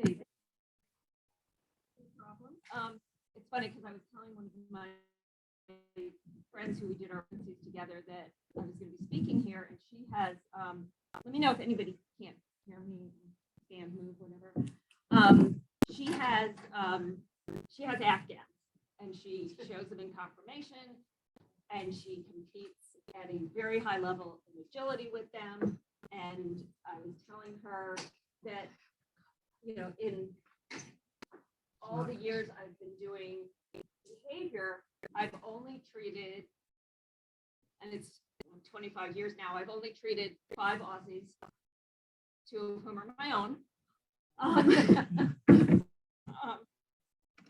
Hey. It's funny because I was telling one of my friends who we did our residencies together that I was going to be speaking here, and she has. Let me know if anybody can't hear me, stand, move, whatever. She has Afghans, and she shows them in conformation, and she competes at a very high level of agility with them. And I was telling her that, in all the years I've been doing behavior, I've only treated, and it's 25 years now, I've only treated 5 Aussies, 2 of whom are my own.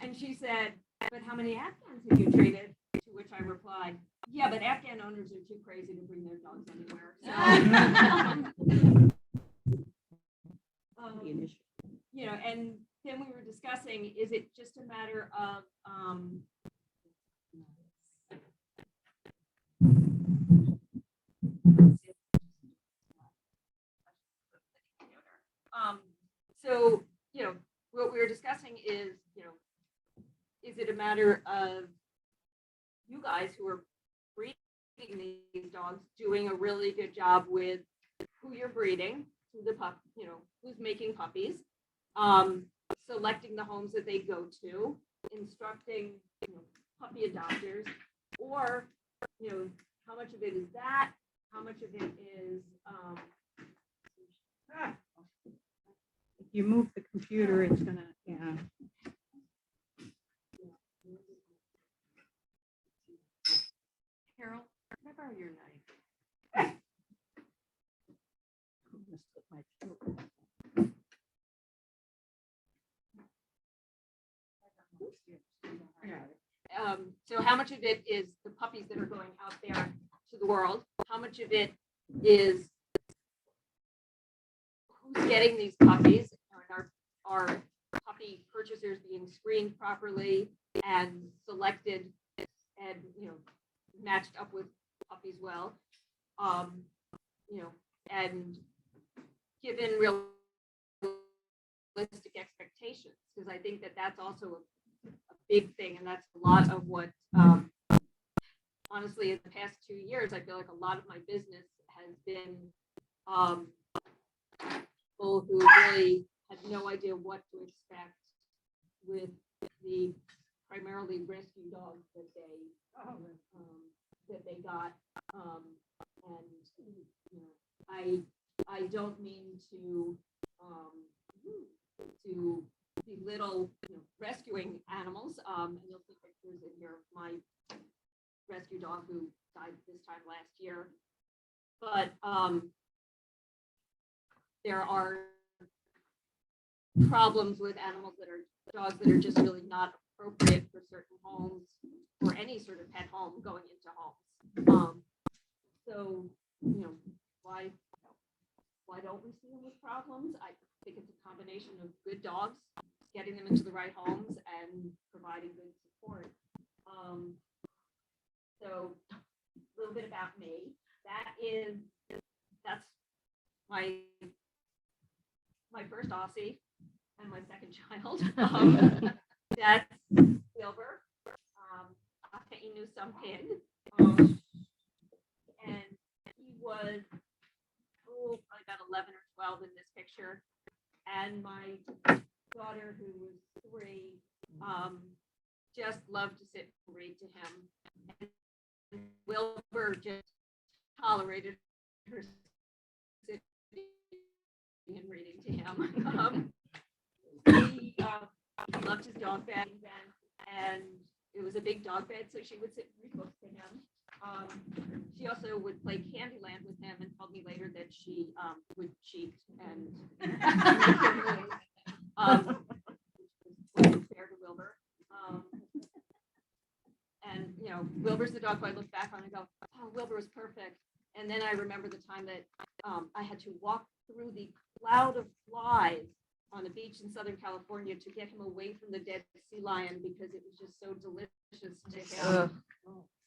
And she said, but how many Afghans have you treated? To which I replied, yeah, but Afghan owners are too crazy to bring their dogs anywhere. So, and then we were discussing, is it just a matter of so, what we were discussing is, is it a matter of you guys who are breeding these dogs doing a really good job with who you're breeding, who's making puppies, selecting the homes that they go to, instructing puppy adopters, or how much of it is that, how much of it is if you move the computer, it's gonna, yeah. Carol, can I borrow your knife? So how much of it is the puppies that are going out there to the world? How much of it is who's getting these puppies? And are puppy purchasers being screened properly and selected and matched up with puppies well? And given realistic expectations, because I think that that's also a big thing, and that's a lot of what, honestly, in the past 2 years, I feel like a lot of my business has been people who really had no idea what to expect with the primarily rescue dogs that they got, and I don't mean to belittle rescuing animals, and you'll see pictures in here of my rescue dog who died this time last year, but there are problems with animals that are dogs that are just really not appropriate for certain homes or any sort of pet home going into homes. So why don't we see them with problems? I think it's a combination of good dogs, getting them into the right homes, and providing good support. So a little bit about me. That's my first Aussie and my second child. That's Wilbur. Atca inu sampin. And he was probably about 11 or 12 in this picture. And my daughter, who was 3, just loved to sit and read to him. And Wilbur just tolerated her sitting and reading to him. He loved his dog bed, and it was a big dog bed, so she would sit and read books to him. She also would play Candyland with him, and told me later that she would cheat and was fair to Wilbur. And Wilbur's the dog who I look back on and go, oh, Wilbur was perfect. And then I remember the time that I had to walk through the cloud of flies on the beach in Southern California to get him away from the dead sea lion because it was just so delicious to him.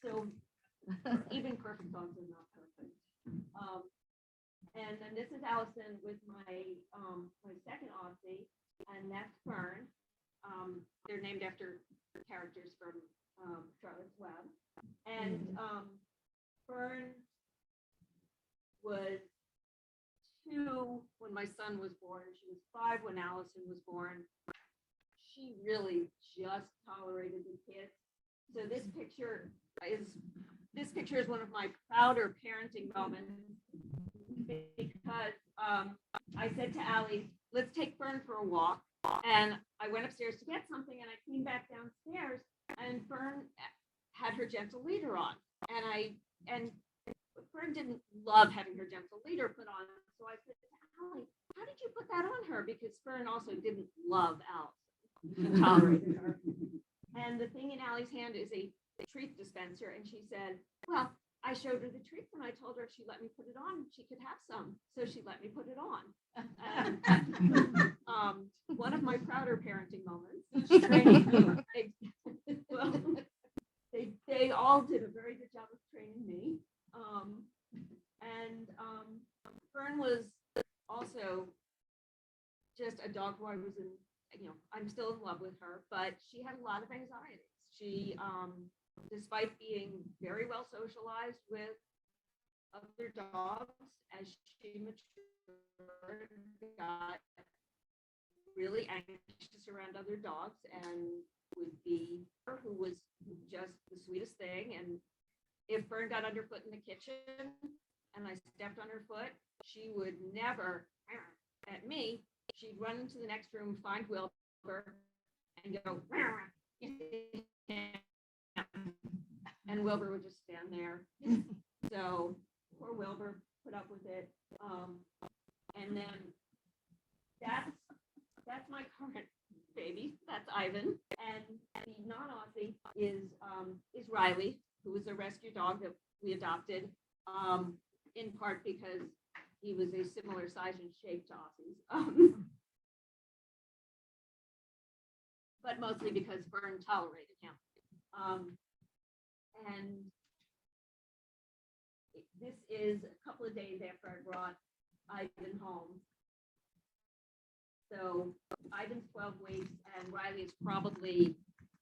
So even perfect dogs are not perfect. And then this is Allison with my my second Aussie, and that's Fern. They're named after characters from Charlotte's Web. And Fern was 2 when my son was born. She was 5 when Allison was born. She really just tolerated the kids. So this picture is one of my prouder parenting moments, because I said to Allie, let's take Fern for a walk. And I went upstairs to get something, and I came back downstairs, and Fern had her gentle leader on. And Fern didn't love having her gentle leader put on. So I said to Allie, how did you put that on her? Because Fern also didn't love Allison. She tolerated her. And the thing in Allie's hand is a treat dispenser. And she said, well, I showed her the treats and I told her if she let me put it on, she could have some. So she let me put it on. One of my prouder parenting moments. Well, they all did a very good job of training me. Fern was also just a dog who I was in, I'm still in love with her, but she had a lot of anxieties. She, despite being very well socialized with other dogs, as she matured, got really anxious around other dogs and would be her, who was just the sweetest thing. And if Fern got underfoot in the kitchen and I stepped on her foot, she would never at me. She'd run into the next room, find Wilbur, and go, and Wilbur would just stand there. So poor Wilbur put up with it. And then that's my current baby. That's Ivan. And the non-Aussie is Riley, who was a rescue dog that we adopted, in part because he was a similar size and shape to Aussies. But mostly because Fern tolerated him. And this is a couple of days after I brought Ivan home. So Ivan's 12 weeks and Riley is probably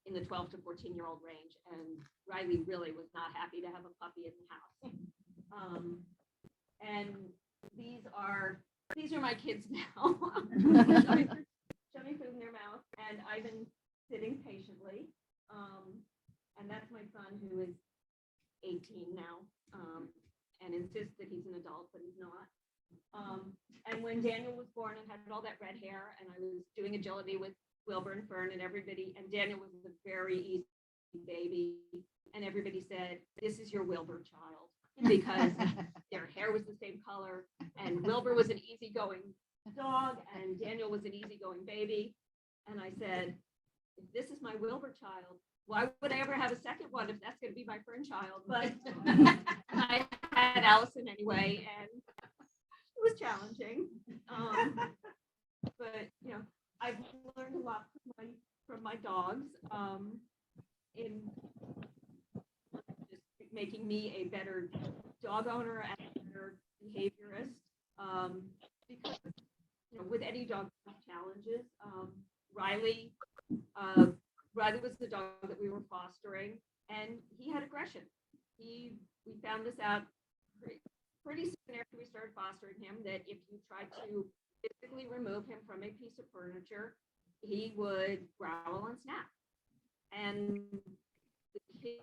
in the 12 to 14-year-old range. And Riley really was not happy to have a puppy in the house. And these are my kids now. Shoving food in their mouth, and Ivan sitting patiently. And that's my son, who is 18 now, and insists that he's an adult, but he's not. And when Daniel was born and had all that red hair, and I was doing agility with Wilbur and Fern and everybody, and Daniel was a very easy baby, and everybody said, this is your Wilbur child, because their hair was the same color, and Wilbur was an easygoing dog, and Daniel was an easygoing baby. And I said, if this is my Wilbur child, why would I ever have a second one if that's going to be my Fern child? But I had Allison anyway, and it was challenging. But I've learned a lot from my dogs, in just making me a better dog owner and a better behaviorist. Because with any dog challenges, Riley was the dog that we were fostering, and he had aggression. We found this out pretty soon after we started fostering him, that if you tried to physically remove him from a piece of furniture, he would growl and snap. And the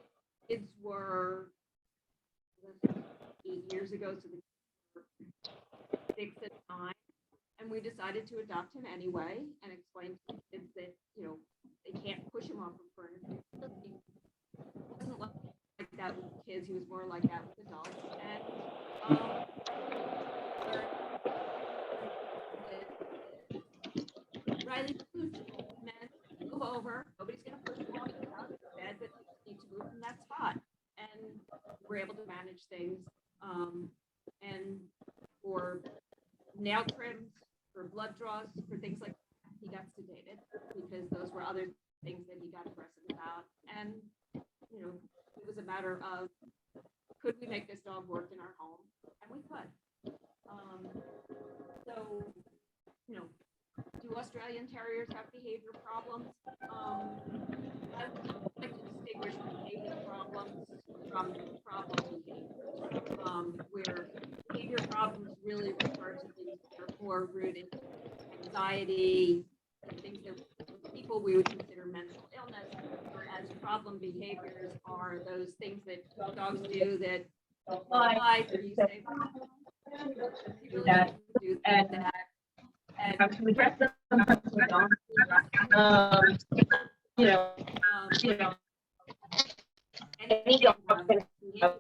kids were 8 years ago, so the kids were 6 and 9. And we decided to adopt him anyway and explain to the kids that, they can't push him off of furniture. He wasn't like that with kids. He was more like that with adults. And Riley meant move over. Nobody's going to push him off the bed, but you need to move from that spot. And we're able to manage things. And for nail trims, for blood draws, for things like that, he got sedated, because those were other things that he got aggressive about. And, it was a matter of, could we make this dog work in our home? And we could. So, do Australian Terriers have behavior problems. I would like to distinguish behavior problems from problem behaviors, where behavior problems really refer to things that are more rooted in anxiety, and things that people we would consider mental illness, whereas problem behaviors are those things that dogs do that apply, where you say, do that, and How to address them, how to don't. You know, any dog can have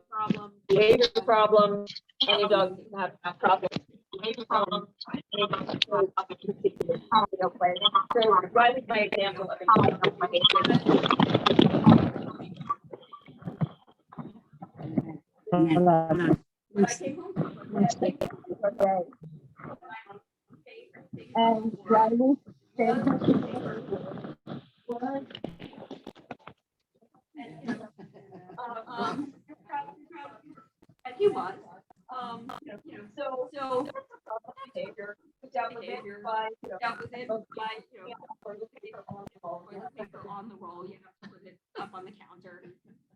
behavior problems, any dog can have problems, behavior problems, any dog can have occupancy. So Riley's my example of when I came home from work, And Riley said, and he was, so behavior. behavior, dealt with it by, toilet paper on the roll, put it up on the counter,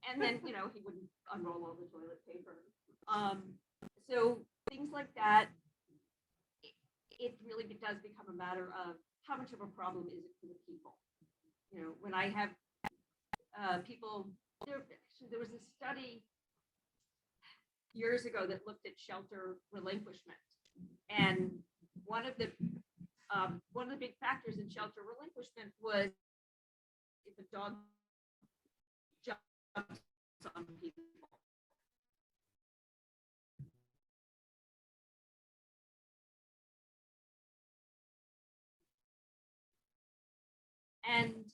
and then, he wouldn't unroll all the toilet paper. So things like that, it really does become a matter of how much of a problem is it for the people. When I have people, there was a study years ago that looked at shelter relinquishment, and one of the big factors in shelter relinquishment was if a dog jumps on people. And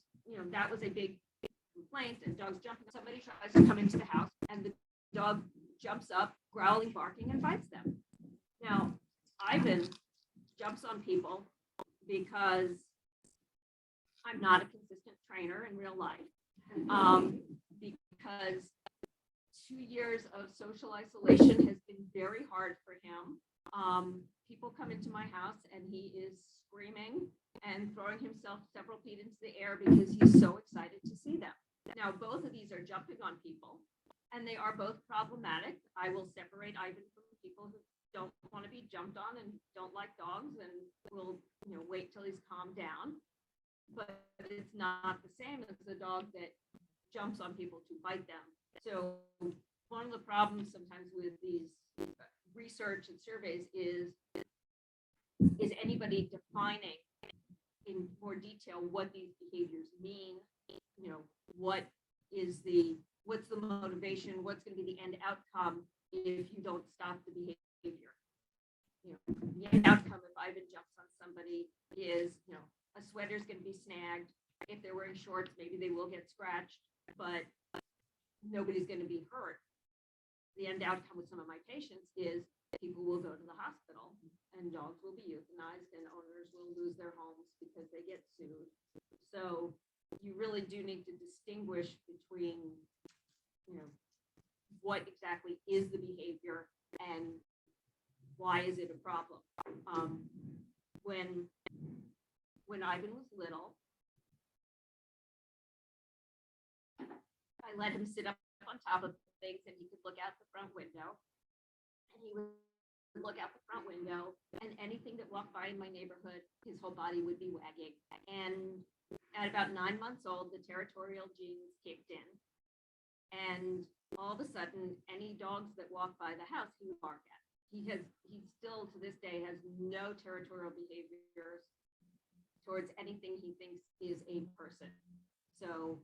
that was a big complaint, and dogs jumping. Somebody tries to come into the house, and the dog jumps up, growling, barking, and bites them. Now, Ivan jumps on people because I'm not a consistent trainer in real life. Because 2 years of social isolation has been very hard for him. People come into my house and he is screaming and throwing himself several feet into the air because he's so excited to see them. Now, both of these are jumping on people, and they are both problematic. I will separate Ivan from people who don't want to be jumped on and don't like dogs, and will wait till he's calmed down. But it's not the same as the dog that jumps on people to bite them. So one of the problems sometimes with these research and surveys is anybody defining in more detail what these behaviors mean? What's the motivation? What's going to be the end outcome if you don't stop the behavior? The end outcome if Ivan jumps on somebody is, a sweater's going to be snagged. If they're wearing shorts, maybe they will get scratched, but nobody's going to be hurt. The end outcome with some of my patients is people will go to the hospital and dogs will be euthanized and owners will lose their homes because they get sued. So you really do need to distinguish between, what exactly is the behavior and why is it a problem? When Ivan was little, I let him sit up on top of things and he could look out the front window, and he would look out the front window, and anything that walked by in my neighborhood, his whole body would be wagging. And at about 9 months old, the territorial genes kicked in, and all of a sudden, any dogs that walk by the house, he would bark at. He still to this day has no territorial behaviors towards anything he thinks is a person. So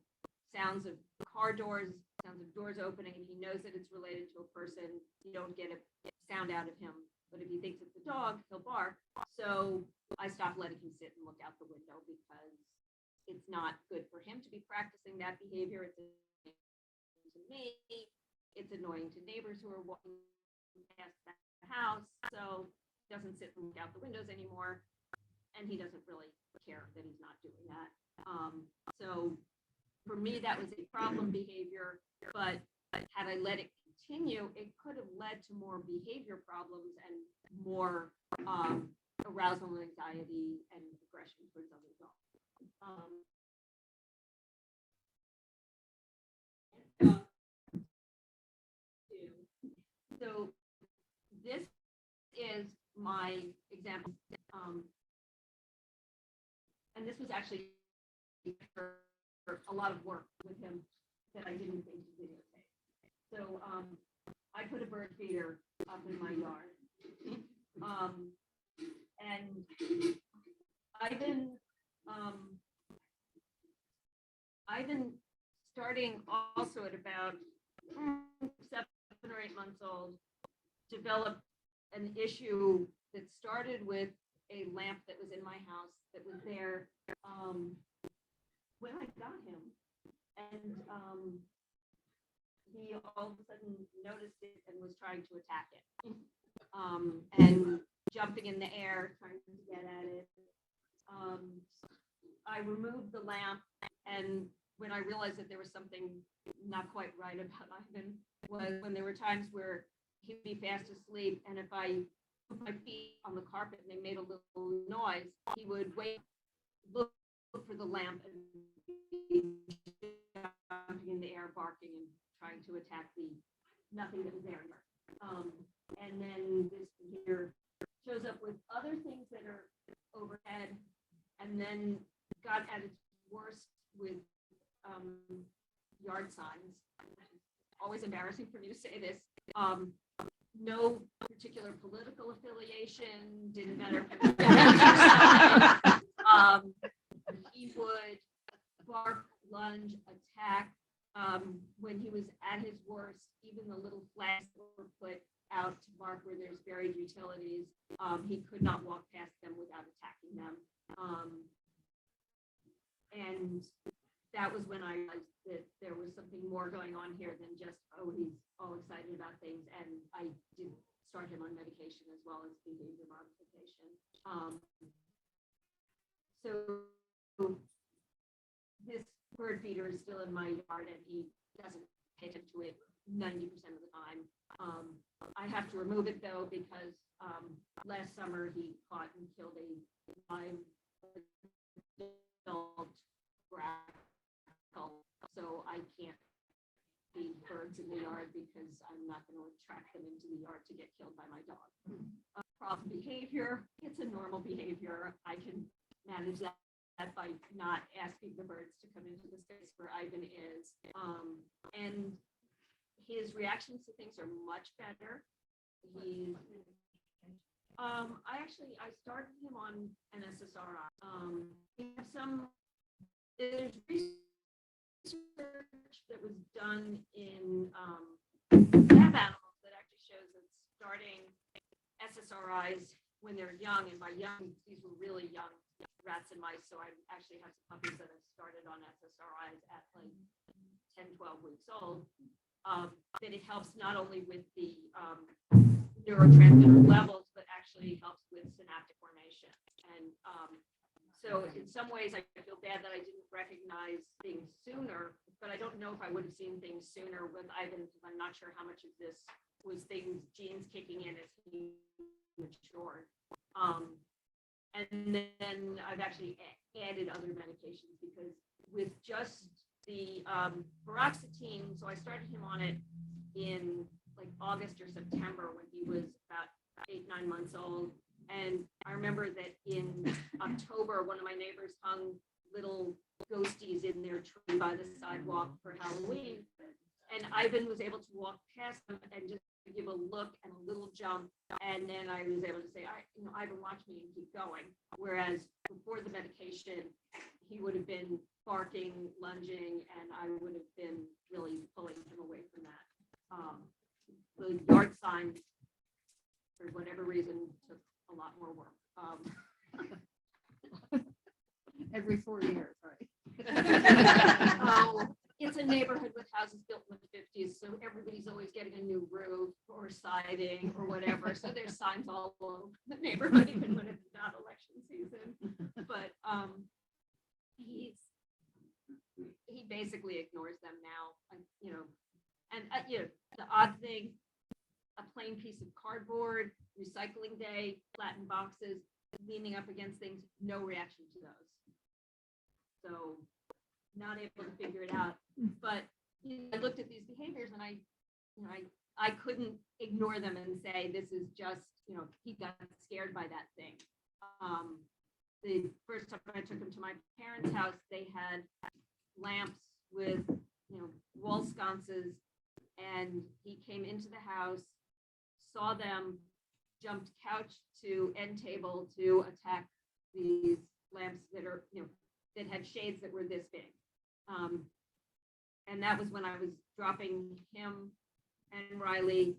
sounds of car doors, sounds of doors opening, and he knows that it's related to a person, you don't get a sound out of him. But if he thinks it's a dog, he'll bark. So I stopped letting him sit and look out the window because it's not good for him to be practicing that behavior. It's annoying to me. It's annoying to neighbors who are walking past the house. So he doesn't sit and look out the windows anymore. And he doesn't really care that he's not doing that. So for me, that was a problem behavior, but had I let it continue, it could have led to more behavior problems and more arousal, anxiety, and aggression towards other dogs. So this is my example, and this was actually for a lot of work with him that I didn't think to videotape. So I put a bird feeder up in my yard, and I've been starting also at about 7 or 8 months old, developed an issue that started with a lamp that was in my house that was there when I got him. And he all of a sudden noticed it and was trying to attack it. And jumping in the air, trying to get at it. I removed the lamp, and when I realized that there was something not quite right about Ivan was when there were times where he'd be fast asleep, and if I put my feet on the carpet and they made a little noise, he would wake, look for the lamp, and be jumping in the air, barking, and trying to attack the nothing that was there. And then this here shows up with other things that are overhead, and then got at its worst with yard signs. Always embarrassing for me to say this. No particular political affiliation, didn't matter. He would bark, lunge, attack. When he was at his worst, even the little flags were put out to mark where there's buried utilities. He could not walk past them without attacking them. And that was when I realized that there was something more going on here than just, oh, he's all excited about things. And I did start him on medication as well as behavior modification. So this bird feeder is still in my yard, and he doesn't pay attention to it 90% of the time. I have to remove it though, because last summer he caught and killed a live adult grackle. So I can't feed birds in the yard because I'm not going to attract them into the yard to get killed by my dog. Problem behavior, it's a normal behavior. I can manage that by not asking the birds to come into the space where Ivan is. And his reactions to things are much better. He's I started him on an SSRI. We have there's research that was done in lab animals that actually shows that starting SSRIs when they're young, and by young, these were really young rats and mice. So I actually have some puppies that have started on SSRIs at like 10, 12 weeks old. That it helps not only with the neurotransmitter levels, but actually helps with synaptic formation. And so in some ways, I feel bad that I didn't recognize things sooner, but I don't know if I would have seen things sooner with Ivan, because I'm not sure how much of this was genes kicking in as he matured. And then I've actually added other medications, because with just the paroxetine, so I started him on it in like August or September when he was about 8, 9 months old. And I remember that in October, one of my neighbors hung little ghosties in their tree by the sidewalk for Halloween. And Ivan was able to walk past them and just give a look and a little jump. And then I was able to say, Ivan, watch me, and keep going. Whereas before the medication, he would have been barking, lunging, and I would have been really pulling him away from that. The yard signs, for whatever reason, took a lot more work. Every 4 years, right? It's a neighborhood with houses built in the 50s, so everybody's always getting a new roof or siding or whatever. So there's signs all over the neighborhood, even when it's not election season. But he basically ignores them now, And the odd thing, a plain piece of cardboard, recycling day, flattened boxes, leaning up against things, no reaction to those. So not able to figure it out. But I looked at these behaviors and I couldn't ignore them and say, this is just, he got scared by that thing. The first time I took him to my parents' house, they had lamps with, wall sconces, and he came into the house, saw them, jumped couch to end table to attack these lamps that are, that had shades that were this big. And that was when I was dropping him and Riley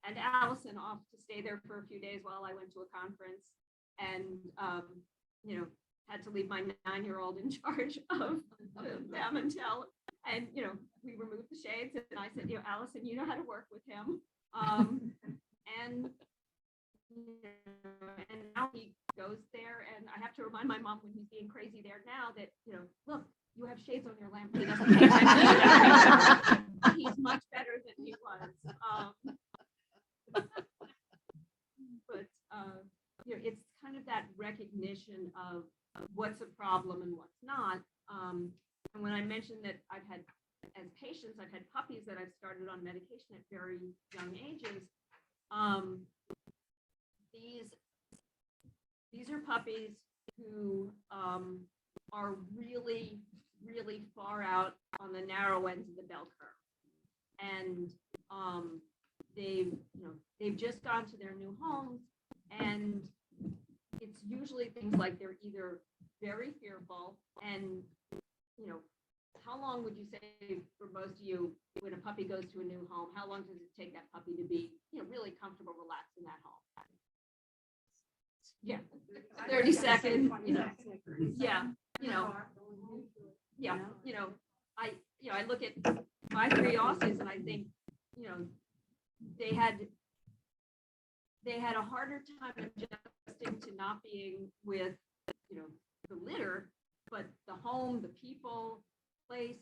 and Allison off to stay there for a few days while I went to a conference, and had to leave my 9-year-old in charge of them until, and we removed the shades, and I said, Allison, you know how to work with him, and and now he goes there, and I have to remind my mom when he's being crazy there now that look, you have shades on your lamp. He doesn't pay attention. He's much better than he was. But it's kind of that recognition of what's a problem and what's not. And when I mentioned that I've had, as patients, I've had puppies that I've started on medication at very young ages. These are puppies who are really, really far out on the narrow ends of the bell curve, and they've just gone to their new homes, and it's usually things like they're either very fearful, and how long would you say for most of you when a puppy goes to a new home, how long does it take that puppy to be really comfortable, relaxed in that home? Yeah, 30 seconds. I look at my 3 Aussies and I think they had a harder time adjusting to not being with the litter, but the home, the people, place,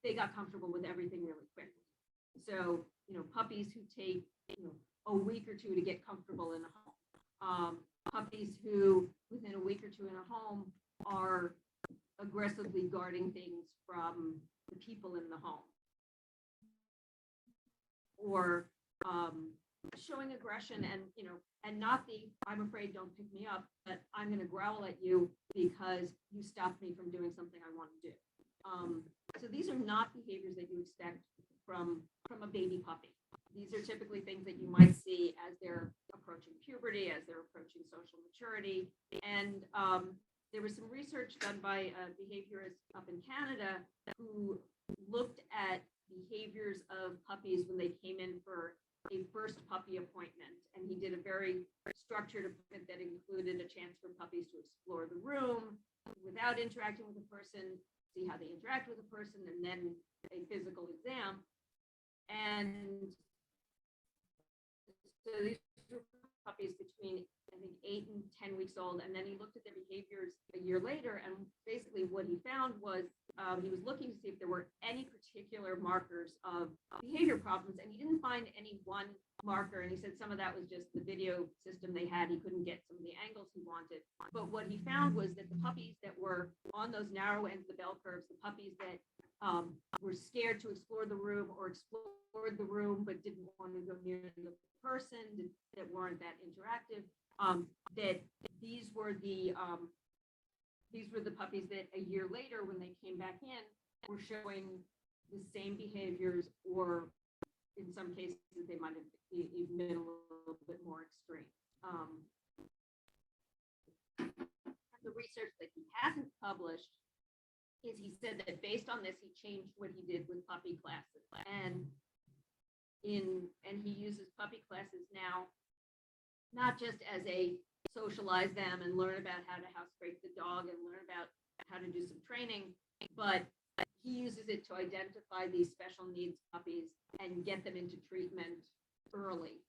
they got comfortable with everything really quickly. So puppies who take a week or 2 to get comfortable in a home, puppies who within a week or 2 in a home are aggressively guarding things from the people in the home, or showing aggression, and not the I'm afraid, don't pick me up, but I'm going to growl at you because you stopped me from doing something I want to do. So these are not behaviors that you expect from a baby puppy. These are typically things that you might see as they're approaching puberty, as they're approaching social maturity. And there was some research done by a behaviorist up in Canada who looked at behaviors of puppies when they came in for a first puppy appointment. And he did a very structured appointment that included a chance for puppies to explore the room without interacting with a person, see how they interact with a person, and then a physical exam. And so these were puppies between, I think, 8 and 10 weeks old. And then he looked at their behaviors a year later. And basically what he found was he was looking to see if there were any particular markers of behavior problems. And he didn't find any one marker. And he said some of that was just the video system they had. He couldn't get some of the angles he wanted. But what he found was that the puppies that were on those narrow ends of the bell curves, the puppies that were scared to explore the room or explored the room but didn't want to go near the person, that weren't that interactive, that these were the puppies that a year later, when they came back in, were showing the same behaviors, or in some cases they might have even been a little bit more extreme. The research that he hasn't published is he said that based on this, he changed what he did with puppy classes, and he uses puppy classes now, not just as a socialize them and learn about how to house break the dog and learn about how to do some training, but he uses it to identify these special needs puppies and get them into treatment early.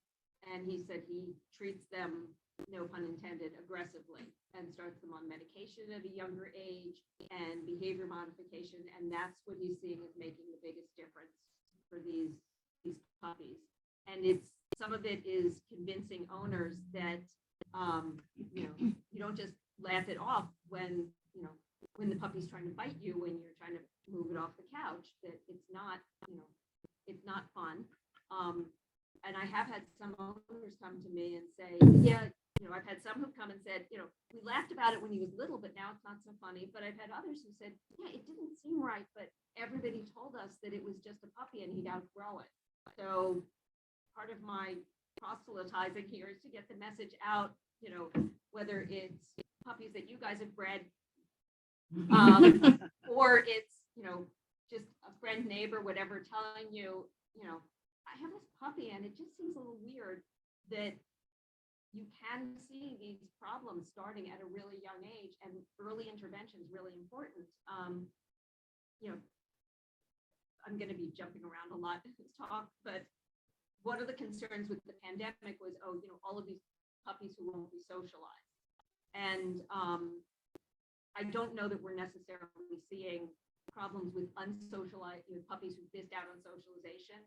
And he said he treats them, no pun intended, aggressively, and starts them on medication at a younger age and behavior modification. And that's what he's seeing as making the biggest difference for these puppies. And some of it is convincing owners that you know, you don't just laugh it off when, you know, when the puppy's trying to bite you, when you're trying to move it off the couch, that it's not, you know, it's not fun. And I have had some owners come to me and say, yeah, you know, I've had some who've come and said, you know, we laughed about it when he was little, but now it's not so funny. But I've had others who said, yeah, it didn't seem right, but everybody told us that it was just a puppy and he'd outgrow it. So part of my proselytizing here is to get the message out, you know, whether it's puppies that you guys have bred, or it's, you know, just a friend, neighbor, whatever, telling you, you know, I have this puppy and it just seems a little weird that you can see these problems starting at a really young age, and early intervention is really important. You know, I'm going to be jumping around a lot in this talk, but one of the concerns with the pandemic was, oh, you know, all of these puppies who won't be socialized. And I don't know that we're necessarily seeing problems with unsocialized, you know, puppies who missed out on socialization.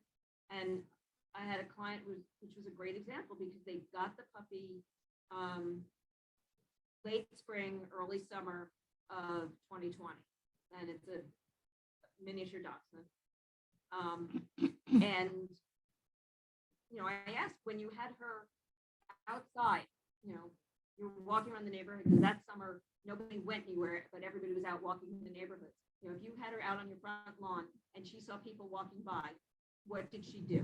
And I had a client which was a great example, because they got the puppy late spring, early summer of 2020, and it's a miniature dachshund. And you know, I asked, when you had her outside, you know, you were walking around the neighborhood, because that summer nobody went anywhere, but everybody was out walking in the neighborhood. You know, if you had her out on your front lawn and she saw people walking by, what did she do?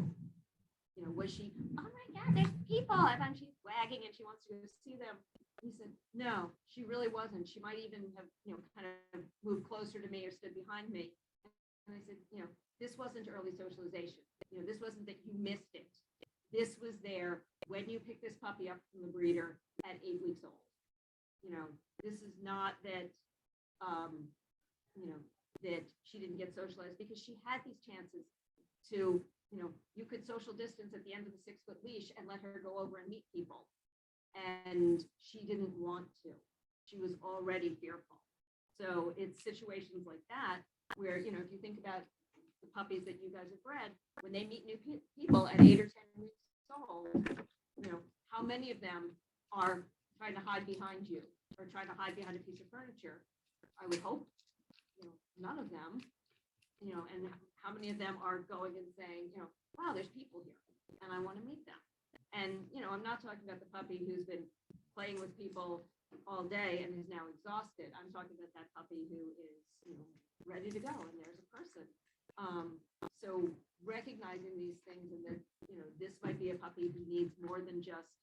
You know, was she, oh my God, there's people, and then she's wagging and she wants to go see them? He said, no, she really wasn't. She might even have, you know, kind of moved closer to me or stood behind me. And I said, you know, this wasn't early socialization. You know, this wasn't that you missed it. This was there when you picked this puppy up from the breeder at 8 weeks old. You know, this is not that, you know, that she didn't get socialized, because she had these chances to, you know, you could social distance at the end of the 6-foot leash and let her go over and meet people. And she didn't want to. She was already fearful. So it's situations like that where, you know, if you think about the puppies that you guys have bred, when they meet new people at 8 or 10 weeks old, you know, how many of them are trying to hide behind you or trying to hide behind a piece of furniture? I would hope, you know, none of them, you know, and how many of them are going and saying, you know, wow, there's people here and I want to meet them. And, you know, I'm not talking about the puppy who's been playing with people all day and is now exhausted. I'm talking about that puppy who is, you know, ready to go and there's a person. So recognizing these things, and that, you know, this might be a puppy who needs more than just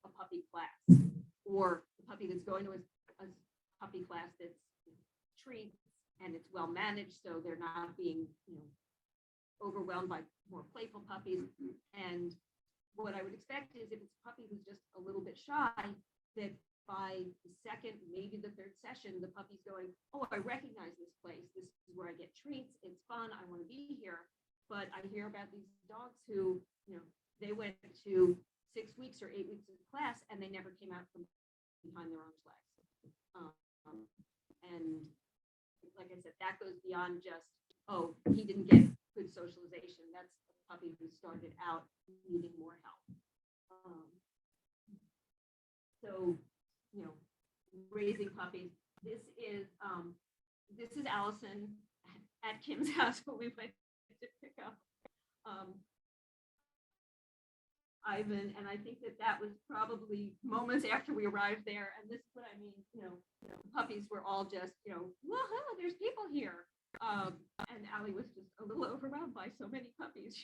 a puppy class, or a puppy that's going to a puppy class that's treats and it's well managed, so they're not being, you know, overwhelmed by more playful puppies. And what I would expect is, if it's a puppy who's just a little bit shy, that by the second, maybe the third session, the puppy's going, oh, I recognize this place. This is where I get treats. It's fun. I want to be here. But I hear about these dogs who, you know, they went to 6 weeks or 8 weeks of class and they never came out from behind their own legs. And like I said, that goes beyond just, oh, he didn't get good socialization. That's a puppy who started out needing more help. So, you know, raising puppies. This is Allison at Kim's house when we went to pick up Ivan, and I think that was probably moments after we arrived there. And this is what I mean. You know, puppies were all just, you know, woohoo, there's people here. And Allie was just a little overwhelmed by so many puppies.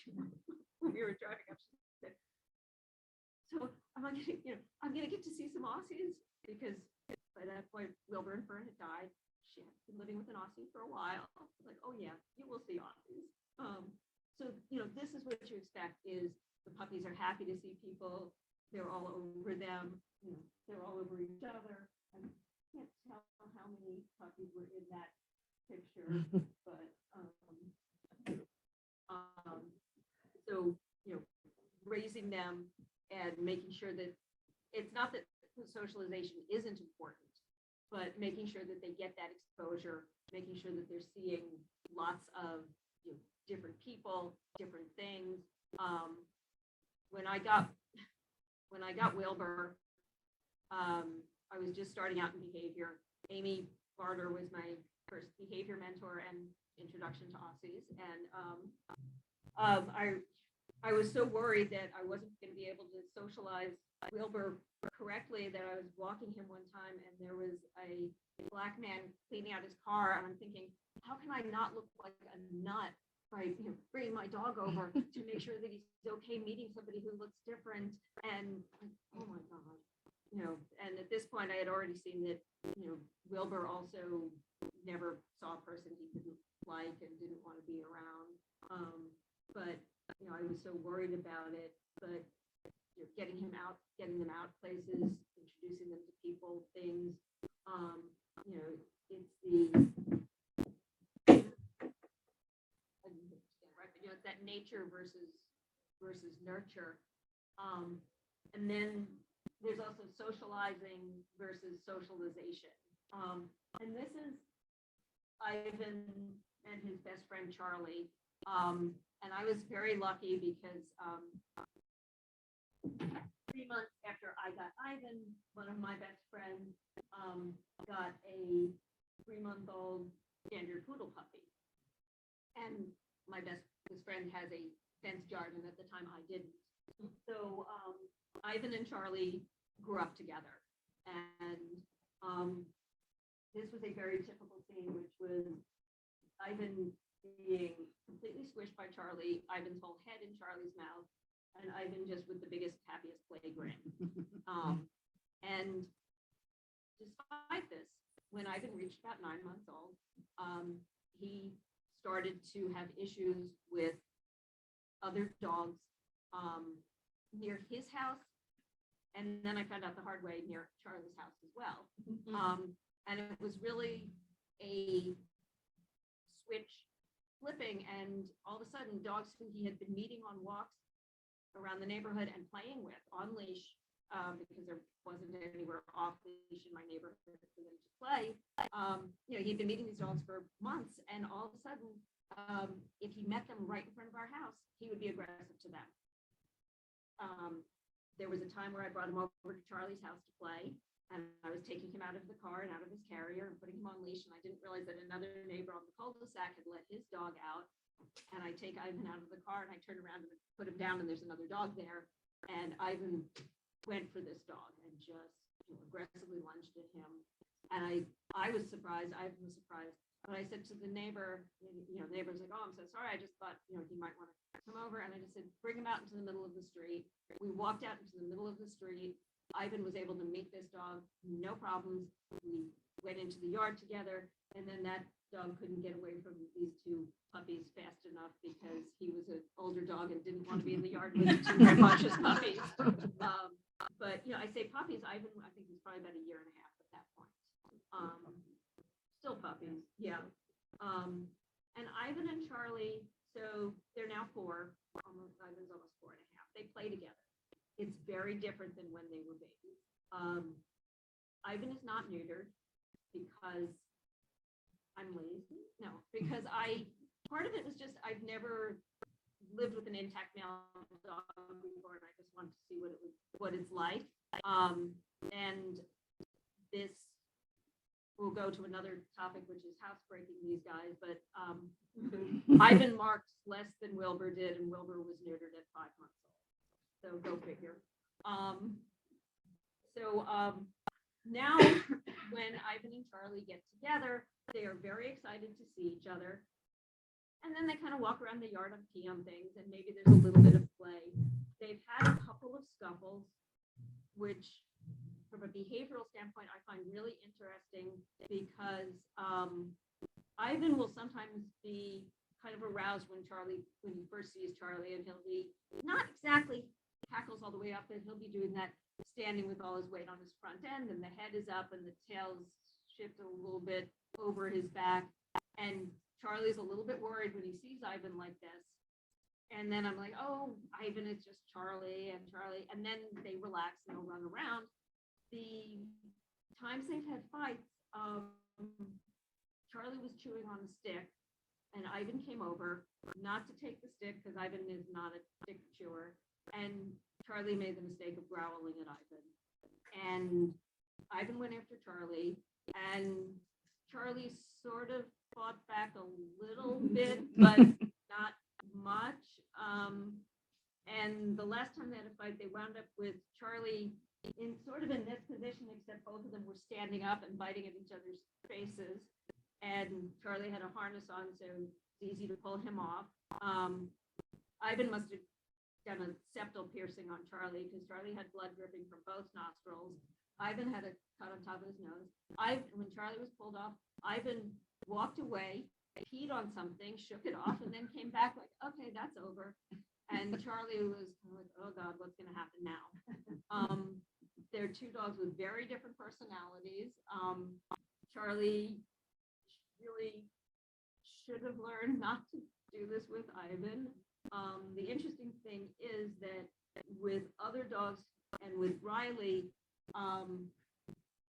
When we were driving up, she said, so I'm gonna get to see some Aussies, because by that point Wilbur and Fern had died. She had been living with an Aussie for a while. Like, oh yeah, you will see Aussies. So, you know, this is what you expect, is the puppies are happy to see people. They're all over them. You know, they're all over each other. I can't tell how many puppies were in that picture, but so, you know, raising them and making sure that it's not that socialization isn't important, but making sure that they get that exposure, making sure that they're seeing lots of, you know, different people, different things. When I got Wilbur, I was just starting out in behavior. Amy Barter was my first behavior mentor and introduction to Aussies. And I was so worried that I wasn't going to be able to socialize Wilbur correctly that I was walking him one time and there was a black man cleaning out his car. And I'm thinking, how can I not look like a nut by bringing my dog over to make sure that he's okay meeting somebody who looks different? And oh my God. And at this point I had already seen that, Wilbur also never saw a person he didn't like and didn't want to be around. But, I was so worried about it, but getting them out places, introducing them to people, things, it's it's that nature versus nurture. And then there's also socializing versus socialization. And this is Ivan and his best friend, Charlie. And I was very lucky because 3 months after I got Ivan, one of my best friends got a 3-month-old standard poodle puppy. And my best friend has a fenced yard, and at the time I didn't. So Ivan and Charlie grew up together. And this was a very typical scene, which was Ivan being completely squished by Charlie, Ivan's whole head in Charlie's mouth, and Ivan just with the biggest, happiest play grin. And despite this, when Ivan reached about 9 months old, he started to have issues with other dogs near his house. And then I found out the hard way near Charlie's house as well. And it was really a switch flipping, and all of a sudden dogs who he had been meeting on walks around the neighborhood and playing with on leash, because there wasn't anywhere off leash in my neighborhood for them to play. He'd been meeting these dogs for months, and all of a sudden, if he met them right in front of our house, he would be aggressive to them. There was a time where I brought him over to Charlie's house to play, and I was taking him out of the car and out of his carrier and putting him on leash, and I didn't realize that another neighbor on the cul-de-sac had let his dog out. And I take Ivan out of the car and I turn around and put him down, and there's another dog there. And Ivan went for this dog and just aggressively lunged at him. And I was surprised. Ivan was surprised. But I said to the neighbor, the neighbor's like, oh, I'm so sorry. I just thought, he might want to come over. And I just said, bring him out into the middle of the street. We walked out into the middle of the street. Ivan was able to meet this dog, no problems. We went into the yard together, and then that dog couldn't get away from these two puppies fast enough because he was an older dog and didn't want to be in the yard with two rambunctious puppies. But I say puppies. Ivan, I think, was probably about 1.5 years at that point. Still puppies, yeah. And Ivan and Charlie, so they're now 4. Ivan's almost 4.5. They play together. It's very different than when they were babies. Ivan is not neutered because I'm lazy. No, because part of it was just I've never lived with an intact male dog before, and I just wanted to see what it's like. And this will go to another topic, which is housebreaking these guys. But Ivan marks less than Wilbur did, and Wilbur was neutered at 5 months old. So go figure. Now when Ivan and Charlie get together, they are very excited to see each other. And then they kind of walk around the yard and pee on things, and maybe there's a little bit of play. They've had a couple of scuffles, which from a behavioral standpoint, I find really interesting because Ivan will sometimes be kind of aroused when he first sees Charlie, and he'll be not exactly tackles all the way up, but he'll be doing that standing with all his weight on his front end, and the head is up and the tail's shifted a little bit over his back. And Charlie's a little bit worried when he sees Ivan like this. And then I'm like, oh, Ivan is just Charlie. And then they relax and they'll run around. The times they've had fights, Charlie was chewing on a stick, and Ivan came over not to take the stick because Ivan is not a stick chewer. And Charlie made the mistake of growling at Ivan. and Ivan went after Charlie, and Charlie sort of fought back a little bit, but not much. And the last time they had a fight, they wound up with Charlie in sort of in this position, except both of them were standing up and biting at each other's faces. And Charlie had a harness on, so it's easy to pull him off. Ivan must have done a septal piercing on Charlie because Charlie had blood dripping from both nostrils. Ivan had a cut on top of his nose. When Charlie was pulled off, Ivan walked away, peed on something, shook it off, and then came back like, okay, that's over. And Charlie was like, oh God, what's going to happen now? They're two dogs with very different personalities. Charlie really should have learned not to do this with Ivan. The interesting thing is that with other dogs and with Riley,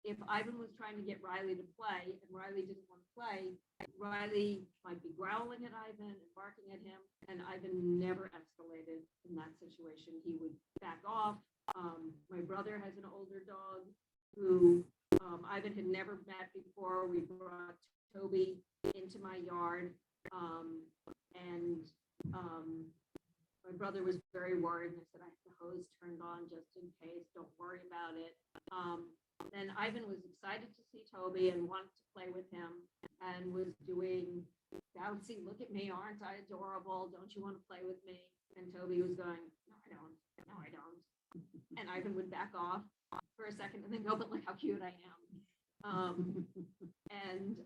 if Ivan was trying to get Riley to play and Riley didn't want to play, Riley might be growling at Ivan and barking at him, and Ivan never escalated in that situation. He would back off. My brother has an older dog who Ivan had never met before. We brought Toby into my yard, and my brother was very worried. I said, I have the hose turned on just in case. Don't worry about it. Then Ivan was excited to see Toby and wanted to play with him and was doing bouncy, look at me, aren't I adorable? Don't you want to play with me? And Toby was going, no, I don't. No, I don't. And Ivan would back off for a second and then go, but look how cute I am. And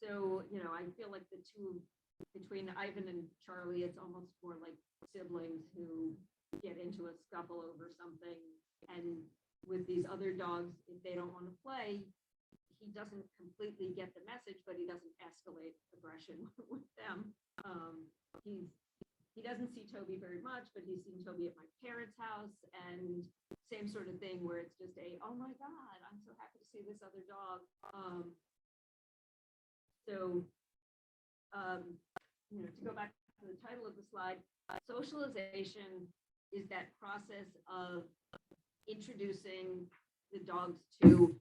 so, I feel like the two, between Ivan and Charlie, it's almost more like siblings who get into a scuffle over something. And with these other dogs, if they don't want to play, he doesn't completely get the message, but he doesn't escalate aggression with them. He doesn't see Toby very much, but he's seen Toby at my parents' house, and same sort of thing where it's just oh my God, I'm so happy to see this other dog. To go back to the title of the slide, socialization is that process of introducing the dogs to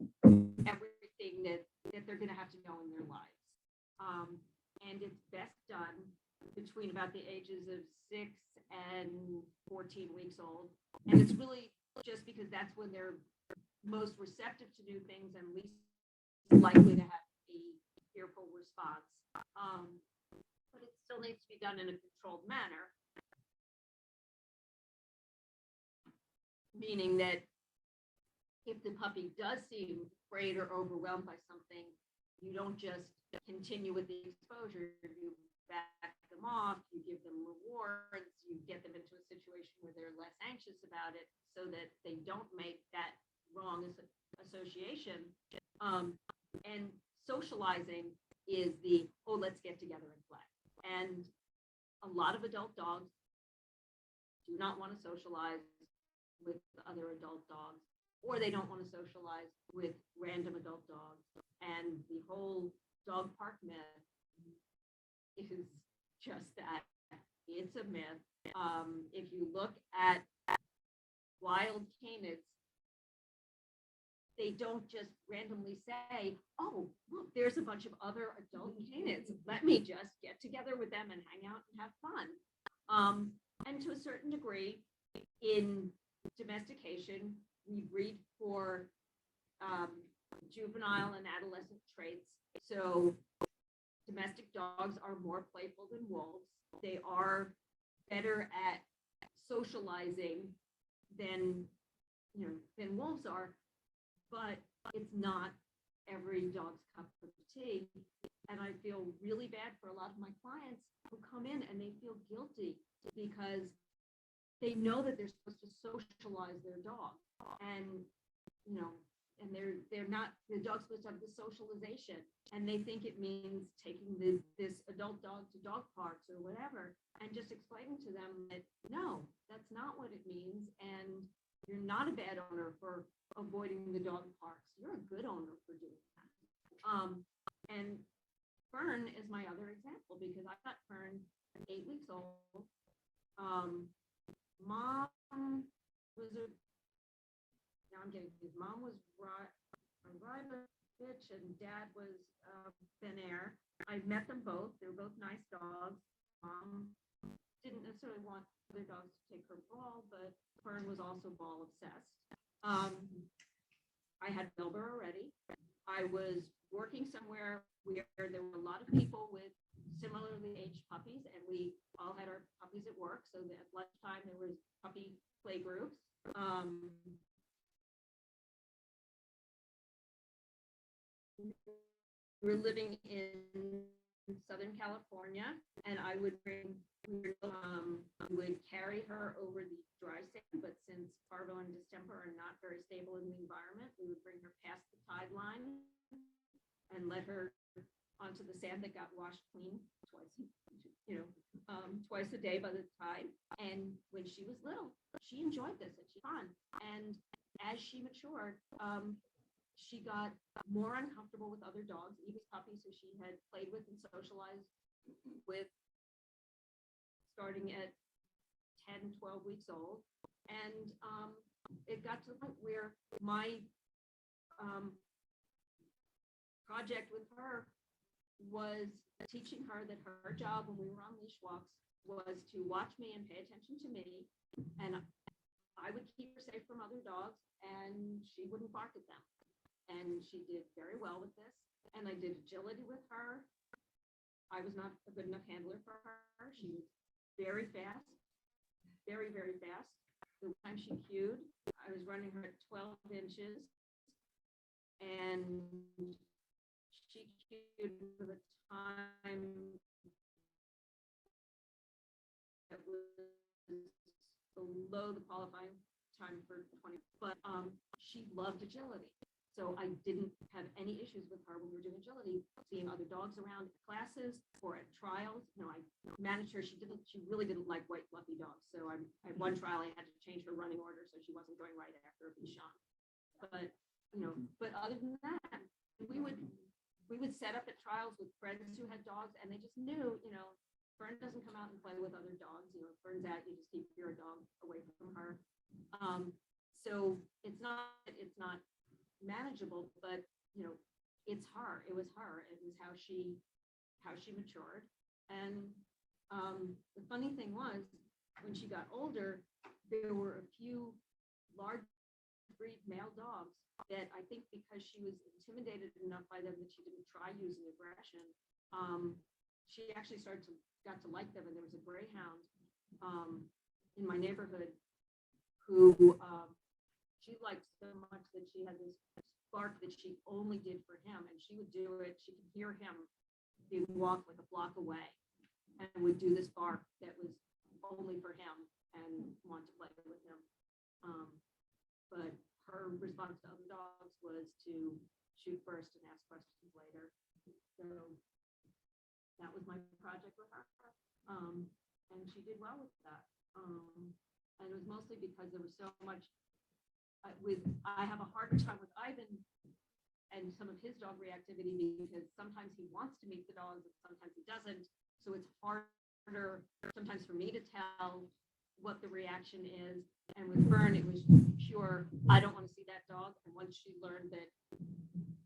everything that they're going to have to know in their lives. And it's best done between about the ages of 6 and 14 weeks old. And it's really just because that's when they're most receptive to new things and least likely to have a fearful response. But it still needs to be done in a controlled manner. Meaning that if the puppy does seem afraid or overwhelmed by something, you don't just continue with the exposure. You back them off, you give them rewards, you get them into a situation where they're less anxious about it so that they don't make that wrong association. And socializing is let's get together and play. And a lot of adult dogs do not want to socialize with other adult dogs, or they don't want to socialize with random adult dogs. And the whole dog park myth is just that. It's a myth. If you look at wild canids, they don't just randomly say, oh, look, there's a bunch of other adult canids. Let me just get together with them and hang out and have fun. And to a certain degree, in domestication, we breed for juvenile and adolescent traits. So domestic dogs are more playful than wolves. They are better at socializing than wolves are, but it's not every dog's cup of tea. And I feel really bad for a lot of my clients who come in and they feel guilty because they know that they're supposed to socialize their dog, and and they're not. The dog's supposed to have the socialization, and they think it means taking this adult dog to dog parks or whatever, and just explaining to them that no, that's not what it means, and you're not a bad owner for avoiding the dog parks. You're a good owner for doing that. And Fern is my other example because I got Fern 8 weeks old. Mom was a, now I'm getting, his mom was Rybovich and dad was Ben Air. I met them both. They were both nice dogs. Mom didn't necessarily want other dogs to take her ball, but Fern was also ball obsessed. I had Wilbur already. I was working somewhere where there were a lot of people with similarly aged puppies, and we all had our puppies at work. So that at lunchtime there was puppy play groups. We were living in Southern California, and I would would carry her over the dry sand, but since parvo and distemper are not very stable in the environment, we would bring her past the tide line and let her onto the sand that got washed clean twice a day by the tide. And when she was little, she enjoyed this and she fun. And as she matured, she got more uncomfortable with other dogs, even puppies who she had played with and socialized with starting at 10, 12 weeks old. And it got to the point where my project with her was teaching her that her job when we were on leash walks was to watch me and pay attention to me. And I would keep her safe from other dogs and she wouldn't bark at them. And she did very well with this. And I did agility with her. I was not a good enough handler for her. She was very fast, very, very fast. The time she cued, I was running her at 12 inches. And she cued for the time that was below the qualifying time for 20, but she loved agility. So I didn't have any issues with her when we were doing agility, seeing other dogs around at classes or at trials. I managed her. She really didn't like white fluffy dogs. So at one trial I had to change her running order so she wasn't going right after a Bichon. But other than that, we would set up at trials with friends who had dogs, and they just knew, Fern doesn't come out and play with other dogs. If Fern's out, you just keep your dog away from her. So it's not manageable, but it's her. It was her. It was how she matured. And the funny thing was, when she got older, there were a few large breed male dogs that I think because she was intimidated enough by them that she didn't try using aggression, she actually got to like them. And there was a greyhound in my neighborhood who she liked so much that she had this bark that she only did for him, and she would do it. She could hear him being walked like a block away, and would do this bark that was only for him and want to play with him. But her response to other dogs was to shoot first and ask questions later. So that was my project with her, and she did well with that. And it was mostly because there was so much. I have a harder time with Ivan and some of his dog reactivity because sometimes he wants to meet the dogs and sometimes he doesn't. So it's harder sometimes for me to tell what the reaction is. And with Fern, it was pure, I don't want to see that dog. And once she learned that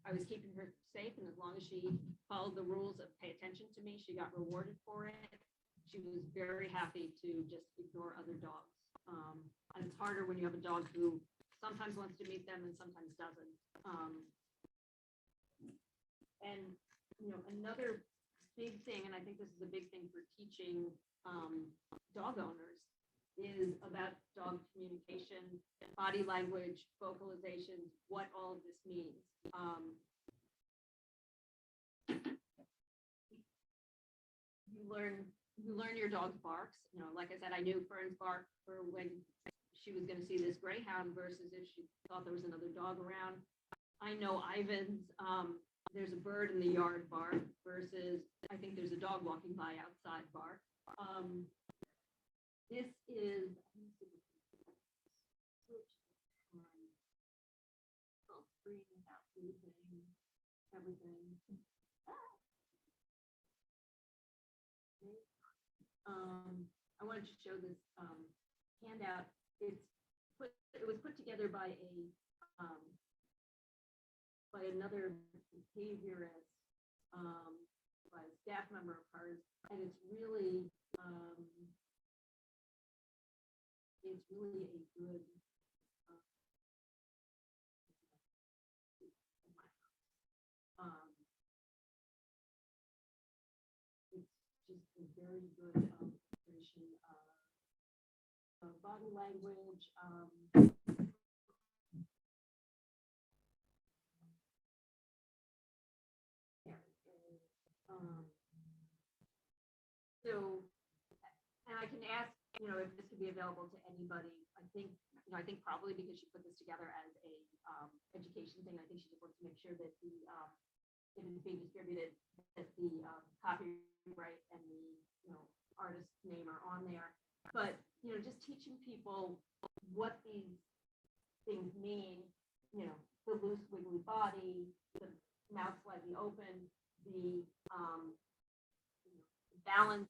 I was keeping her safe, and as long as she followed the rules of pay attention to me, she got rewarded for it. She was very happy to just ignore other dogs. And it's harder when you have a dog who sometimes wants to meet them and sometimes doesn't. And another big thing, and I think this is a big thing for teaching dog owners, is about dog communication, body language, vocalizations, what all of this means. You learn your dog's barks. Like I said, I knew Fern's bark for when she was going to see this greyhound versus if she thought there was another dog around. I know Ivan's, there's a bird in the yard bark versus I think there's a dog walking by outside bark. This is everything. I wanted to show this handout. It's it was put together by another behaviorist, by a staff member of hers, and it's really a good it's just a very good illustration of body language. So, and I can ask, if this could be available to anybody. I think probably because she put this together as a education thing. I think she just wants to make sure that it is being distributed, that the copyright and the artist's name are on there. But just teaching people what these things mean. The loose, wiggly body, the mouth slightly open, the balance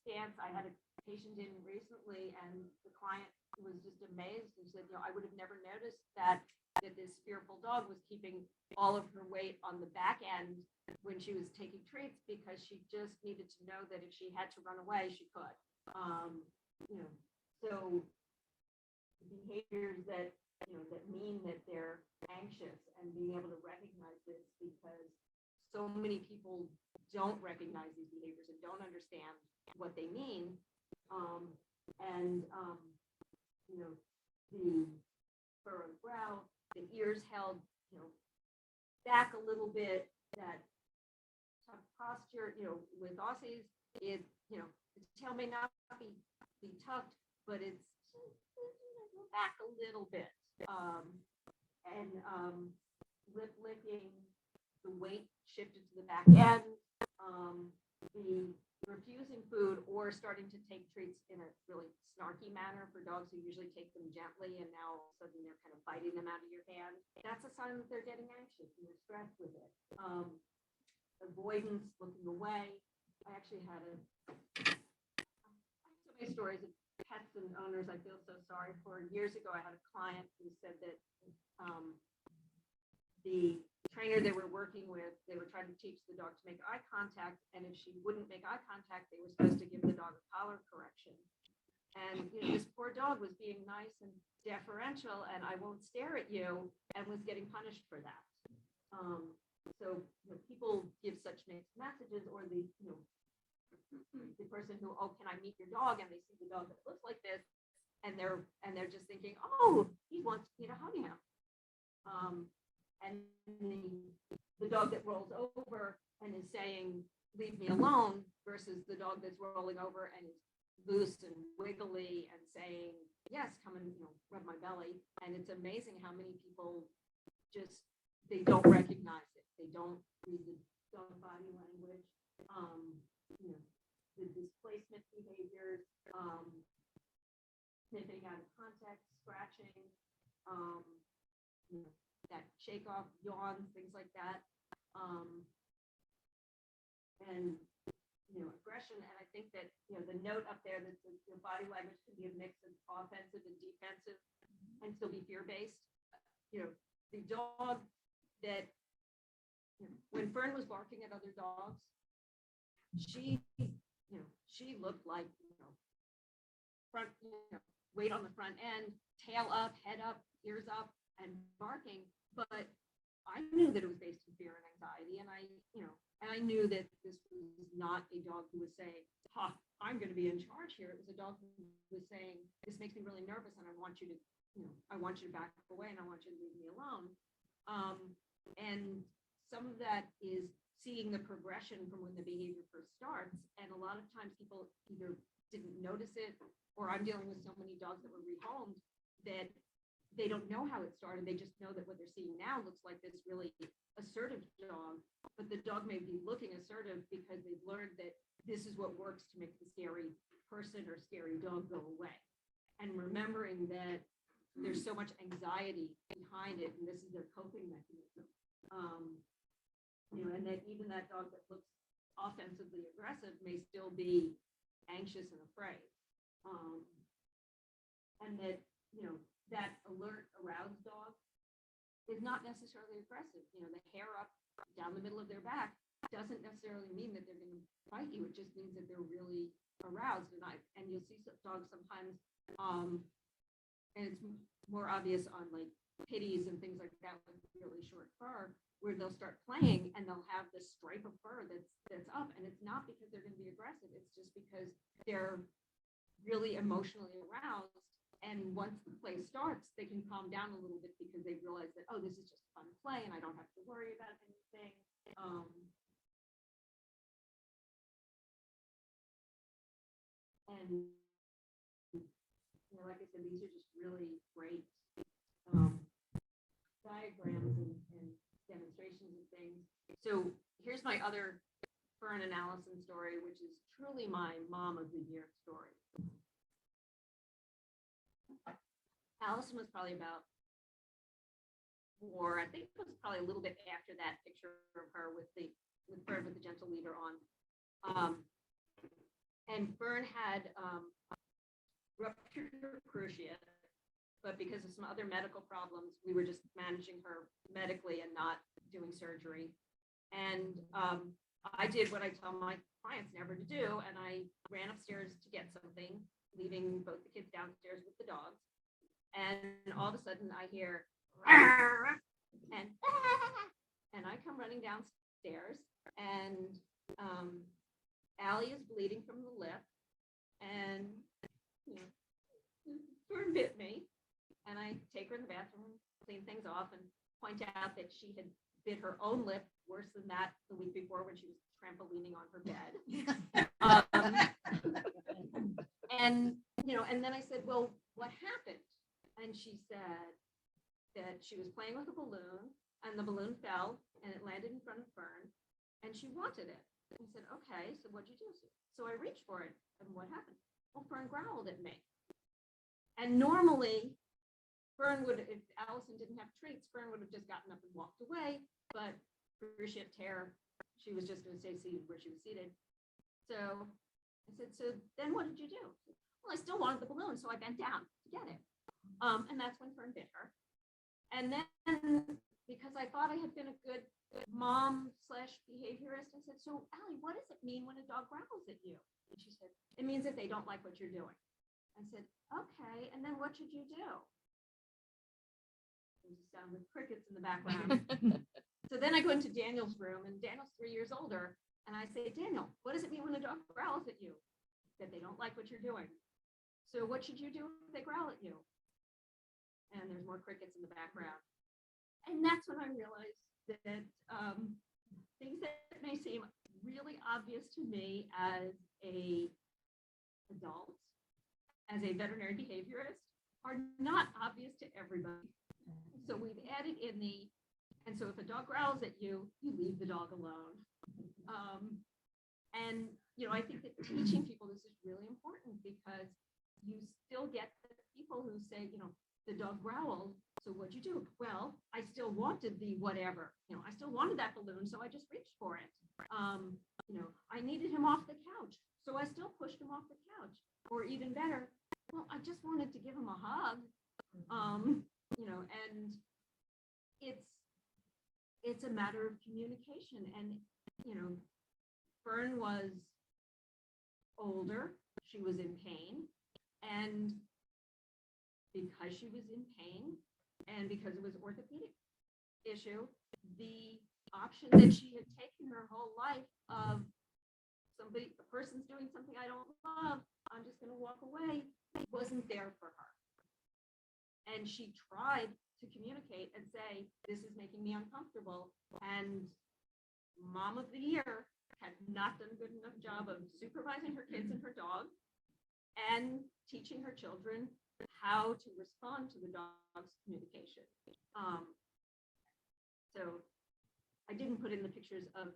stance. I had a patient in recently, and the client was just amazed and said, I would have never noticed that this fearful dog was keeping all of her weight on the back end when she was taking treats, because she just needed to know that if she had to run away, she could. So behaviors that mean that they're anxious, and being able to recognize this, because so many people don't recognize these behaviors and don't understand what they mean. The furrowed brow, the ears held, back a little bit, that tough posture, with Aussies, the tail may not be tucked, but it's back a little bit. Lip licking, the weight shifted to the back end, the refusing food or starting to take treats in a really snarky manner for dogs who usually take them gently, and now all of a sudden they're kind of biting them out of your hand. That's a sign that they're getting anxious and they're stressed with it. Avoidance, looking away. I actually had so many stories of pets and owners I feel so sorry for. Years ago, I had a client who said that the trainer they were working with, they were trying to teach the dog to make eye contact, and if she wouldn't make eye contact, they were supposed to give the dog a collar correction. And this poor dog was being nice and deferential, and I won't stare at you, and was getting punished for that. So people give such mixed messages, or the person who, can I meet your dog, and they see the dog that looks like this, and they're just thinking, he wants me to hug him. And the dog that rolls over and is saying, leave me alone, versus the dog that's rolling over and is loose and wiggly and saying, yes, come and rub my belly. And it's amazing how many people they don't recognize it. They don't read the dog body language, the displacement behaviors, sniffing out of context, scratching, that shake off, yawns, things like that. And aggression. And I think that the note up there that the body language can be a mix of offensive and defensive, and still be fear-based. The dog that when Fern was barking at other dogs, she looked like front, weight on the front end, tail up, head up, ears up, and barking. But I knew that it was based in fear and anxiety, and I knew that this was not a dog who was saying, I'm going to be in charge here. It was a dog who was saying, this makes me really nervous, and I want you to back away, and I want you to leave me alone. And some of that is seeing the progression from when the behavior first starts. And a lot of times people either didn't notice it, or I'm dealing with so many dogs that were rehomed that they don't know how it started. They just know that what they're seeing now looks like this really assertive dog, but the dog may be looking assertive because they've learned that this is what works to make the scary person or scary dog go away. And remembering that there's so much anxiety behind it, and this is their coping mechanism. And that even that dog that looks offensively aggressive may still be anxious and afraid. And that, that alert, aroused dog is not necessarily aggressive. You know, the hair up down the middle of their back doesn't necessarily mean that they're going to bite you. It just means that they're really aroused. And you'll see some dogs sometimes, and it's more obvious on like pitties and things like that with really short fur, where they'll start playing and they'll have this stripe of fur that's up, and it's not because they're going to be aggressive. It's just because they're really emotionally aroused. And once the play starts, they can calm down a little bit because they realize that, oh, this is just fun play and I don't have to worry about anything. And you know, like I said, these are just really great diagrams and demonstrations and things. So here's my other Fern and Allison story, which is truly my mom of the year story. Allison was probably about 4. I think it was probably a little bit after that picture of her with Fern with the gentle leader on. And Fern had ruptured her cruciate, but because of some other medical problems, we were just managing her medically and not doing surgery. And I did what I tell my clients never to do, and I ran upstairs to get something, leaving both the kids downstairs with the dogs. And all of a sudden I hear, and I come running downstairs, and Allie is bleeding from the lip, and you know, Fern bit me, and I take her in the bathroom, clean things off, and point out that she had bit her own lip worse than that the week before when she was trampolining on her bed. And you know, and then I said, well, what happened? And she said that she was playing with a balloon, and the balloon fell, and it landed in front of Fern, and she wanted it. And I said, okay, so what'd you do? So I reached for it, and what happened? Well, Fern growled at me. And normally, Fern would, if Allison didn't have treats, Fern would have just gotten up and walked away, but cruciate tear, she was just going to stay seated where she was seated. So I said, so then what did you do? Well, I still wanted the balloon, so I bent down to get it. And that's when Fern bit her. And then, because I thought I had been a good mom/behaviorist, I said, so Allie, what does it mean when a dog growls at you? And she said, it means that they don't like what you're doing. I said, okay, and then what should you do? There's a sound of crickets in the background. So then I go into Daniel's room, and Daniel's 3 years older, and I say, Daniel, what does it mean when a dog growls at you? That they don't like what you're doing. So what should you do if they growl at you? And there's more crickets in the background. And that's when I realized that things that may seem really obvious to me as a adult, as a veterinary behaviorist, are not obvious to everybody. So we've added in and so if a dog growls at you, you leave the dog alone. And, you know, I think that teaching people this is really important, because you still get the people who say, you know, the dog growled, so what'd you do? Well, I still wanted the whatever, you know, I still wanted that balloon, so I just reached for it. You know, I needed him off the couch, so I still pushed him off the couch. Or even better, well, I just wanted to give him a hug. You know, and it's a matter of communication. And, you know, Fern was older, she was in pain, and because she was in pain and because it was an orthopedic issue, the option that she had taken her whole life of a person's doing something I don't love, I'm just going to walk away, wasn't there for her. And she tried to communicate and say, this is making me uncomfortable. And Mom of the Year had not done a good enough job of supervising her kids and her dog and teaching her children how to respond to the dog's communication. So I didn't put in the pictures of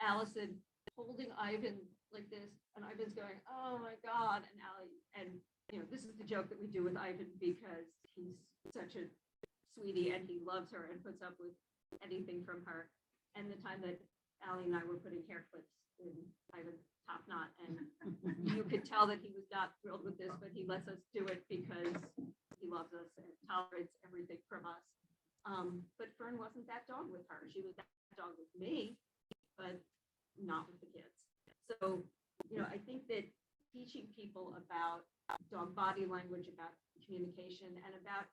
Allison holding Ivan like this, and Ivan's going, oh my God, and Allie, and you know, this is the joke that we do with Ivan because he's such a sweetie and he loves her and puts up with anything from her. And the time that Allie and I were putting hair clips in, I have a top knot, and you could tell that he was not thrilled with this, but he lets us do it because he loves us and tolerates everything from us. But Fern wasn't that dog with her. She was that dog with me, but not with the kids. So, I think that teaching people about dog body language, about communication, and about,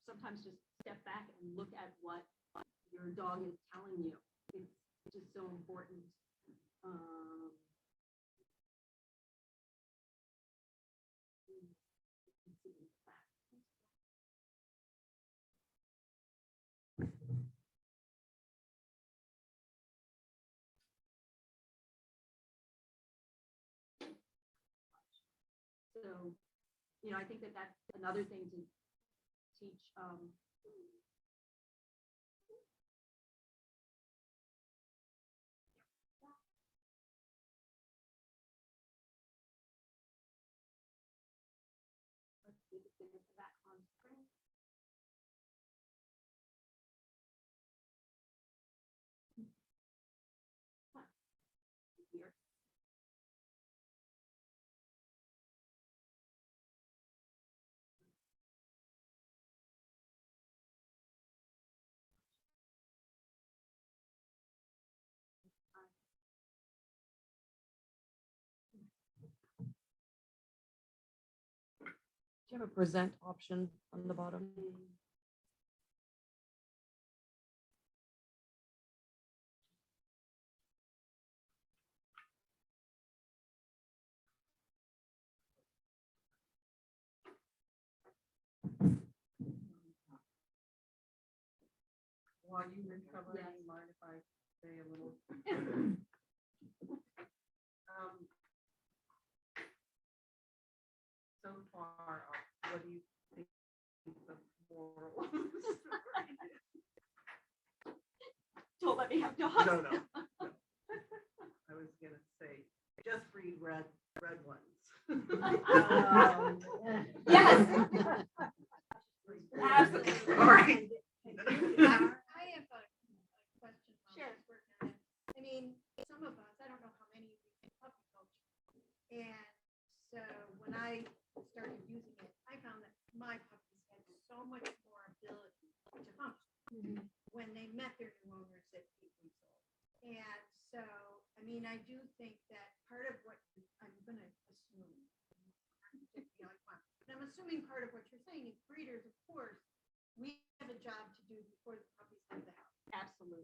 sometimes just step back and look at what your dog is telling you. It's just so important. So, I think that that's another thing to teach. Let's see if we can get that on screen. Huh. Weird. Do you have a present option on the bottom? While you recover, Yes. mind if I say a little? So far, what do you think the moral? Don't let me have dogs. No. I was gonna say, just read red ones. Yes. Absolutely. All right. I have a question. Sure. I mean, some of us, I don't know how many of you do puppy culture. And so when I started using it, I found that my puppies had so much more ability to hump when they met their new owners at 8 weeks old. And so, I mean, I do think that part of what I'm going to assume, but I'm assuming part of what you're saying is breeders, of course, we have a job to do before the puppies leave the house. Absolutely.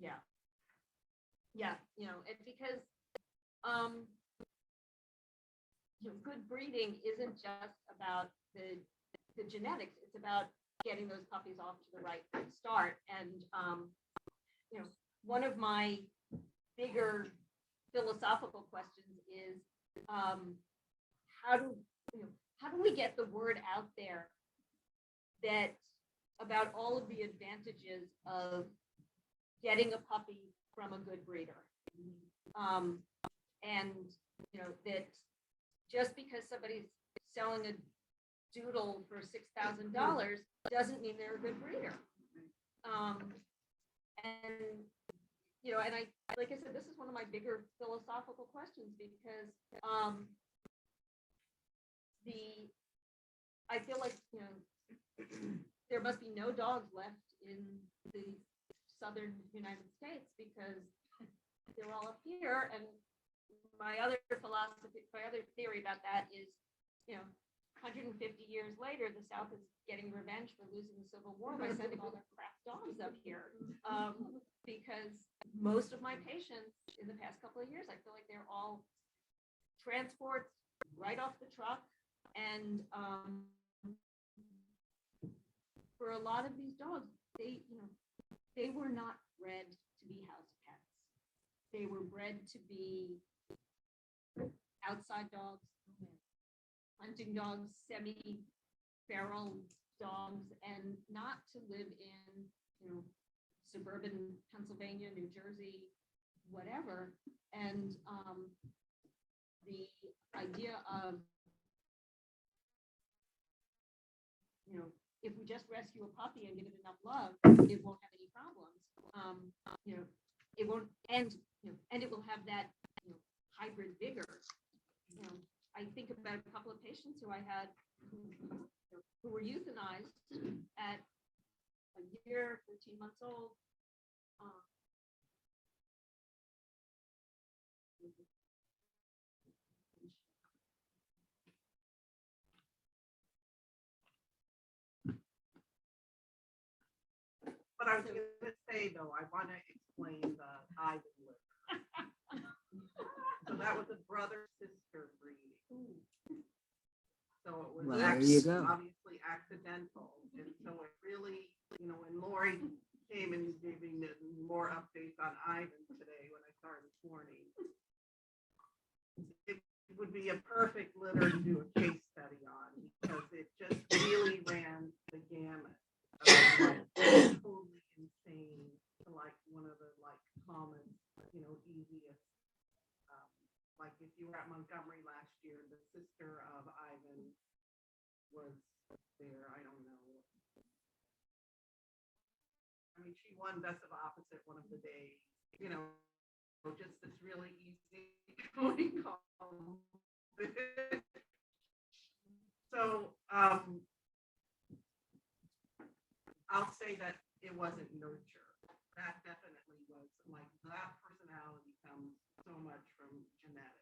Yeah. And because good breeding isn't just about the genetics, it's about getting those puppies off to the right start. And one of my bigger philosophical questions is how do we get the word out there that about all of the advantages of getting a puppy from a good breeder, and that just because somebody's selling a doodle for $6,000 doesn't mean they're a good breeder. And I, like I said, this is one of my bigger philosophical questions because I feel like there must be no dogs left in the southern United States because they're all up here. And my other theory about that is, 150 years later, the South is getting revenge for losing the Civil War by sending all their crap dogs up here. Because most of my patients in the past couple of years, I feel like they're all transports right off the truck. And for a lot of these dogs, they were not bred to be house pets. They were bred to be outside dogs, hunting dogs, semi-feral dogs, and not to live in, suburban Pennsylvania, New Jersey, whatever. And the idea of, if we just rescue a puppy and give it enough love, it won't have any problems. it won't, and, and it will have that, hybrid vigor. I think about a couple of patients who I had who were euthanized at a year, 13 months old. But I was gonna say though, I want to explain the Ivan liver. So that was a brother-sister breeding. So it was Well, there you go. obviously accidental. And so it really, when Lori came and gave me more updates on Ivan today when I saw her this morning, it would be a perfect litter to do a case study on because it just really ran the gamut of totally insane to like one of the common, easiest. Like if you were at Montgomery last year, the sister of Ivan was there. I don't know. I mean, she won best of opposite one of the days. Just this really easy going call. So I'll say that it wasn't nurture. That definitely was that personality comes so much from genetics.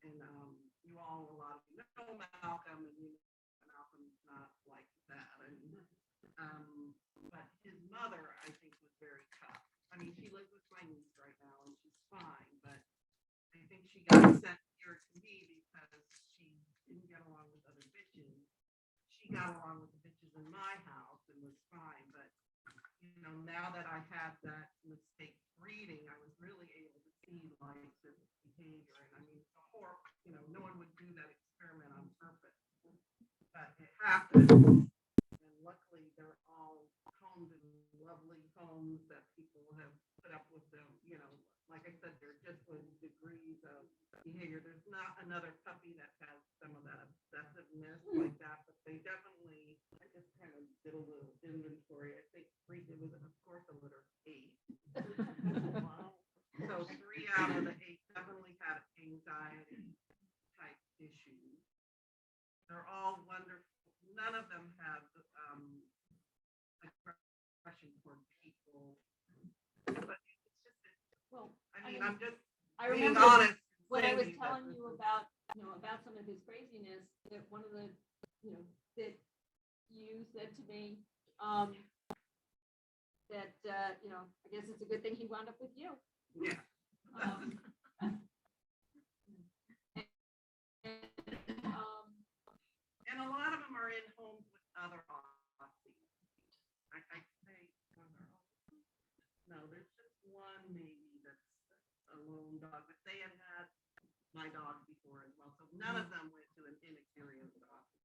And you all, a lot of you know Malcolm, and Malcolm's not like that. And but his mother, I think, was very tough. I mean, she lives with my niece right now, and she's fine. But I think she got sent here to me because she didn't get along with other bitches. She got along with the bitches in my house and was fine. But now that I had that mistake breeding, I was really able to see this behavior. And I mean, it's a horrible, no one would do that experiment on purpose, but it happened. And luckily, they're all homes in lovely homes that people have put up with them. Like I said, they're different degrees of behavior. There's not another puppy that has some of that obsessiveness like that, but they definitely, I just kind of did a little inventory. I think it was, of course, a litter of 8. Wow. So 3 out of the 8 definitely had anxiety type issues. They're all wonderful. None of them have aggression toward people. But it's just, I'm just I being remember honest. when I was telling you about some of his craziness, that one of the, that you said to me, that, I guess it's a good thing he wound up with you. Yeah. And a lot of them are in homes with other Aussies. I say, no, there's just one maybe that's a lone dog, but they had my dog before as well. So none of them went to an inexperienced Aussie.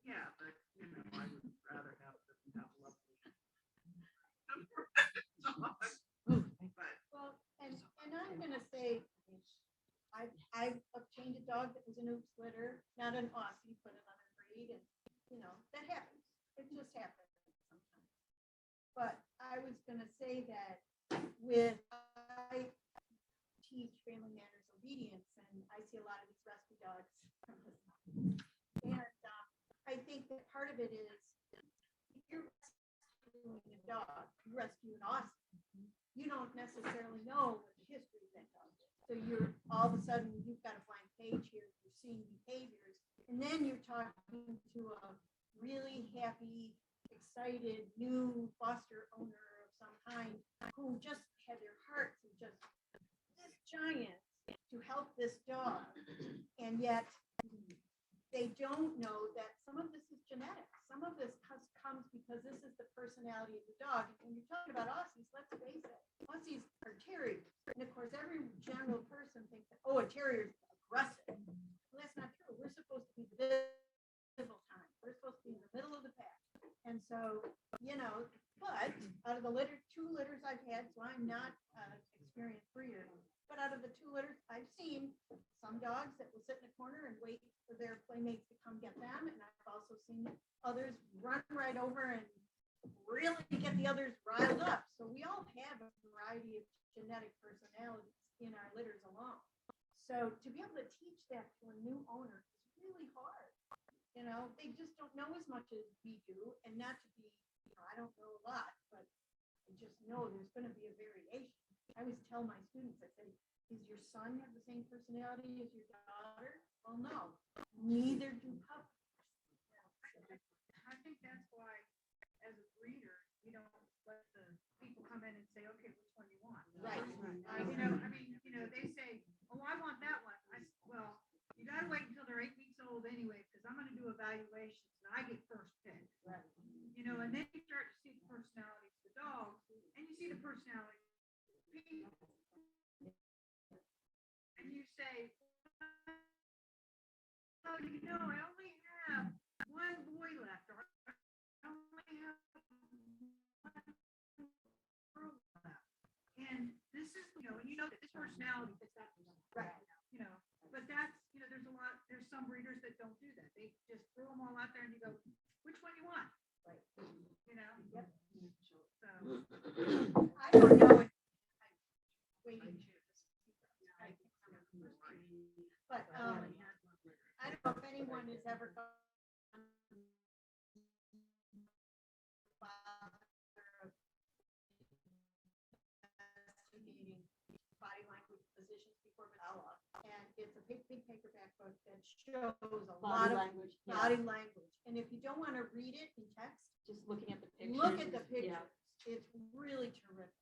Yeah, but I would rather have them have lovely dogs. But Well, and I'm gonna say, I've obtained a dog that was an oops litter, not an Aussie, but another breed, and that happens. It just happens sometimes. But I was gonna say that I teach family manners obedience, and I see a lot of these rescue dogs. And I think that part of it is if you're rescuing a dog, you rescue an Aussie. You don't necessarily know what the history of that dog is. So you're all of a sudden you've got a blank page here. You're seeing behaviors, and then you're talking to a really happy, excited new foster owner of some kind who just had their hearts and just this giant to help this dog, and yet they don't know that some of this is genetic. Some of this comes because this is the personality of the dog. When you're talking about Aussies, let's face it, Aussies are terriers. And of course, every general person thinks that, a terrier is aggressive. Well, that's not true. We're supposed to be the civil time. We're supposed to be in the middle of the pack. And so, but out of the 2 litters I've had, so I'm not experienced breeder, but out of the 2 litters I've seen, some dogs that will sit in a corner and wait for their playmates to come get them. And I've also seen others run right over and really get the others riled up. So we all have a variety of genetic personalities in our litters alone. So to be able to teach that to a new owner is really hard. You know, they just don't know as much as we do, and not to be, you know, I don't know a lot, but I just know there's going to be a variation. I always tell my students, I say, does your son have the same personality as your daughter? Well, no, neither do puppies. I think that's why, as a breeder, you don't let the people come in and say, okay, which one you want. Right. You know, I mean, you know, they say, oh, I want that one. Well, you gotta wait until they're 8 weeks old anyway, because I'm gonna do evaluations and I get first pick. Right. You know, and then you start to see the personalities of the dogs, and you see the personalities of the people. And you say, oh, you know, I only have one boy left, or I only have one girl left. And this is, you know that this personality fits that personality. Right. You know, but that's, you know, there's some breeders that don't do that. They just throw them all out there and you go, which one you want? Right. You know? Yep. So. I don't know if waiting to. But I don't know if anyone has ever gone investigating body language positions before Vanilla, and it's a big paperback book that shows a lot of language. body language. And if you don't want to read it in text, Just looking at the pictures. look at the Yeah. pictures. It's really terrific.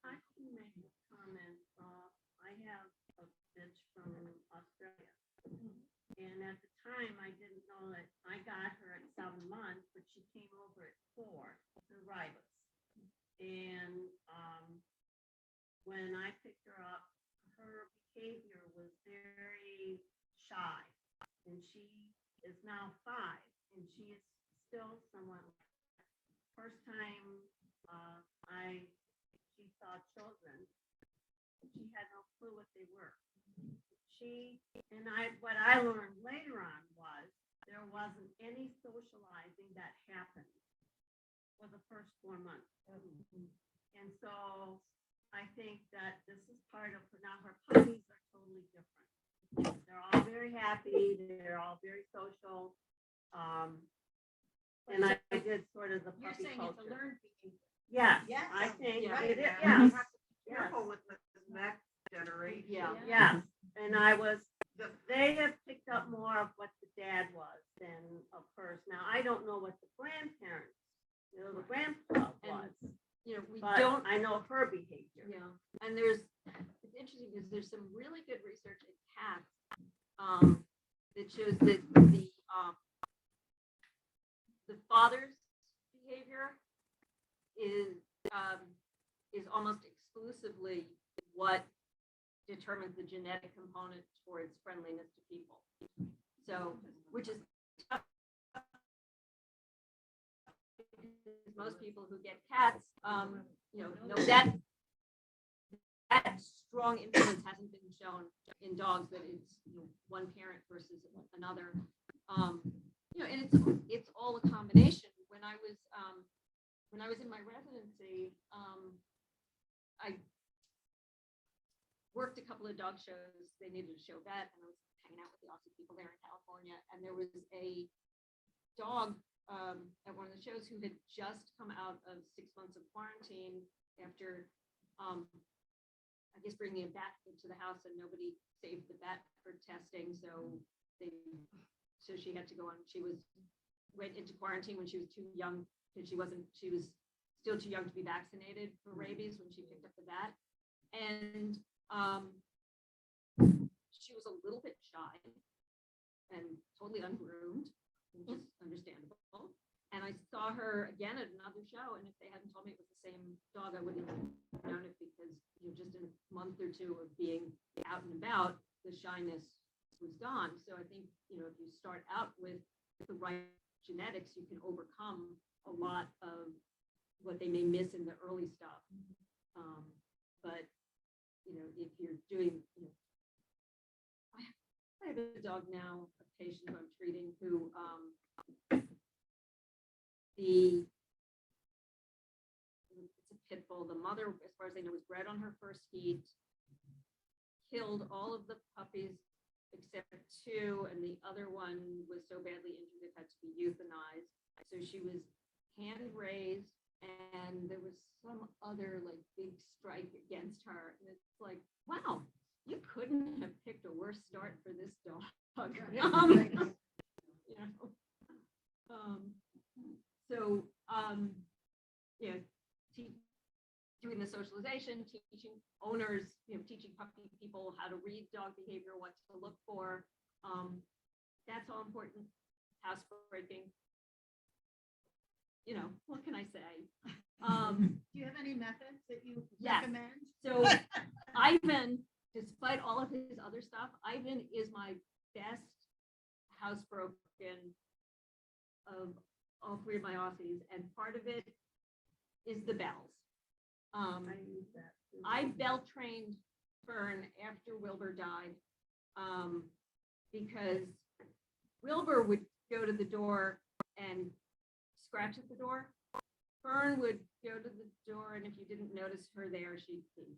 I can make a comment. I have a bitch from Australia. And at the time, I didn't know that I got her at 7 months, but she came over at 4, the rivals. And when I picked her up, her behavior was very shy. And she is now 5, and she is still somewhat. First time she saw children, she had no clue what they were. What I learned later on was there wasn't any socializing that happened for the first 4 months. And so I think that this is part of, now her puppies are totally different. They're all very happy, they're all very social. And I did sort of the You're puppy saying culture. it's a learned behavior. Yes, Yes. I think Yeah. it is, Yeah. yeah. You have to be Yes. careful with the next generation. Yeah. Yes, and The- they have picked up more of what the dad was than of hers. Now, I don't know what the grandparents, the grandpa was, You know, we but don't. I know her behavior. Yeah, and it's interesting because there's some really good research in cats that shows that the father's behavior is almost exclusively what determines the genetic component towards friendliness to people. So, which is tough. Because most people who get cats, know that strong influence hasn't been shown in dogs, that it's one parent versus another. And it's all a combination. When I was in my residency, I worked a couple of dog shows. They needed a show vet, and I was hanging out with the awesome people there in California. And there was a dog at one of the shows who had just come out of 6 months of quarantine after, I guess, bringing a bat into the house, and nobody saved the bat for testing. So she had to go on. Went into quarantine when she was too young, because she was still too young to be vaccinated for rabies when she picked up the bat. And she was a little bit shy and totally ungroomed, which is understandable. And I saw her again at another show, and if they hadn't told me it was the same dog, I wouldn't have known it, because just in a month or two of being out and about, the shyness was gone. So I think, if you start out with the right genetics, you can overcome a lot of what they may miss in the early stuff. But if you're doing, I have a dog now, a patient who I'm treating, who it's a pit bull. The mother, as far as I know, was bred on her first heat, killed all of the puppies except 2, and the other one was so badly injured it had to be euthanized. So she was hand raised, and there was some other like big strike against her. And it's like, wow, you couldn't have picked a worse start for this dog. Doing the socialization, teaching owners, teaching puppy people how to read dog behavior, what to look for. That's all important. Housebreaking. What can I say? Do you have any methods that you Yes. recommend? So Ivan, despite all of his other stuff, Ivan is my best housebroken of all 3 of my Aussies, and part of it is the bells. I bell trained Fern after Wilbur died, because Wilbur would go to the door and scratch at the door. Fern would go to the door, and if you didn't notice her there, she'd see.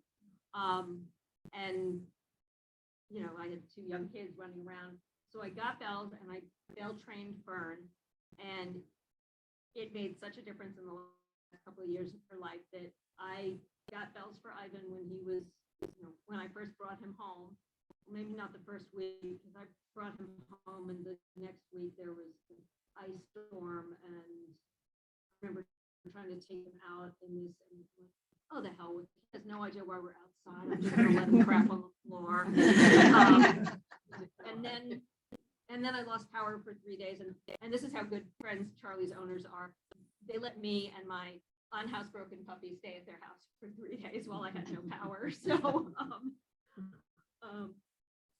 And I had 2 young kids running around, so I got bells and I bell trained Fern, and it made such a difference in the last couple of years of her life that I got bells for Ivan when he was, when I first brought him home. Maybe not the first week, because I brought him home, and the next week there was an ice storm, and I remember trying to take him out in this, and oh, the hell with it. He has no idea why we're outside. I'm just gonna let him crap on the floor. And then I lost power for 3 days, and this is how good friends Charlie's owners are. They let me and my unhousebroken puppy stay at their house for 3 days while I had no power. So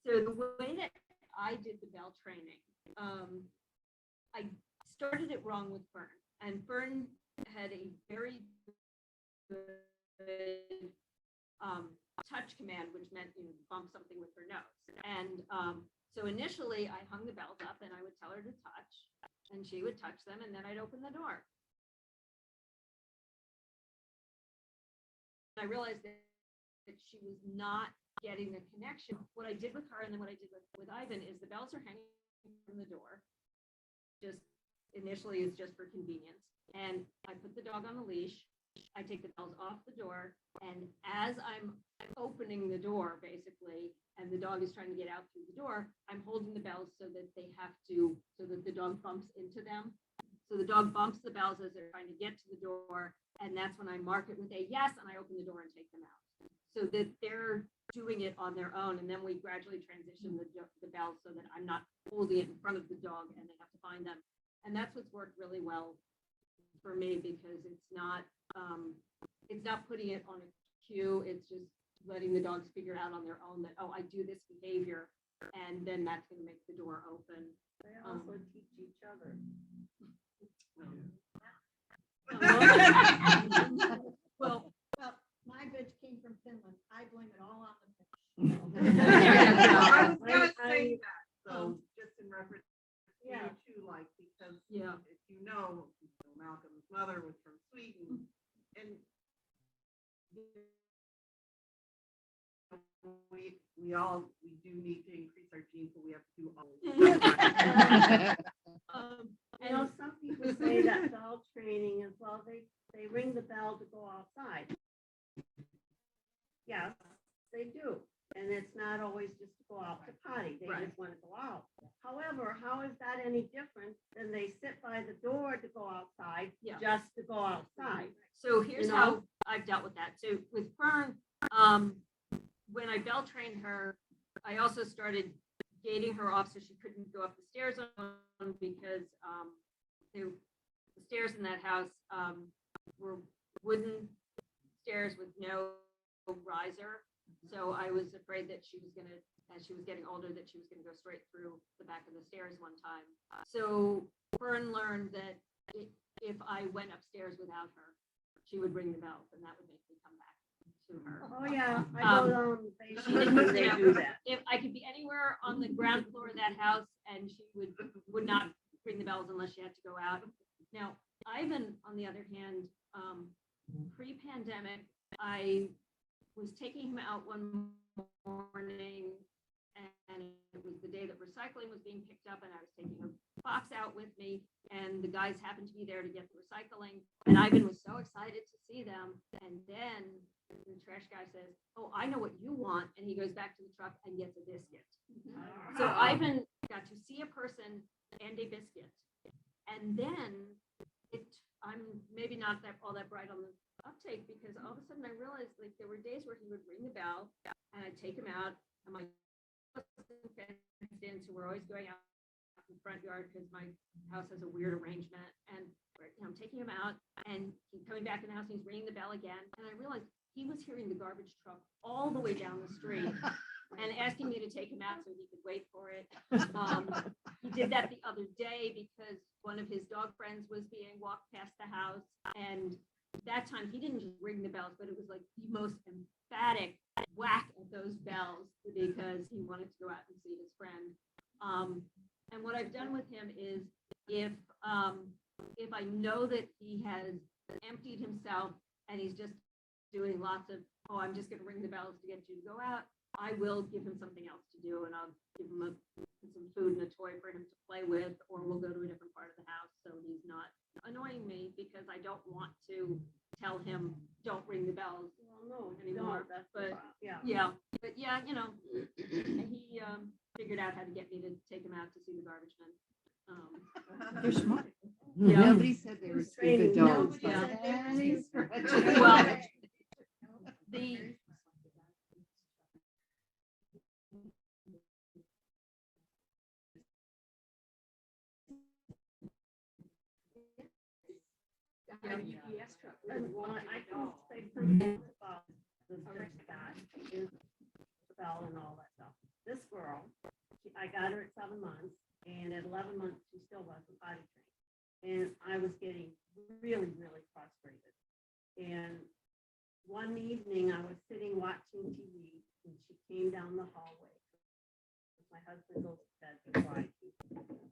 the way that I did the bell training, I started it wrong with Fern, and Fern had a very good touch command, which meant bump something with her nose. And so initially I hung the bells up and I would tell her to touch, and she would touch them, and then I'd open the door. I realized that she was not getting the connection. What I did with her, and then what I did with Ivan, is the bells are hanging from the door. Just initially, it's just for convenience. And I put the dog on the leash. I take the bells off the door, and as I'm opening the door, basically, and the dog is trying to get out through the door, I'm holding the bells so that so that the dog bumps into them. So the dog bumps the bells as they're trying to get to the door, and that's when I mark it with a yes, and I open the door and take them out, so that they're doing it on their own. And then we gradually transition the bells so that I'm not holding it in front of the dog and they have to find them. And that's what's worked really well for me, because it's not putting it on a cue. It's just letting the dogs figure out on their own that, oh, I do this behavior, and then that's going to make the door open. They also teach each other. Well, My bitch came from Finland. I blame it all on the bitch. I was gonna say that, so just in reference to you too, like, because if Malcolm's mother was from Sweden, and we do need to increase our genes, but we have to do all Some people say that bell training as well, they ring the bell to go outside. Yes, they do. And it's not always just to go out to potty. They just want to go out. However, how is that any different than they sit by the door to go outside, just to go outside? So here's how I've dealt with that. So with Fern, when I bell trained her, I also started gating her off so she couldn't go up the stairs alone, because the stairs in that house were wooden stairs with no riser. So I was afraid that she was gonna, as she was getting older, that she was gonna go straight through the back of the stairs one time. So Fern learned that if I went upstairs without her, she would ring the bells, and that would make me come back to her. Oh, yeah, I go down the basement when they do that. If I could be anywhere on the ground floor of that house, and she would not ring the bells unless she had to go out. Now, Ivan, on the other hand, pre-pandemic, I was taking him out one morning, and it was the day that recycling was being picked up, and I was taking a box out with me, and the guys happened to be there to get the recycling, and Ivan was so excited to see them, and then the trash guy says, "Oh, I know what you want," and he goes back to the truck and gets a biscuit. So Ivan got to see a person and a biscuit, and then I'm maybe not all that bright on the uptake, because all of a sudden I realized, like, there were days where he would ring the bell and I'd take him out, and my fenced in, so we're always going out in the front yard because my house has a weird arrangement, and I'm taking him out and he's coming back in the house and he's ringing the bell again, and I realized he was hearing the garbage truck all the way down the street and asking me to take him out so he could wait for it. He did that the other day because one of his dog friends was being walked past the house, and that time he didn't just ring the bells, but it was like the most emphatic whack at those bells because he wanted to go out and see his friend. And what I've done with him is, if I know that he has emptied himself and he's just doing lots of, "Oh, I'm just going to ring the bells to get you to go out," I will give him something else to do, and I'll give him some food and a toy for him to play with, or we'll go to a different part of the house so he's not annoying me, because I don't want to tell him, "Don't ring the bells," anymore. But yeah, he figured out how to get me to take him out to see the garbage men. They're smart. Yeah. Nobody said they were stupid dogs. Nobody but said they were any stupid. stretch. Well, the UPS truck. I don't say something about the first guy, is the bell and all that stuff. This girl, I got her at 7 months, and at 11 months, she still wasn't potty trained. And I was getting really, really frustrated. And one evening, I was sitting watching TV, and she came down the hallway. My husband goes to bed before I do.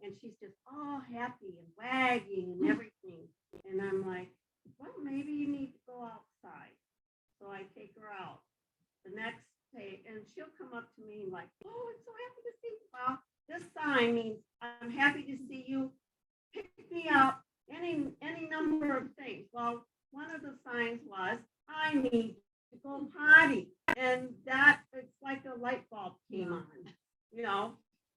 And she's just all happy and wagging and everything. And I'm like, well, maybe you need to go outside. So I take her out the next day, and she'll come up to me like, "Oh, I'm so happy to see you." Well, this sign means I'm happy to see you. Pick me up, any number of things. Well, one of the signs was, "I need to go potty." And that, it's like a light bulb came on.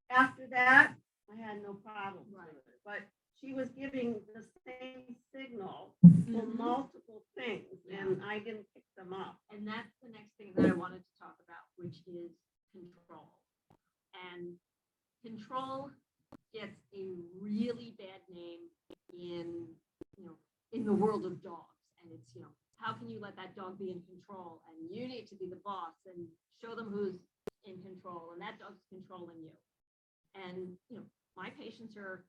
After that, I had no problem with it. But she was giving the same signal for multiple things, and I didn't pick them up. And that's the next thing that I wanted to talk about, which is control. And control gets a really bad name in the world of dogs. And it's, how can you let that dog be in control? And you need to be the boss and show them who's in control, and that dog's controlling you. And, my patients are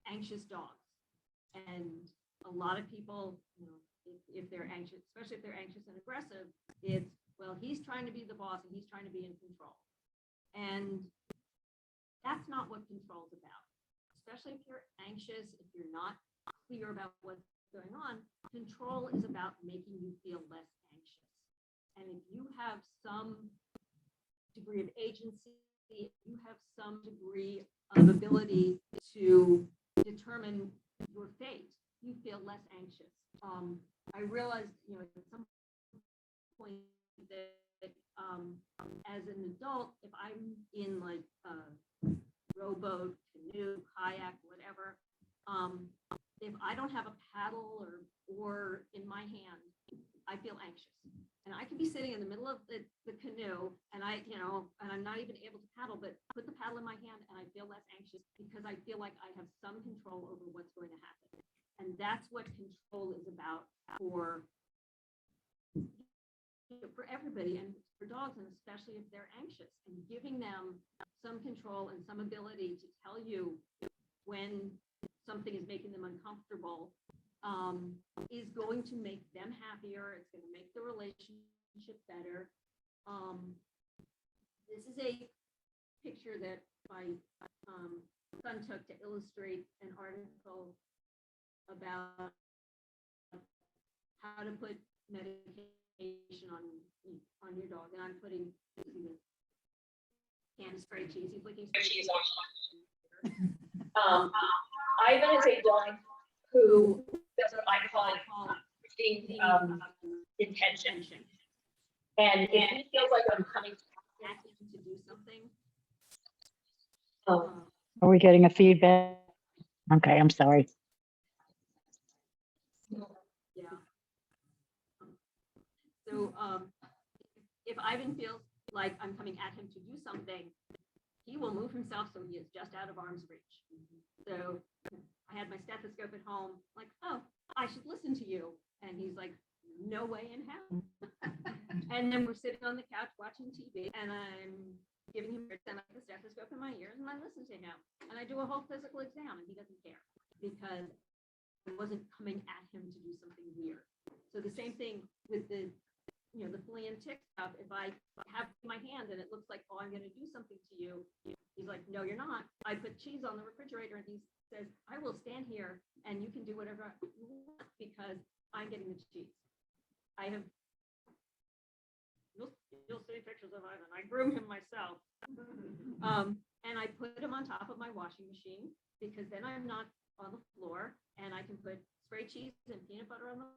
anxious dogs. And a lot of people, if they're anxious, especially if they're anxious and aggressive, it's, well, he's trying to be the boss and he's trying to be in control. And that's not what control is about. Especially if you're anxious, if you're not clear about what's going on, control is about making you feel less anxious. And if you have some degree of agency, if you have some degree of ability to determine your fate, you feel less anxious. I realized, at some point that as an adult, if I'm in like a rowboat, canoe, kayak, whatever, if I don't have a paddle or in my hand, I feel anxious. And I could be sitting in the middle of the canoe, and and I'm not even able to paddle, but put the paddle in my hand and I feel less anxious because I feel like I have some control over what's going to happen. And that's what control is about for everybody, and for dogs, and especially if they're anxious, and giving them some control and some ability to tell you when something is making them uncomfortable is going to make them happier. It's going to make the relationship better. This is a picture that my son took to illustrate an article about how to put medication on your dog, and I'm putting can spray cheese. He's licking spray cheese. Ivan is a dog who does what I call being intention. And if he feels like I'm coming Asking him to do something. Are we getting a feedback? Okay, I'm sorry. Yeah. So, if Ivan feels like I'm coming at him to do something, he will move himself so he is just out of arm's reach. So I had my stethoscope at home, like, oh, I should listen to you. And he's like, no way in hell. And then we're sitting on the couch watching TV, and I'm giving him a the stethoscope in my ears, and I listen to him. And I do a whole physical exam, and he doesn't care because I wasn't coming at him to do something weird. So the same thing with the flea and tick stuff. If I have my hand and it looks like, oh, I'm going to do something to you, he's like, no, you're not. I put cheese on the refrigerator, and he says, I will stand here and you can do whatever you want because I'm getting the cheese. I have, you'll see pictures of Ivan. I groom him myself. And I put him on top of my washing machine because then I'm not on the floor, and I can put spray cheese and peanut butter on the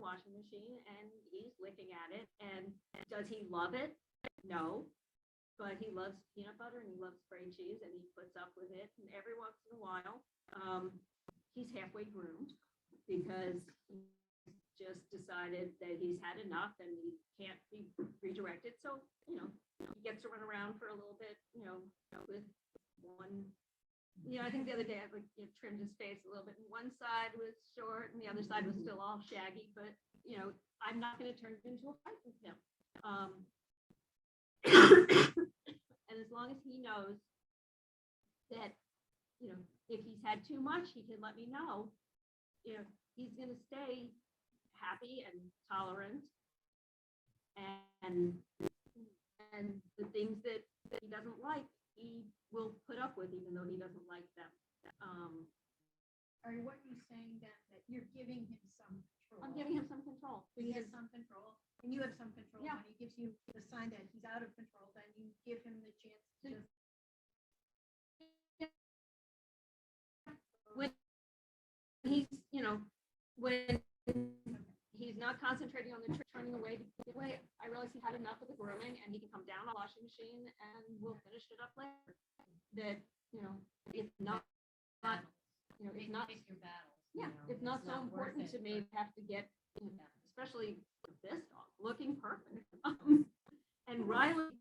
washing machine, and he's licking at it. And does he love it? No, but he loves peanut butter and he loves spray cheese, and he puts up with it. And every once in a while, he's halfway groomed because he just decided that he's had enough and he can't be redirected. So, he gets to run around for a little bit, with one. I think the other day I trimmed his face a little bit, and one side was short and the other side was still all shaggy, but I'm not going to turn it into a fight with him. And as long as he knows that, if he's had too much, he can let me know. He's going to stay happy and tolerant, and the things that he doesn't like, he will put up with, even though he doesn't like them. Are what you saying then that you're giving him some control? I'm giving him some control. He has some control, and you have some control. Yeah. When he gives you the sign that he's out of control, then you give him the chance to. When he's, when he's not concentrating on the trick, turning away to get away, I realize he had enough of the grooming, and he can come down on the washing machine and we'll finish it up later. That, it's not, it's not your battles. Yeah, it's not so important to me to have to get, especially with this dog looking perfect. And Riley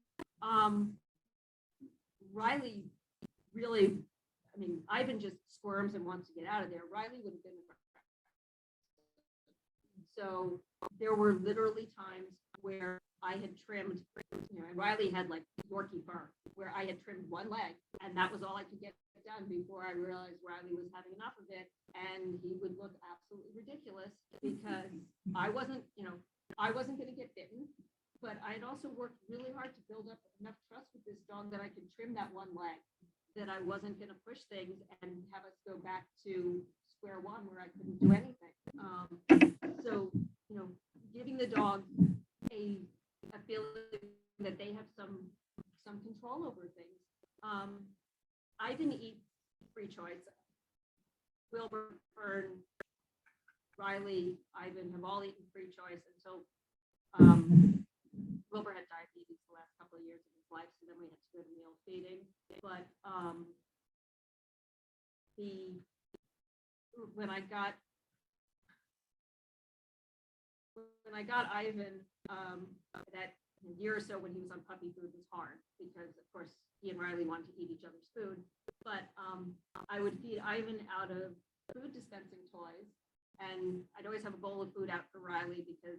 really, Ivan just squirms and wants to get out of there. Riley would have been. So there were literally times where I had trimmed, and Riley had like Yorkie fur, where I had trimmed one leg, and that was all I could get done before I realized Riley was having enough of it, and he would look absolutely ridiculous because I wasn't going to get bitten, but I had also worked really hard to build up enough trust with this dog that I could trim that one leg, that I wasn't going to push things and have us go back to square one where I couldn't do anything. So, giving the dog a feeling that they have some control over things. I didn't eat free choice. Wilbur, Fern, Riley, Ivan have all eaten free choice until Wilbur had diabetes the last couple of years of his life, so then we had to go to meal feeding. But when I got Ivan, that year or so when he was on puppy food was hard because, of course, he and Riley wanted to eat each other's food. But I would feed Ivan out of food dispensing toys, and I'd always have a bowl of food out for Riley because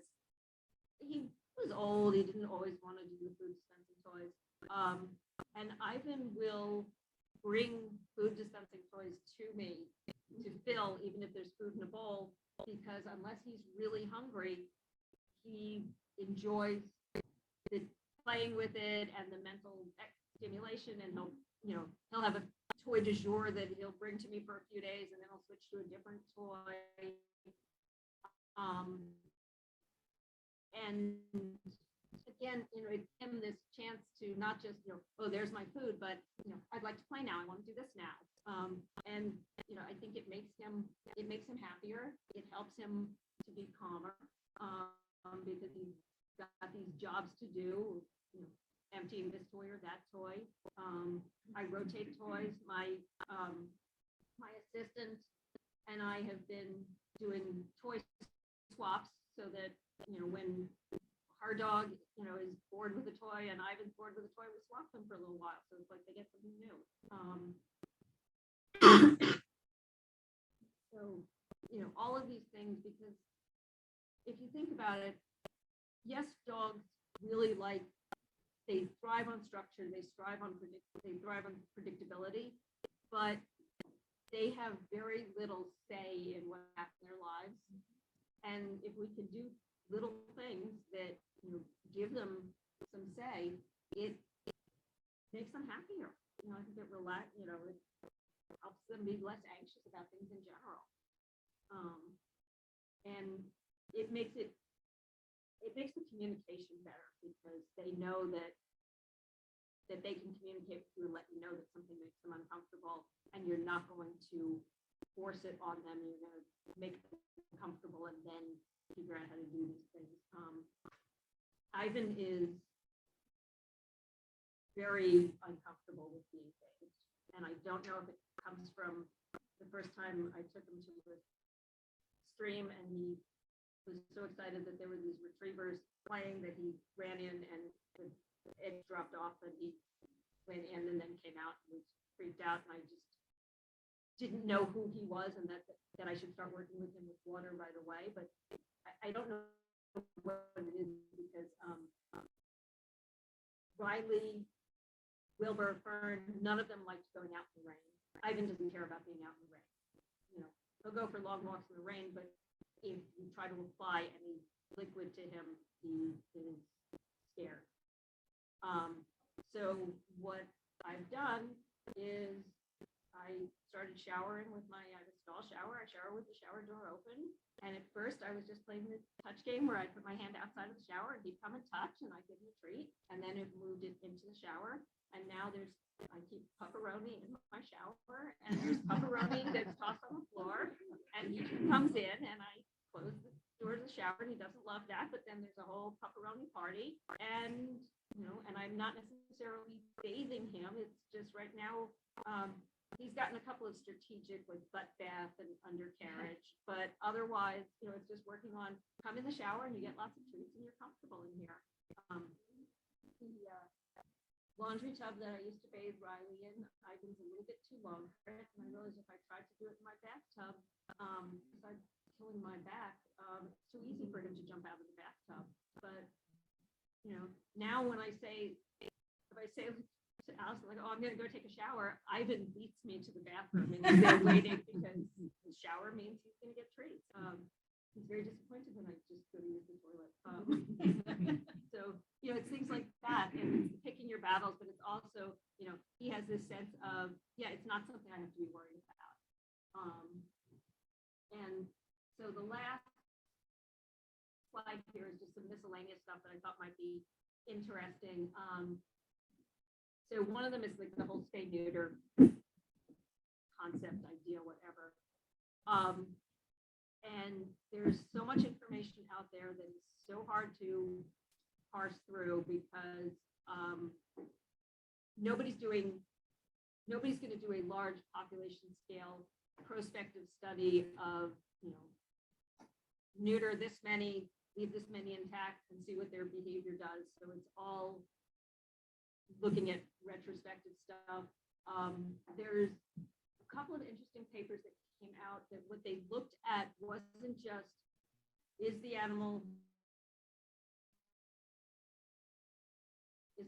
he was old. He didn't always want to do the food dispensing toys. And Ivan will bring food dispensing toys to me to fill, even if there's food in a bowl, because unless he's really hungry, he enjoys the playing with it and the mental stimulation, and he'll he'll have a toy du jour that he'll bring to me for a few days, and then I'll switch to a different toy. And again, it gives him this chance to not just, oh, there's my food, but, I'd like to play now. I want to do this now. And, I think it makes him happier. It helps him to be calmer because he's got these jobs to do, emptying this toy or that toy. I rotate toys. My assistant and I have been doing toy swaps so that, when our dog, is bored with a toy and Ivan's bored with a toy, we swap them for a little while. So it's like they get something new. So, all of these things, because if you think about it, yes, dogs really they thrive on structure, they thrive on predictability, but they have very little say in what happens in their lives. And if we can do little things that give them some say, it makes them happier. I think it helps them be less anxious about things in general. And it makes the communication better because they know that they can communicate with you and let you know that something makes them uncomfortable, and you're not going to force it on them. You're going to make them comfortable and then figure out how to do these things. Ivan is very uncomfortable with being caged, and I don't know if it comes from the first time I took him to the stream, and he was so excited that there were these retrievers playing that he ran in and the edge dropped off, and he went in and then came out and was freaked out, and I just didn't know who he was and that I should start working with him with water right away. But I don't know what it is because Riley, Wilbur, Fern, none of them liked going out in the rain. Ivan doesn't care about being out in the rain. He'll go for long walks in the rain, but if you try to apply any liquid to him, he is scared. So what I've done is I started showering with I have a stall shower. I shower with the shower door open. And at first I was just playing the touch game where I put my hand outside of the shower and he'd come and touch and I give him a treat. And then it moved it into the shower. And now I keep pepperoni in my shower, and there's pepperoni that's tossed on the floor, and he comes in and I close the door to the shower, and he doesn't love that, but then there's a whole pepperoni party, and and I'm not necessarily bathing him. It's just right now he's gotten a couple of strategic like butt bath and undercarriage, but otherwise it's just working on come in the shower and you get lots of treats and you're comfortable in here. The laundry tub that I used to bathe Riley in, Ivan's a little bit too long for it, and I realized if I tried to do it in my bathtub, besides killing my back, it's too easy for him to jump out of the bathtub. But now when if I say to Alice, like, oh, I'm gonna go take a shower, Ivan beats me to the bathroom and he's there waiting because the shower means he's gonna get treats. He's very disappointed when I just go to use the toilet. So, it's things like that, and it's picking your battles, but it's also, he has this sense of, it's not something I have to be worried about. And so the last slide here is just some miscellaneous stuff that I thought might be interesting. So one of them is like the whole spay neuter concept, idea, whatever. And there's so much information out there that is so hard to parse through because nobody's going to do a large population scale prospective study of neuter this many, leave this many intact, and see what their behavior does. So it's all looking at retrospective stuff. There's a couple of interesting papers that came out that what they looked at wasn't just is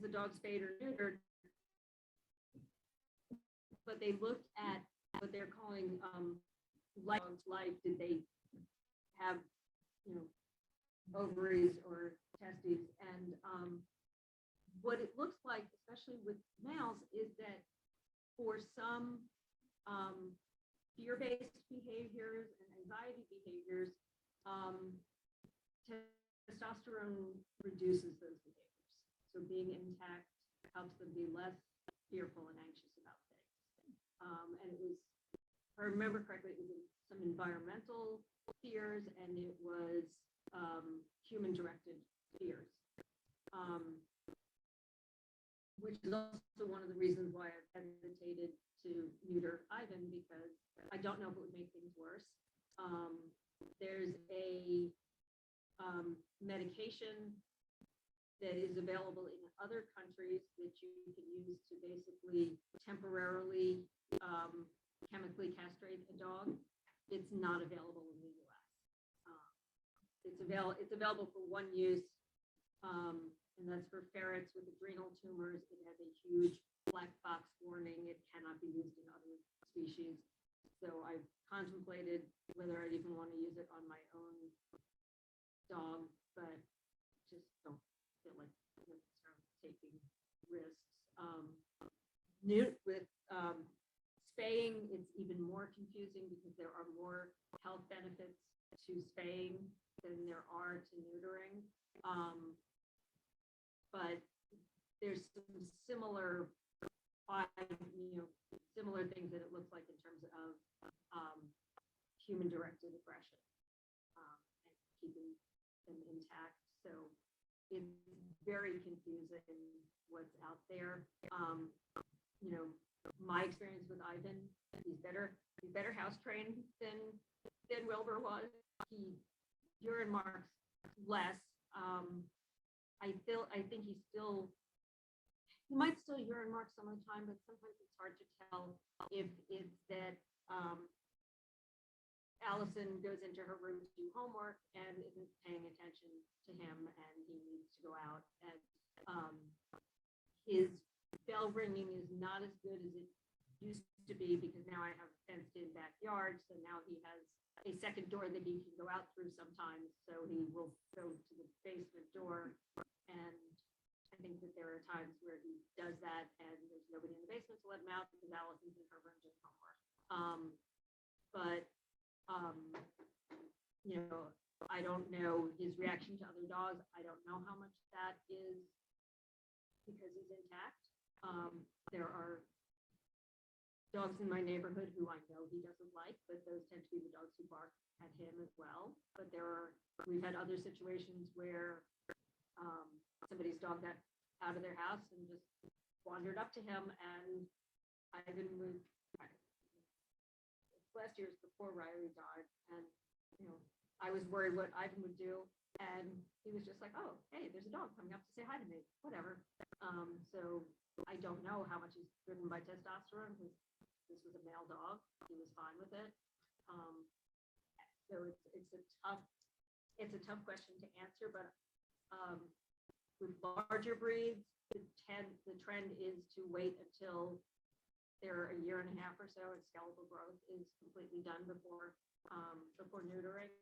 the dog spayed or neutered, but they looked at what they're calling life. Did they have ovaries or testes? And what it looks like, especially with males, is that for some fear-based behaviors and anxiety behaviors, testosterone reduces those behaviors. So being intact helps them be less fearful and anxious about things. And it was, if I remember correctly, it was some environmental fears and it was human-directed fears, which is also one of the reasons why I've hesitated to neuter Ivan, because I don't know if it would make things worse. There's a medication that is available in other countries that you can use to basically temporarily chemically castrate a dog. It's not available in the US. It's available for one use, and that's for ferrets with adrenal tumors. It has a huge black box warning. It cannot be used in other species. So I've contemplated whether I'd even want to use it on my own dog, but just don't feel like taking risks. With spaying, it's even more confusing because there are more health benefits to spaying than there are to neutering. But there's some similar similar things that it looks like in terms of human-directed aggression and keeping them intact. So it's very confusing what's out there. My experience with Ivan, he's better house trained than Wilbur was. He urine marks less. I think he might still urine mark some of the time, but sometimes it's hard to tell if it's that Allison goes into her room to do homework and isn't paying attention to him and he needs to go out. And his bell ringing is not as good as it used to be because now I have a fenced in backyard. So now he has a second door that he can go out through sometimes. So he will go to the basement door, and I think that there are times where he does that and there's nobody in the basement to let him out because Allison's in her room doing homework. I don't know his reaction to other dogs. I don't know how much that is because he's intact. There are dogs in my neighborhood who I know he doesn't like, but those tend to be the dogs who bark at him as well. But we've had other situations where somebody's dog got out of their house and just wandered up to him, and Ivan was, last year was before Riley died, and I was worried what Ivan would do, and he was just like, oh, hey, there's a dog coming up to say hi to me, whatever. So I don't know how much he's driven by testosterone because this was a male dog. He was fine with it. So it's a tough question to answer, but with larger breeds, the trend is to wait until they're a year and a half or so and skeletal growth is completely done before neutering.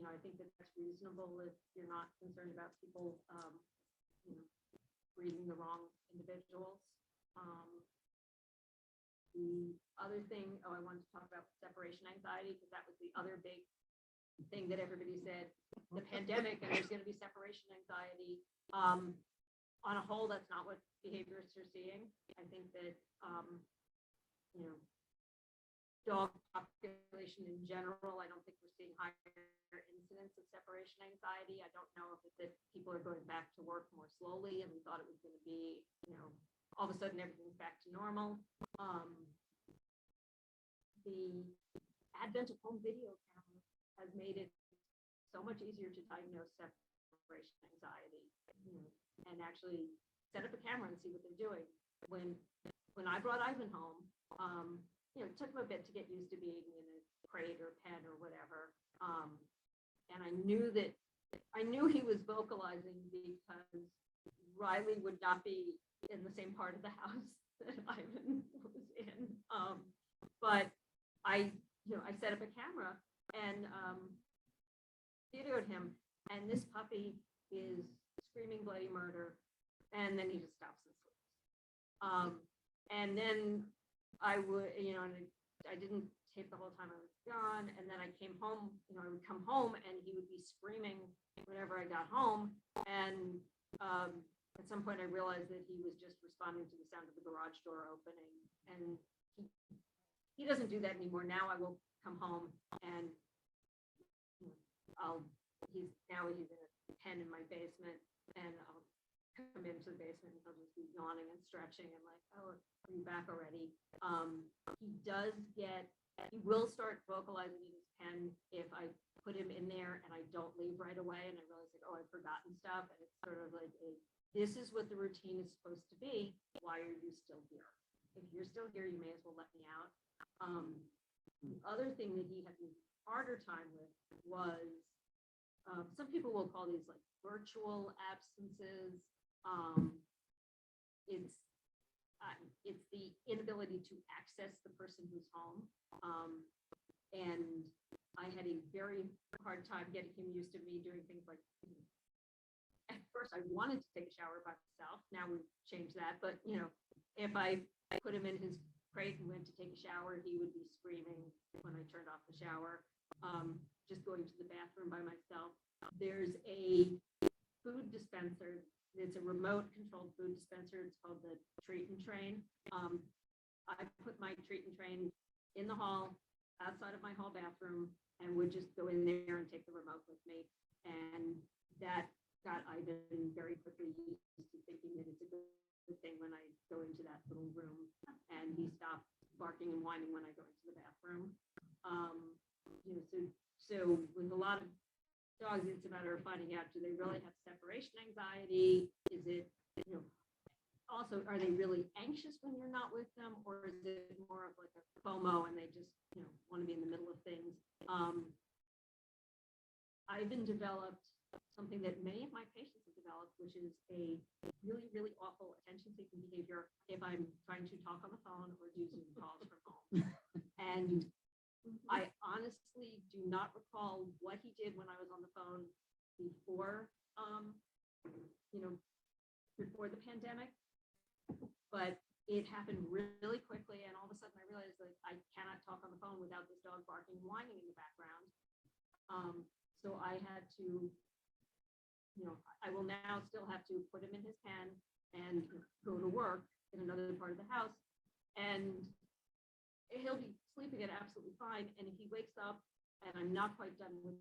I think that's reasonable if you're not concerned about people breeding the wrong individuals. The other thing, I wanted to talk about separation anxiety because that was the other big thing that everybody said, the pandemic and there's going to be separation anxiety. On a whole, that's not what behaviorists are seeing. I think that dog population in general, I don't think we're seeing higher incidence of separation anxiety. I don't know if it's that people are going back to work more slowly and we thought it was going to be, all of a sudden everything's back to normal. The advent of home video cameras has made it so much easier to diagnose separation anxiety, and actually set up a camera and see what they're doing. When I brought Ivan home, it took him a bit to get used to being in a crate or pen or whatever. And I knew he was vocalizing because Riley would not be in the same part of the house that Ivan was in. But I set up a camera and videoed him, and this puppy is screaming bloody murder, and then he just stops and sleeps. And then I would, and I didn't tape the whole time I was gone. And then I came home, I would come home and he would be screaming whenever I got home. And at some point I realized that he was just responding to the sound of the garage door opening. And he doesn't do that anymore. Now I will come home and he's in a pen in my basement, and I'll come into the basement and he'll just be yawning and stretching and like, oh, are you back already? He will start vocalizing in his pen if I put him in there and I don't leave right away and I realize like, oh, I've forgotten stuff. And it's sort of like, this is what the routine is supposed to be. Why are you still here? If you're still here, you may as well let me out. The other thing that he had a harder time with was, some people will call these like virtual absences. It's the inability to access the person who's home. And I had a very hard time getting him used to me doing things like, at first I wanted to take a shower by myself. Now we've changed that. But, if I put him in his crate and went to take a shower, he would be screaming when I turned off the shower. Just going to the bathroom by myself. There's a food dispenser. It's a remote controlled food dispenser. It's called the Treat and Train. I put my Treat and Train in the hall, outside of my hall bathroom, and would just go in there and take the remote with me. And that got Ivan very quickly used to thinking that it's a good thing when I go into that little room, and he stopped barking and whining when I go into the bathroom. So with a lot of dogs, it's a matter of finding out, do they really have separation anxiety? Is it, also, are they really anxious when you're not with them? Or is it more of like a FOMO and they just, want to be in the middle of things? Ivan developed something that many of my patients have developed, which is a really, really awful attention-seeking behavior if I'm trying to talk on the phone or do Zoom calls from home. And I honestly do not recall what he did when I was on the phone before, before the pandemic, but it happened really quickly. And all of a sudden I realized that I cannot talk on the phone without this dog barking and whining in the background. So I had to, I will now still have to put him in his pen and go to work in another part of the house. And he'll be sleeping it absolutely fine. And if he wakes up and I'm not quite done with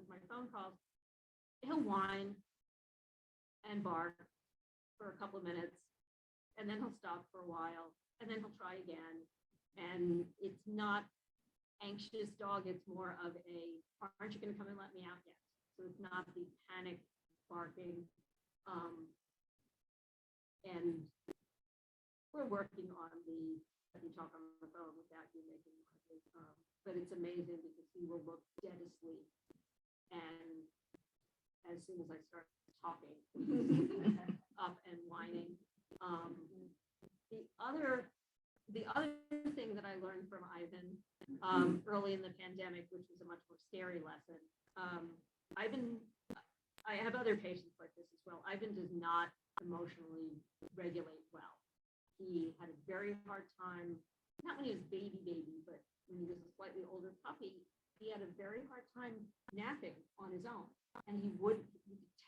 my phone calls, he'll whine and bark for a couple of minutes, and then he'll stop for a while, and then he'll try again. And it's not anxious dog, it's more of aren't you going to come and let me out yet? So it's not the panic barking. And we're working on the you talk on the phone without you making noises. But it's amazing because he will look dead asleep. And as soon as I start talking, up and whining. The other thing that I learned from Ivan early in the pandemic, which was a much more scary lesson, I have other patients like this as well. Ivan does not emotionally regulate well. He had a very hard time, not when he was baby, but when he was a slightly older puppy, he had a very hard time napping on his own. And you could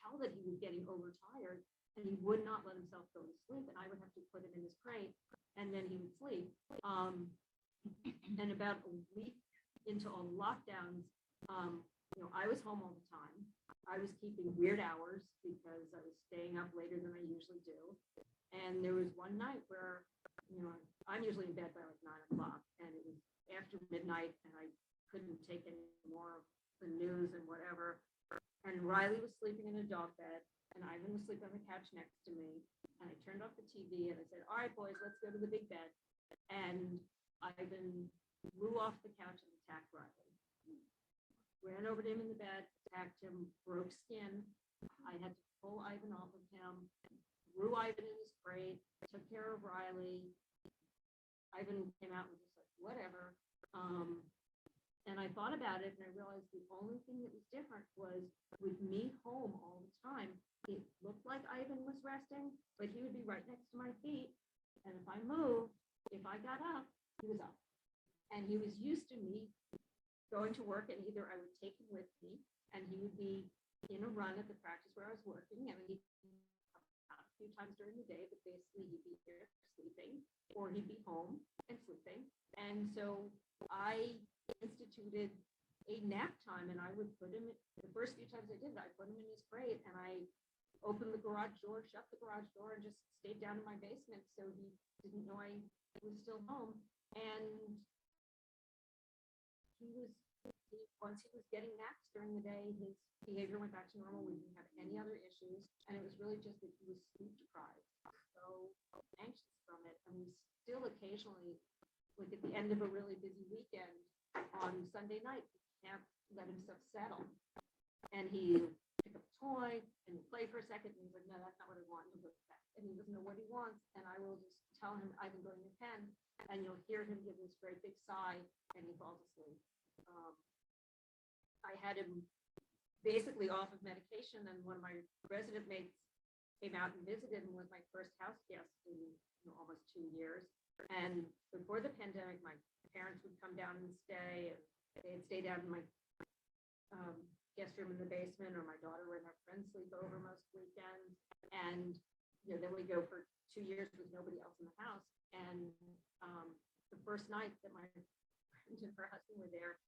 tell that he was getting overtired, and he would not let himself go to sleep. And I would have to put him in his crate, and then he would sleep. And about a week into all the lockdowns, I was home all the time. I was keeping weird hours because I was staying up later than I usually do. And there was one night where, I'm usually in bed by like 9 o'clock, and it was after midnight, and I couldn't take any more of the news and whatever. And Riley was sleeping in a dog bed, and Ivan was sleeping on the couch next to me. And I turned off the TV and I said, all right, boys, let's go to the big bed. And Ivan flew off the couch and attacked Riley. Ran over to him in the bed, attacked him, broke skin. I had to pull Ivan off of him, threw Ivan in his crate, took care of Riley. Ivan came out and was just like, whatever. And I thought about it, and I realized the only thing that was different was with me home all the time, it looked like Ivan was resting, but he would be right next to my feet. And if I moved, if I got up, he was used to me going to work, and either I would take him with me and he would be in a run at the practice where I was working, and he'd come out a few times during the day, but basically he'd be here sleeping, or he'd be home and sleeping. And so I instituted a nap time, and I would put him, the first few times I did it, I put him in his crate and I opened the garage door, shut the garage door, and just stayed down in my basement so he didn't know I was still home. And once he was getting naps during the day, his behavior went back to normal. We didn't have any other issues, and it was really just that he was sleep deprived, so anxious from it. And we still occasionally, like at the end of a really busy weekend on Sunday night, can't let himself settle, and he pick up a toy and play for a second, and he's like, no, that's not what I want. And he doesn't know what he wants, and I will just tell him, I've been going to pen, and you'll hear him give this great big sigh, and he falls asleep. I had him basically off of medication, and one of my resident mates came out and visited and was my first house guest in almost 2 years. And before the pandemic, my parents would come down and stay, and they'd stay down in my guest room in the basement, or my daughter would have friends sleep over most weekends. And then we go for 2 years with nobody else in the house. And the first night that my friend and her husband were there,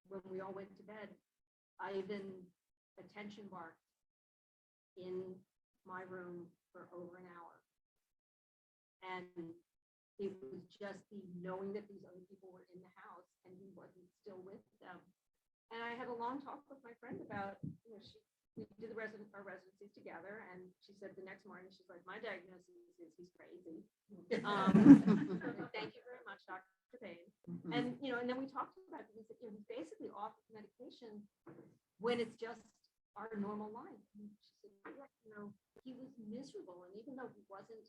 when we all went to bed, Ivan attention barked in my room for over an hour. And it was just the knowing that these other people were in the house and he wasn't still with them. And I had a long talk with my friend about, we did our residencies together, and she said the next morning, she's like, my diagnosis is he's crazy. Thank you very much, Dr. Payne. And, and then we talked about it. He said, he's basically off of medication when it's just our normal life. And she said, yeah, he was miserable. And even though he wasn't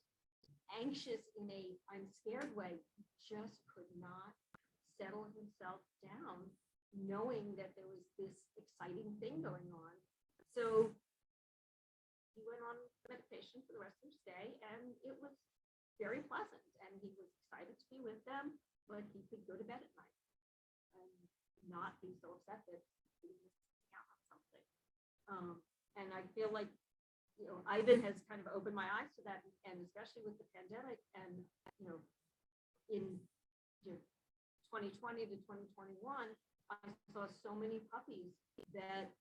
anxious in a I'm scared way, he just could not settle himself down, knowing that there was this exciting thing going on. So he went on medication for the rest of his day, and it was very pleasant. And he was excited to be with them, but he could go to bed at night and not be so upset that he was missing out on something. And I feel like, Ivan has kind of opened my eyes to that, and especially with the pandemic, and in 2020 to 2021, I saw so many puppies that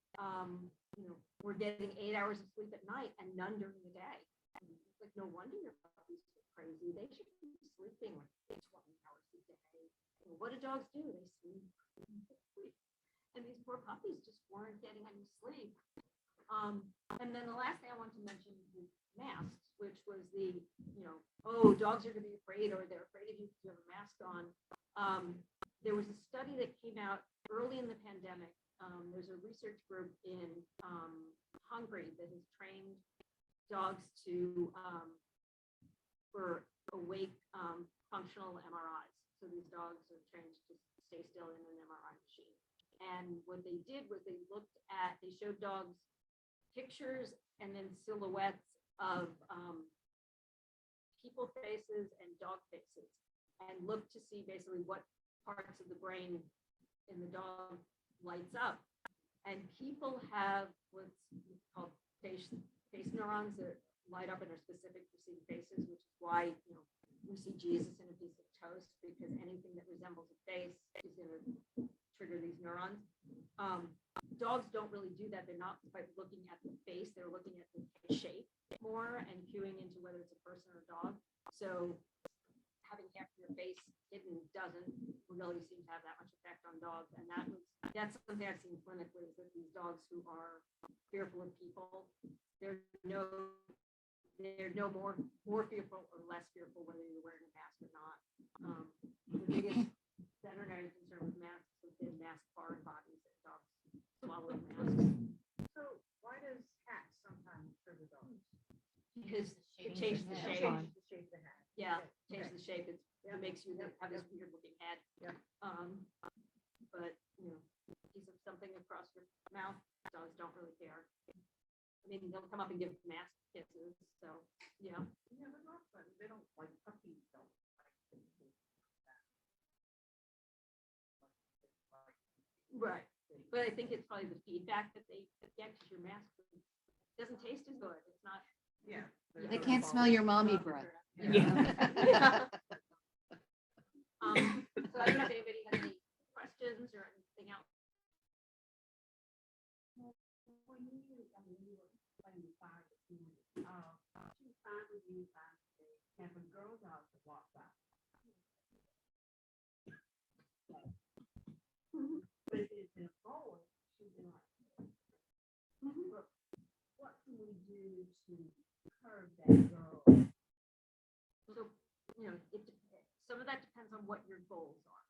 were getting 8 hours of sleep at night and none during the day. And it's like, no wonder your puppies are crazy. They should be sleeping like 20 hours a day. What do dogs do? They sleep. And these poor puppies just weren't getting any sleep. And then the last thing I want to mention is masks, which was the, dogs are going to be afraid, or they're afraid of you because you have a mask on. There was a study that came out early in the pandemic. There's a research group in Hungary that has trained dogs for awake functional MRIs. So these dogs are trained to stay still in an MRI machine. And what they did was they showed dogs pictures and then silhouettes of people faces and dog faces, and looked to see basically what parts of the brain in the dog lights up. And people have what's called face neurons that light up and are specific for seeing faces, which is why we see Jesus in a piece of toast, because anything that resembles a face is going to trigger these neurons. Dogs don't really do that. They're not by looking at the face, they're looking at the shape more and cueing into whether it's a person or a dog. So having half your face hidden doesn't really seem to have that much effect on dogs. And that's something I've seen clinically, is that these dogs who are fearful of people, they're no more fearful or less fearful whether you're wearing a mask or not. The biggest veterinary concern with masks has been mask foreign bodies and dogs swallowing masks. So why does hats sometimes trigger dogs? Because it changes the shape. Change the shape of the hat. Yeah, Okay. changes the shape. It makes you have this weird looking head. Yeah. But piece of something across your mouth, dogs don't really care. I mean, they'll come up and give mask kisses. So yeah. Yeah, they're not, but they don't like puppies. Don't like Right. But I think it's probably the feedback that they get because your mask doesn't taste as good. It's not. Yeah. They can't smell your mommy breath. Yeah. So I don't know if anybody has any questions or anything else. If a girl dog to walk back. But if it's a boy, she's in like, what can we do to curb that girl? So, some of that depends on what your goals are.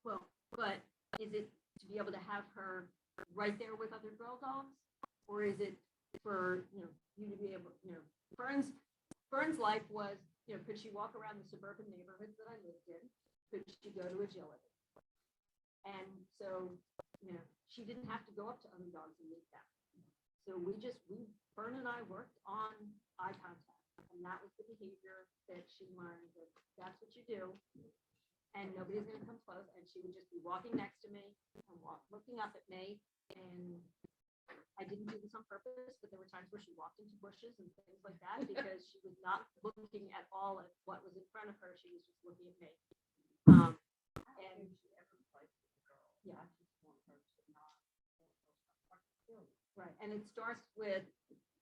Well, but is it to be able to have her right there with other girl dogs? Or is it for, you to be able, Fern's life was, could she walk around the suburban neighborhoods that I lived in? Could she go to agility? And so, she didn't have to go up to other dogs and meet them. So Fern and I worked on eye contact. And that was the behavior that she learned, that that's what you do. And nobody's going to come close. And she would just be walking next to me and looking up at me. And I didn't do this on purpose, but there were times where she walked into bushes and things like that because she was not looking at all at what was in front of her. She was just looking at me. And yeah. Right. And it starts with,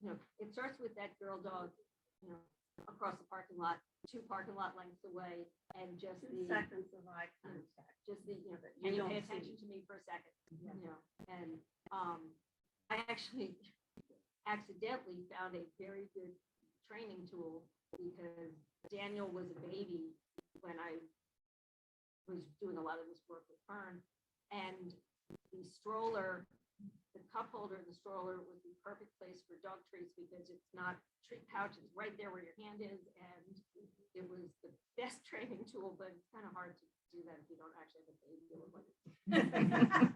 that girl dog, across the parking lot, 2 parking lot lengths away, and just 2 seconds of eye contact. just the, can you pay attention to me for a second? And I actually accidentally found a very good training tool because Daniel was a baby when I was doing a lot of this work with Fern, and the stroller, the cup holder in the stroller was the perfect place for dog treats because it's not treat pouch, it's right there where your hand is, and it was the best training tool, but it's kind of hard to do that if you don't actually have a baby or look like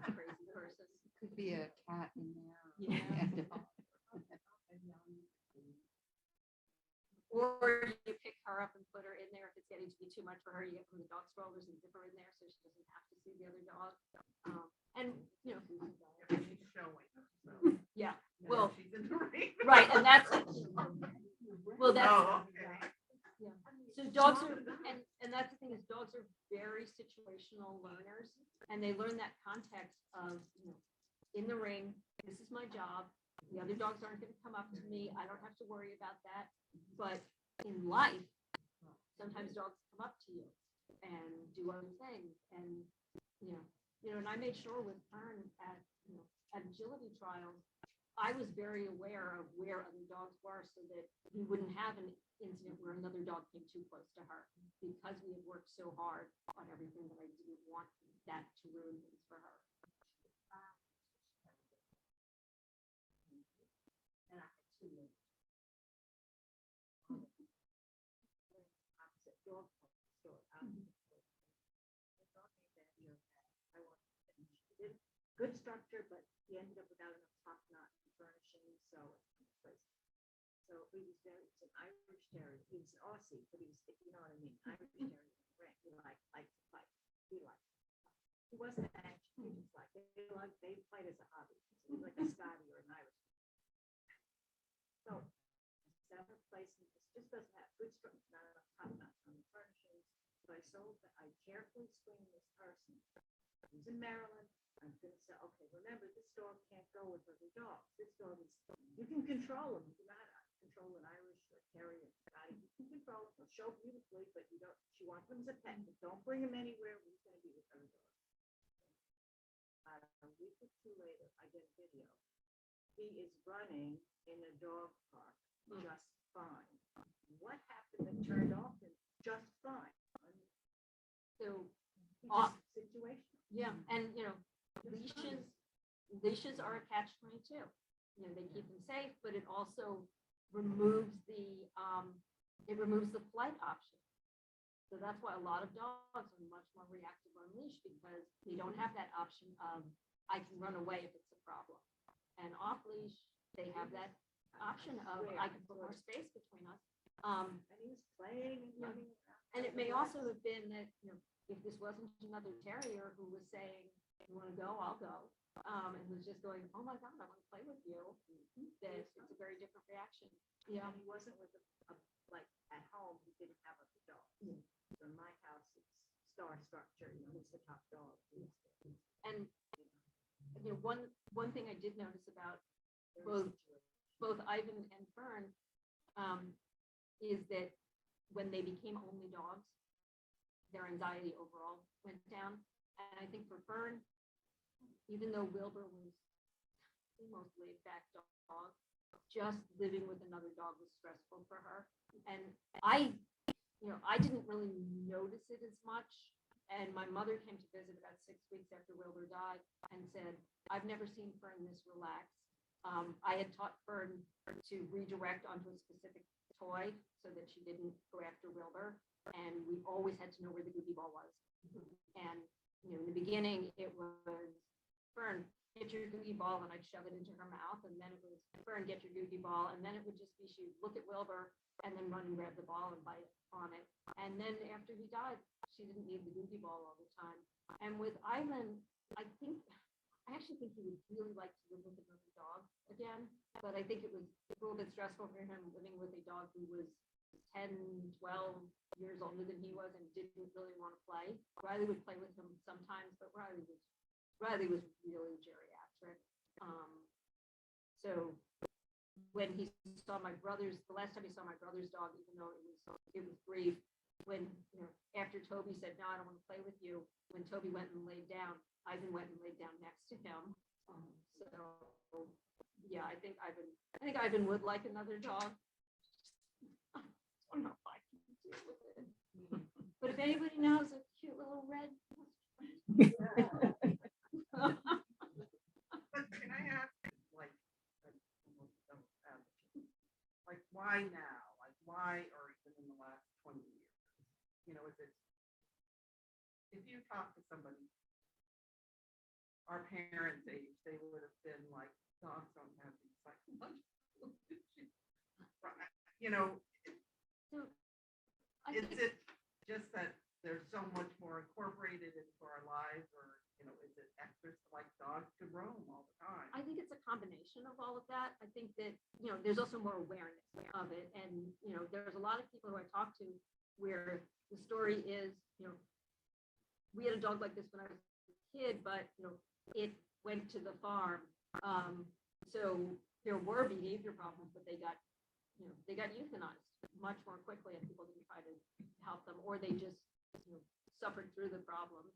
a crazy person. Could be a cat in there. Yeah. And a dog. Or you pick her up and put her in there if it's getting to be too much for her. You get one of the dog strollers and zip her in there so she doesn't have to see the other dog. And She's showing. So, yeah, well, she's in the ring. right, and that's that's Oh, okay. yeah. So dogs are, and that's the thing is dogs are very situational learners, and they learn that context of in the ring. This is my job. The other dogs aren't going to come up to me. I don't have to worry about that. But in life, sometimes dogs come up to you and do other things. And, and I made sure with Fern at agility trials, I was very aware of where other dogs were so that we wouldn't have an incident where another dog came too close to her because we had worked so hard on everything that I didn't want that to ruin things for her. And I had 2 minutes. Opposite dog store. Good structure, but he ended up without enough top knot furnishing, so he was it's an Irish Terrier. He was an Aussie, but he was, if you know what I mean, Irish Terrier. He liked to fight. He wasn't anxious. He just they fight as a hobby. So he was like a Scotty or an Irish. So 7 placement. This just doesn't have good structure, not enough top knots on the furnishings. So I carefully screened this person. He's in Maryland. I'm going to say, okay, remember, this dog can't go with other dogs. This dog is, you can control him. You cannot control an Irish or Terrier. You can control him. He'll show beautifully, but you don't, she wants him as a pet. But don't bring him anywhere where he's going to be with other dogs. A week or 2 later, I get a video. He is running in a dog park just fine. What happened that turned off him just fine? So, situation. Yeah, and leashes are a catch-22. They keep them safe, but it also removes the flight option. So that's why a lot of dogs are much more reactive on leash because they don't have that option of I can run away if it's a problem. And off leash, they have that option of I can put more space between us. And he was playing and running around. And it may also have been that, if this wasn't another terrier who was saying, you want to go, I'll go. And was just going, oh my God, I want to play with you. That it's a very different reaction. Yeah. And he wasn't with like at home, he didn't have a dog. So in my house, it's star structure, who's the top dog. And one thing I did notice about both Ivan and Fern is that when they became only dogs, their anxiety overall went down. And I think for Fern, even though Wilbur was the most laid back dog, just living with another dog was stressful for her. And I didn't really notice it as much. And my mother came to visit about 6 weeks after Wilbur died and said, I've never seen Fern this relaxed. I had taught Fern to redirect onto a specific toy so that she didn't go after Wilbur. And we always had to know where the goofy ball was. And in the beginning, it was Fern, get your goofy ball, and I'd shove it into her mouth. And then it was Fern, get your goofy ball. And then it would just be she would look at Wilbur and then run and grab the ball and bite on it. And then after he died, she didn't need the goofy ball all the time. And with Ivan, I actually think he would really like to live with another dog again. But I think it was a little bit stressful for him living with a dog who was 10, 12 years older than he was and didn't really want to play. Riley would play with him sometimes, but Riley was really geriatric. So when he saw the last time he saw my brother's dog, even though it was brief, when after Toby said, no, I don't want to play with you, when Toby went and laid down, Ivan went and laid down next to him. So yeah, I think Ivan would like another dog. I don't know if I can deal with it. But if anybody knows a cute little red. But can I ask, like why now? Like why, or even in the last 20 years? Is it, if you talk to somebody our parents' age, they would have been like, dogs don't have these psychological issues. Is it just that there's so much more incorporated into our lives, or is it extra like dogs to roam all the time? I think it's a combination of all of that. I think that there's also more awareness of it, and there's a lot of people who I talk to where the story is, we had a dog like this when I was a kid, but it went to the farm. So there were behavior problems, but they got euthanized much more quickly, and people didn't try to help them, or they just suffered through the problems.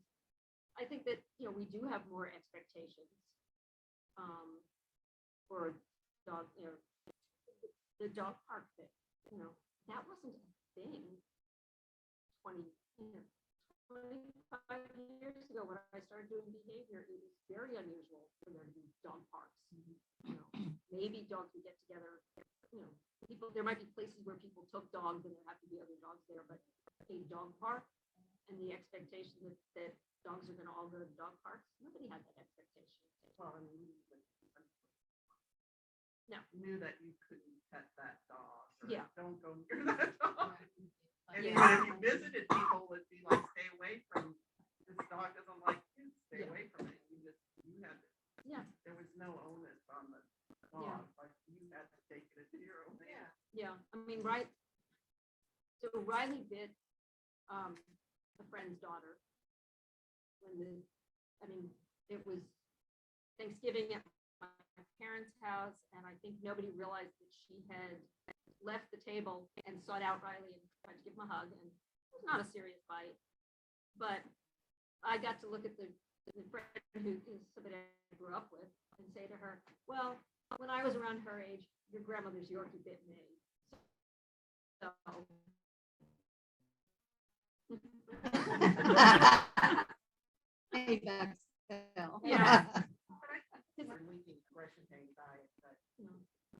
I think that we do have more expectations for dog. The dog park thing. That wasn't a thing 25 years ago when I started doing behavior. It was very unusual for there to be dog parks. Maybe dogs would get together. There might be places where people took dogs and there have to be other dogs there, but a dog park and the expectation that dogs are going to all go to dog parks, nobody had that expectation. Well, I mean, knew that you couldn't pet that dog. Or don't go near that dog. And even if you visited people, would be like, stay away from this dog. Doesn't like kids. Stay away from it. You had to. Yeah. There was no onus on the dog. Like you had to take it at your own hand. Yeah. I mean, right. So Riley bit a friend's daughter it was Thanksgiving at my parents' house, and I think nobody realized that she had left the table and sought out Riley and tried to give him a hug, and it was not a serious bite, but I got to look at the friend who is somebody I grew up with and say to her, well, when I was around her age, your grandmother's Yorkie bit me. So Hey, Baxter. Yeah. We're linking aggression to anxiety, but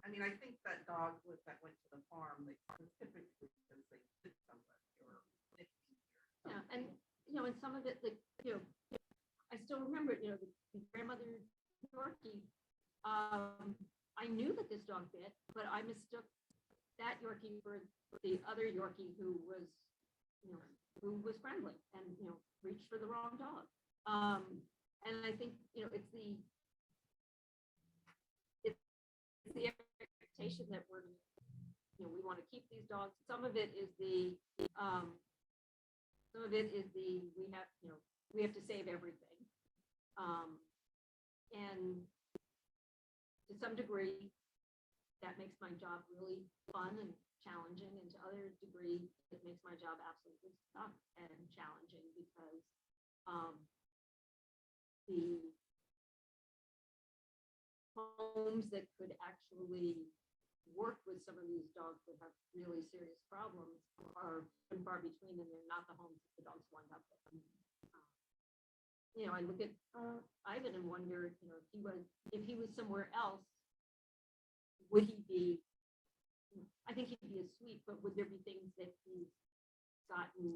I mean, I think that dogs that went to the farm, they typically because they did somebody or 50 years. Yeah, and and some of it, like I still remember, the grandmother Yorkie. I knew that this dog bit, but I mistook that Yorkie for the other Yorkie who was you know, who was friendly and, you know, reached for the wrong dog. And I think, you know, it's the expectation that we're, you know, we want to keep these dogs. Some of it is we have, you know, we have to save everything. And to some degree, that makes my job really fun and challenging, and to other degree, it makes my job absolutely stuck and challenging because the homes that could actually work with some of these dogs that have really serious problems are few and far between, and they're not the homes that the dogs wind up with. You know, I look at Ivan and wonder, you know, if he was somewhere else, would he be? I think he'd be as sweet, but would there be things that he's gotten,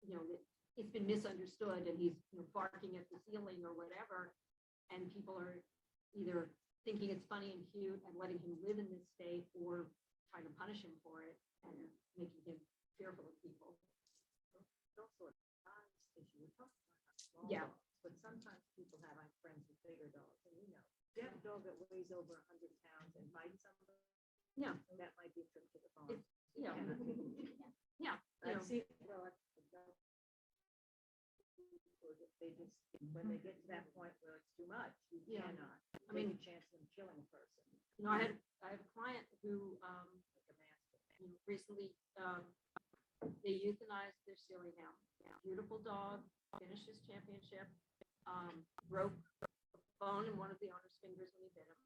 you know, that it's been misunderstood and he's, you know, barking at the ceiling or whatever, and people are either thinking it's funny and cute and letting him live in this state, or trying to punish him for it and making him fearful of people. Also at times, as you were talking about small Yeah. dogs, but sometimes people have, I'm friends with bigger dogs, and you know, get a dog that weighs over 100 pounds and bites somebody, Yeah, that might be a trip to the farm. yeah, yeah. You I've know, seen, well, they just, when they get to that point where it's too much, you Yeah. cannot, I mean, take a chance of them killing a person. you know, I have a client who Like a master. you know, recently they euthanized their Sealy Hound. Beautiful dog, finished his championship, broke a bone in one of the owner's fingers when he bit him.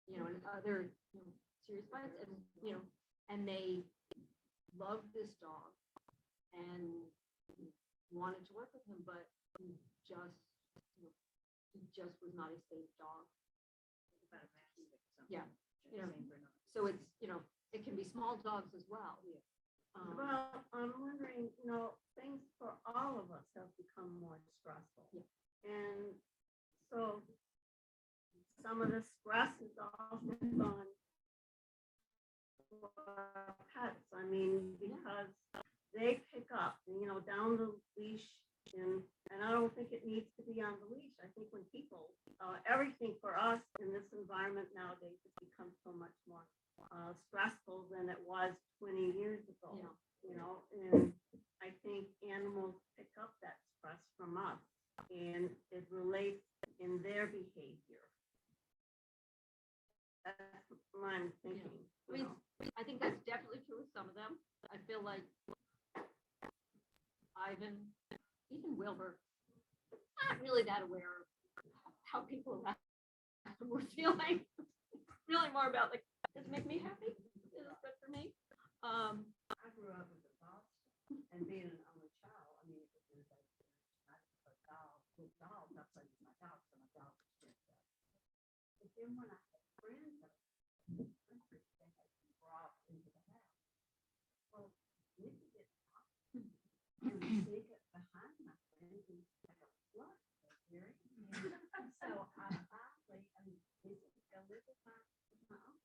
You know, and other, you know, serious bites, and you know, and they loved this dog and wanted to work with him, but he just, you know, he just was not a safe dog. About a mastiff or something. Yeah, you know, Same for an- so it's, you know, it can be small dogs as well. Well, I'm wondering, you know, things for all of us have become more stressful. Yeah. And so some of the stress is also on pets. I mean, because they pick up, you know, down the leash, and I don't think it needs to be on the leash. I think when people, everything for us in this environment nowadays has become so much more stressful than it was 20 years ago. Yeah. You know, and I think animals pick up that stress from us, and it relates in their behavior. That's what I'm thinking. I mean, I think that's definitely true with some of them. I feel like Ivan, even Wilbur, not really that aware of how people around him were feeling. Really more about like, does it make me happy? Is this good for me? I grew up with a dog and being an only child. I mean, it was like a dog, with dogs. I played with my dog, so my dog was stressed out. But then when I had friends that they had been brought into the house, well, Nikki didn't talk. And we sneak up behind my friend and like a flood. So I finally, I mean, this is go live with my uncle.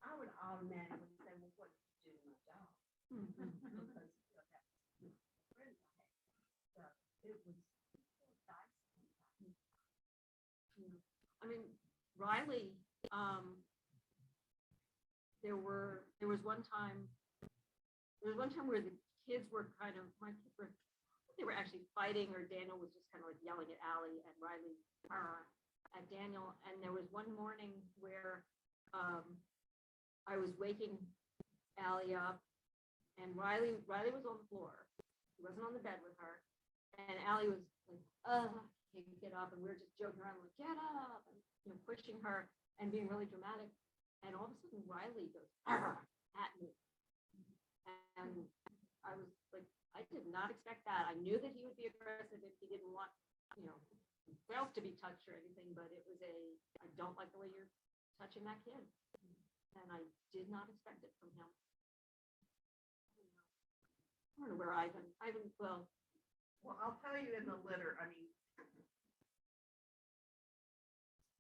I would automatically say, well, what did you do to my dog? Because you know, that was the friend I had. So it was nice. I mean, Riley, there was one time where the kids were my kids were, they were actually fighting, or Daniel was just kind of like yelling at Allie and Riley at Daniel. And there was one morning where I was waking Allie up, and Riley was on the floor. He wasn't on the bed with her, and Allie was like, can't get up, and we were just joking around like, get up, and you know, pushing her and being really dramatic. And all of a sudden, Riley goes at me, and I was like, I did not expect that. I knew that he would be aggressive if he didn't want, you know, himself to be touched or anything, but it was I don't like the way you're touching that kid. And I did not expect it from him. I don't know where Ivan, well, I'll tell you in the litter, I mean,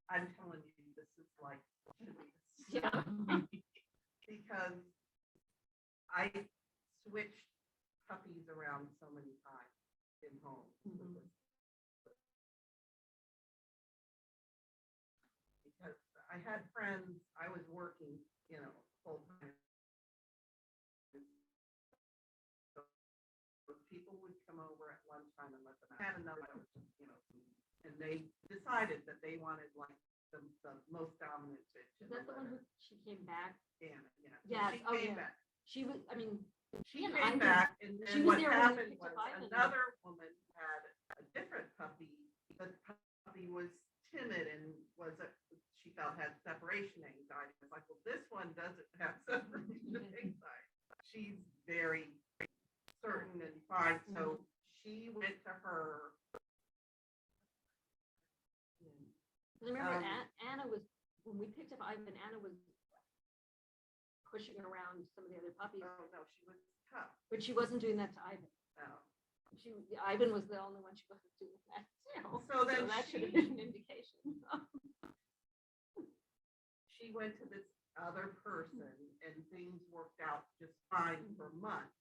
I'm telling you, this is like, yeah. because I switched puppies around so many times in homes. Because I had friends, I was working, full time. People would come over at lunchtime and let them out. I had another, and they decided that they wanted like the most dominant bitch. Is that the one who she came back? Anna, yeah. So Yes, she oh, came yeah. back. She was, I mean, She and came Ivan, back, and she then was what there when we happened picked was up Ivan. another woman had a different puppy. The puppy was timid and she felt had separation anxiety. I was like, well, this one doesn't have separation anxiety. She's very certain and fine. So she went to her. Remember, Anna was, when we picked up Ivan, Anna was pushing around some of the other puppies, Oh no, she was tough. but she wasn't doing that to Ivan. No. Ivan was the only one she wasn't doing that to. So then that should have she- been an indication. She went to this other person and things worked out just fine for months.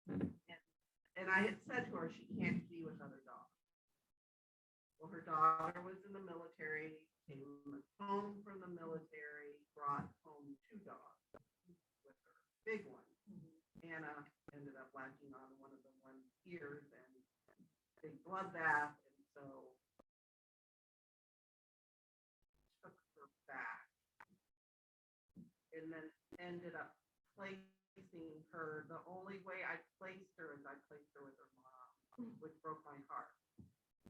And I had said to her, she can't be with other dogs. Well, her daughter was in the military, came home from the military, brought home 2 dogs with her, big ones. Anna ended up latching on one of the one's ears and big blood bath, and so took her back. And then ended up placing her. The only way I placed her is I placed her with her mom, which broke my heart.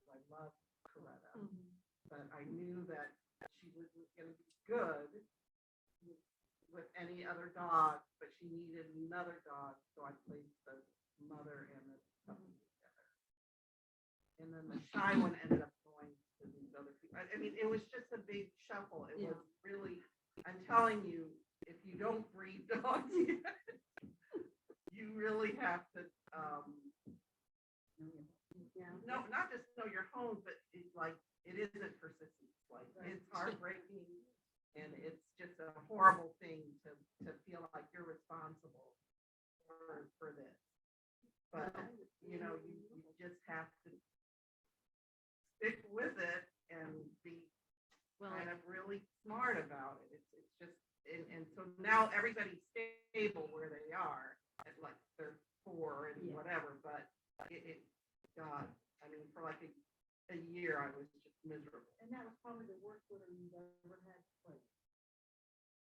I love Coretta, but I knew that she wasn't going to be good with any other dog, but she needed another dog, so I placed the mother and the puppy together. And then the shy one ended up going to these other people. I mean, it was just a big shuffle. It was really, I'm telling you, if you don't breed dogs yet, you really have to, no, not just know your home, but it's like, it isn't persistence. Like, it's heartbreaking, and it's just a horrible thing to feel like you're responsible for this. But, you just have to stick with it and be kind of really smart about it. It's just, and so now everybody's stable where they are, at like they're 4 and whatever, but God, I mean, for like a year, I was just miserable. And that was probably the worst litter you've ever had.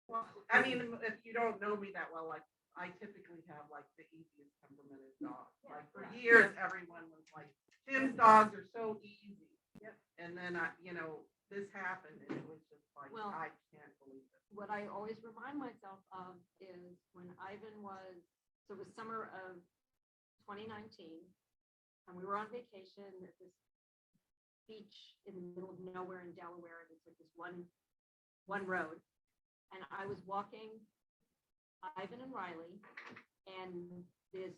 Well, I mean, if you don't know me that well, like, I typically have like the easiest temperamented dogs. Like for years, everyone was like, Tim's dogs are so easy. Yep. And then this happened, and it was just like, I can't believe it. What I always remind myself of is when Ivan was, so it was summer of 2019, and we were on vacation at this beach in the middle of nowhere in Delaware, and it's like this one road. And I was walking Ivan and Riley, and this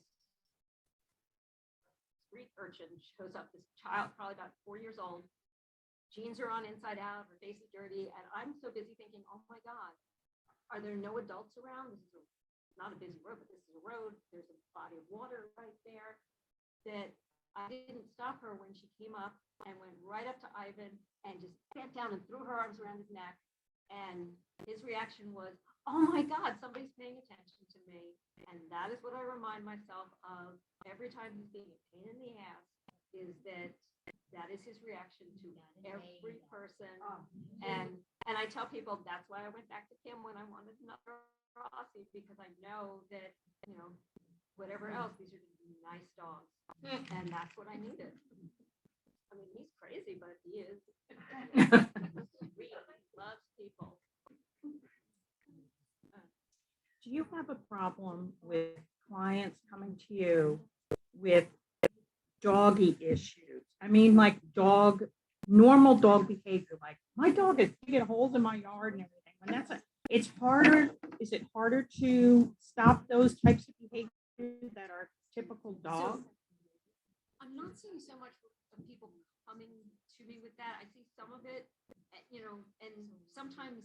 street urchin shows up, this child, probably about 4 years old. Jeans are on inside out, her face is dirty, and I'm so busy thinking, oh my God, are there no adults around? This is not a busy road, but this is a road. There's a body of water right there. That I didn't stop her when she came up and went right up to Ivan and just bent down and threw her arms around his neck. And his reaction was, oh my God, somebody's paying attention to me. And that is what I remind myself of every time he's being a pain in the ass, is that is his reaction to every person. And I tell people that's why I went back to Kim when I wanted another Rossi, because I know that, whatever else, these are nice dogs. And that's what I needed. I mean, he's crazy, but he is. He loves people. Do you have a problem with clients coming to you with doggy issues? I mean, like normal dog behavior, like my dog is digging holes in my yard and everything. When it's harder, is it harder to stop those types of behaviors that are typical dog? So, I'm not seeing so much of people coming to me with that. I see some of it, and sometimes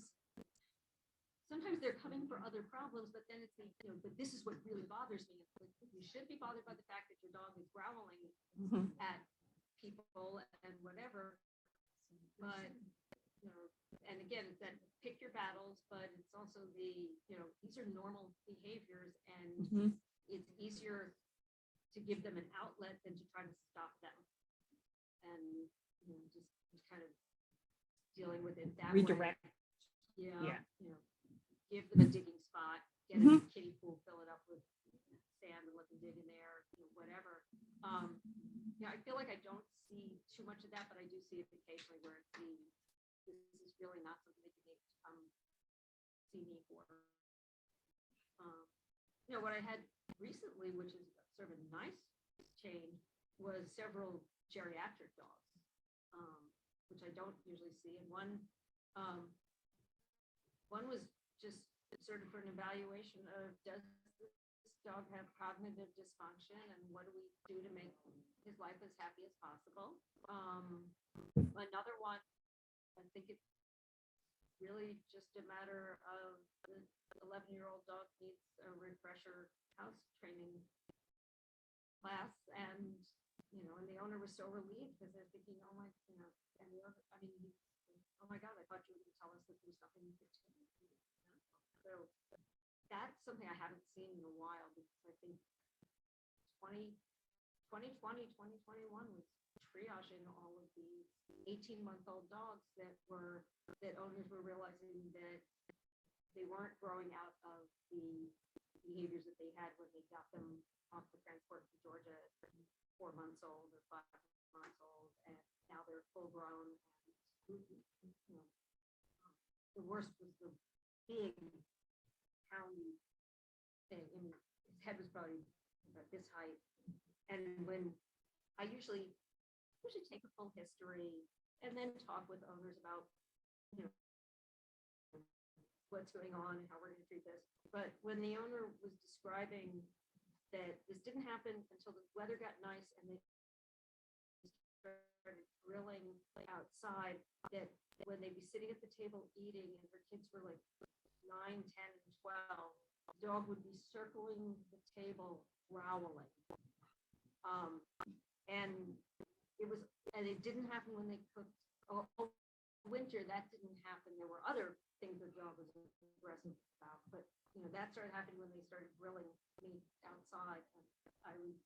sometimes they're coming for other problems, but then it's, but this is what really bothers me. It's like, you should be bothered by the fact that your dog is growling at people and whatever. But, and again, it's that pick your battles, but it's also these are normal behaviors, and it's easier to give them an outlet than to try to stop them. And, just kind of dealing with it that way. Redirect. Yeah. Give them a digging spot, get a kiddie pool, fill it up with sand and let them dig in there, whatever. I feel like I don't see too much of that, but I do see it occasionally where this is really not something that you need to come see me for. What I had recently, which is sort of a nice change, was several geriatric dogs, which I don't usually see. And one was just sort of for an evaluation of, does this dog have cognitive dysfunction, and what do we do to make his life as happy as possible? Another one, I think it's really just a matter of the 11-year-old dog needs a refresher house training class, and and the owner was so relieved because they're thinking, oh my, and the other, oh my God, I thought you were going to tell us that there was nothing you could do. So that's something I haven't seen in a while, because I think 2020, 2021 was triaging all of these 18-month-old dogs that owners were realizing that they weren't growing out of the behaviors that they had when they got them off the transport to Georgia at 4 months old or 5 months old, and now they're full grown. And the worst was the big poundy thing. I mean, his head was probably about this height, and when I usually take a full history and then talk with owners about what's going on and how we're going to treat this. But when the owner was describing that this didn't happen until the weather got nice and they started grilling outside, that when they'd be sitting at the table eating and her kids were like 9, 10, and 12, the dog would be circling the table growling. And it didn't happen when they cooked. Winter, that didn't happen. There were other things the dog was aggressive about, but that started happening when they started grilling meat outside. And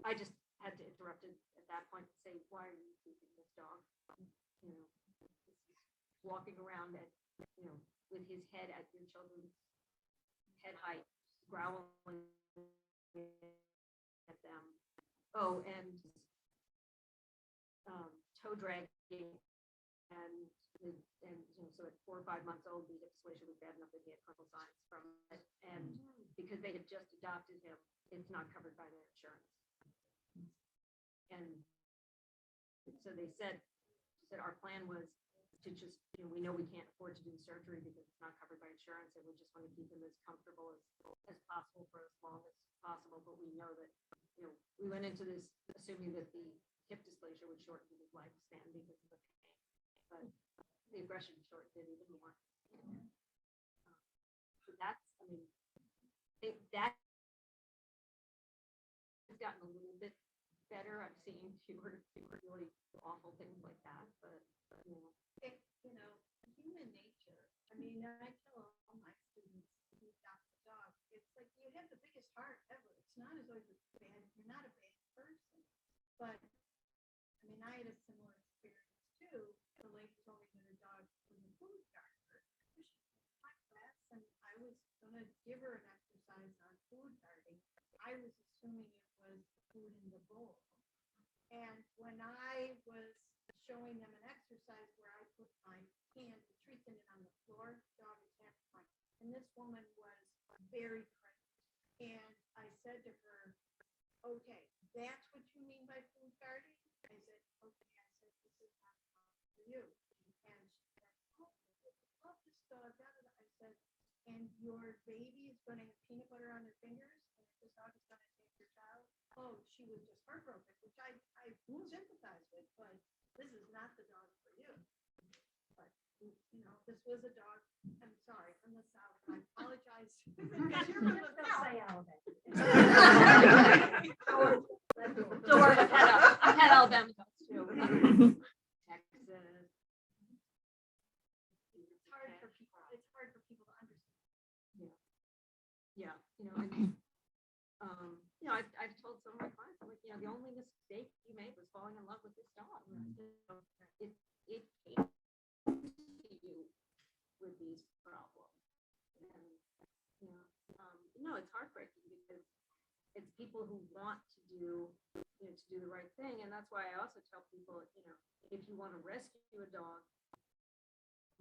I just had to interrupt it at that point and say, why are you keeping this dog? Walking around at with his head at your children's head height, growling at them. Oh, and toe dragging. And so at 4 or 5 months old, the hip dysplasia was bad enough that he had clinical signs from it. And because they had just adopted him, it's not covered by their insurance. And so they said our plan was to just, we know we can't afford to do the surgery because it's not covered by insurance, and we just want to keep him as comfortable as possible for as long as possible. But we know that, we went into this assuming that the hip dysplasia would shorten his lifespan because of the pain. But the aggression shortened it even more. So that's, that has gotten a little bit better. I'm seeing fewer really awful things like that, but human nature. I tell all my students who adopt a dog, it's like you have the biggest heart ever. It's not as though you're not a bad person, but I had a similar experience too. The lady told me that her dog was a food gardener. She was in my class, and I was going to give her an exercise on food guarding. I was assuming it was food in the bowl. And when I was showing them an exercise where I put my hand, the treat in it on the floor, dog attacked mine. And this woman was very pregnant. And I said to her, okay, that's what you mean by food guarding? I said, okay. I said, this is not for you. And she said, oh, I love this dog. I said, and your baby is going to have peanut butter on their fingers, and this dog is going to take your child? Oh, she was just heartbroken, which I sympathize with, but this is not the dog for you. But you know, this was a dog, I'm sorry, from the South, and I apologize. Because you're from the South. Don't worry, I've had Alabama dogs too. Texas. It's hard for people, to understand. Yeah, I've told some of my clients, I'm like, the only mistake you made was falling in love with this dog. It came to you with these problems. And, it's heartbreaking because it's people who want to do the right thing. And that's why I also tell people, if you want to rescue a dog,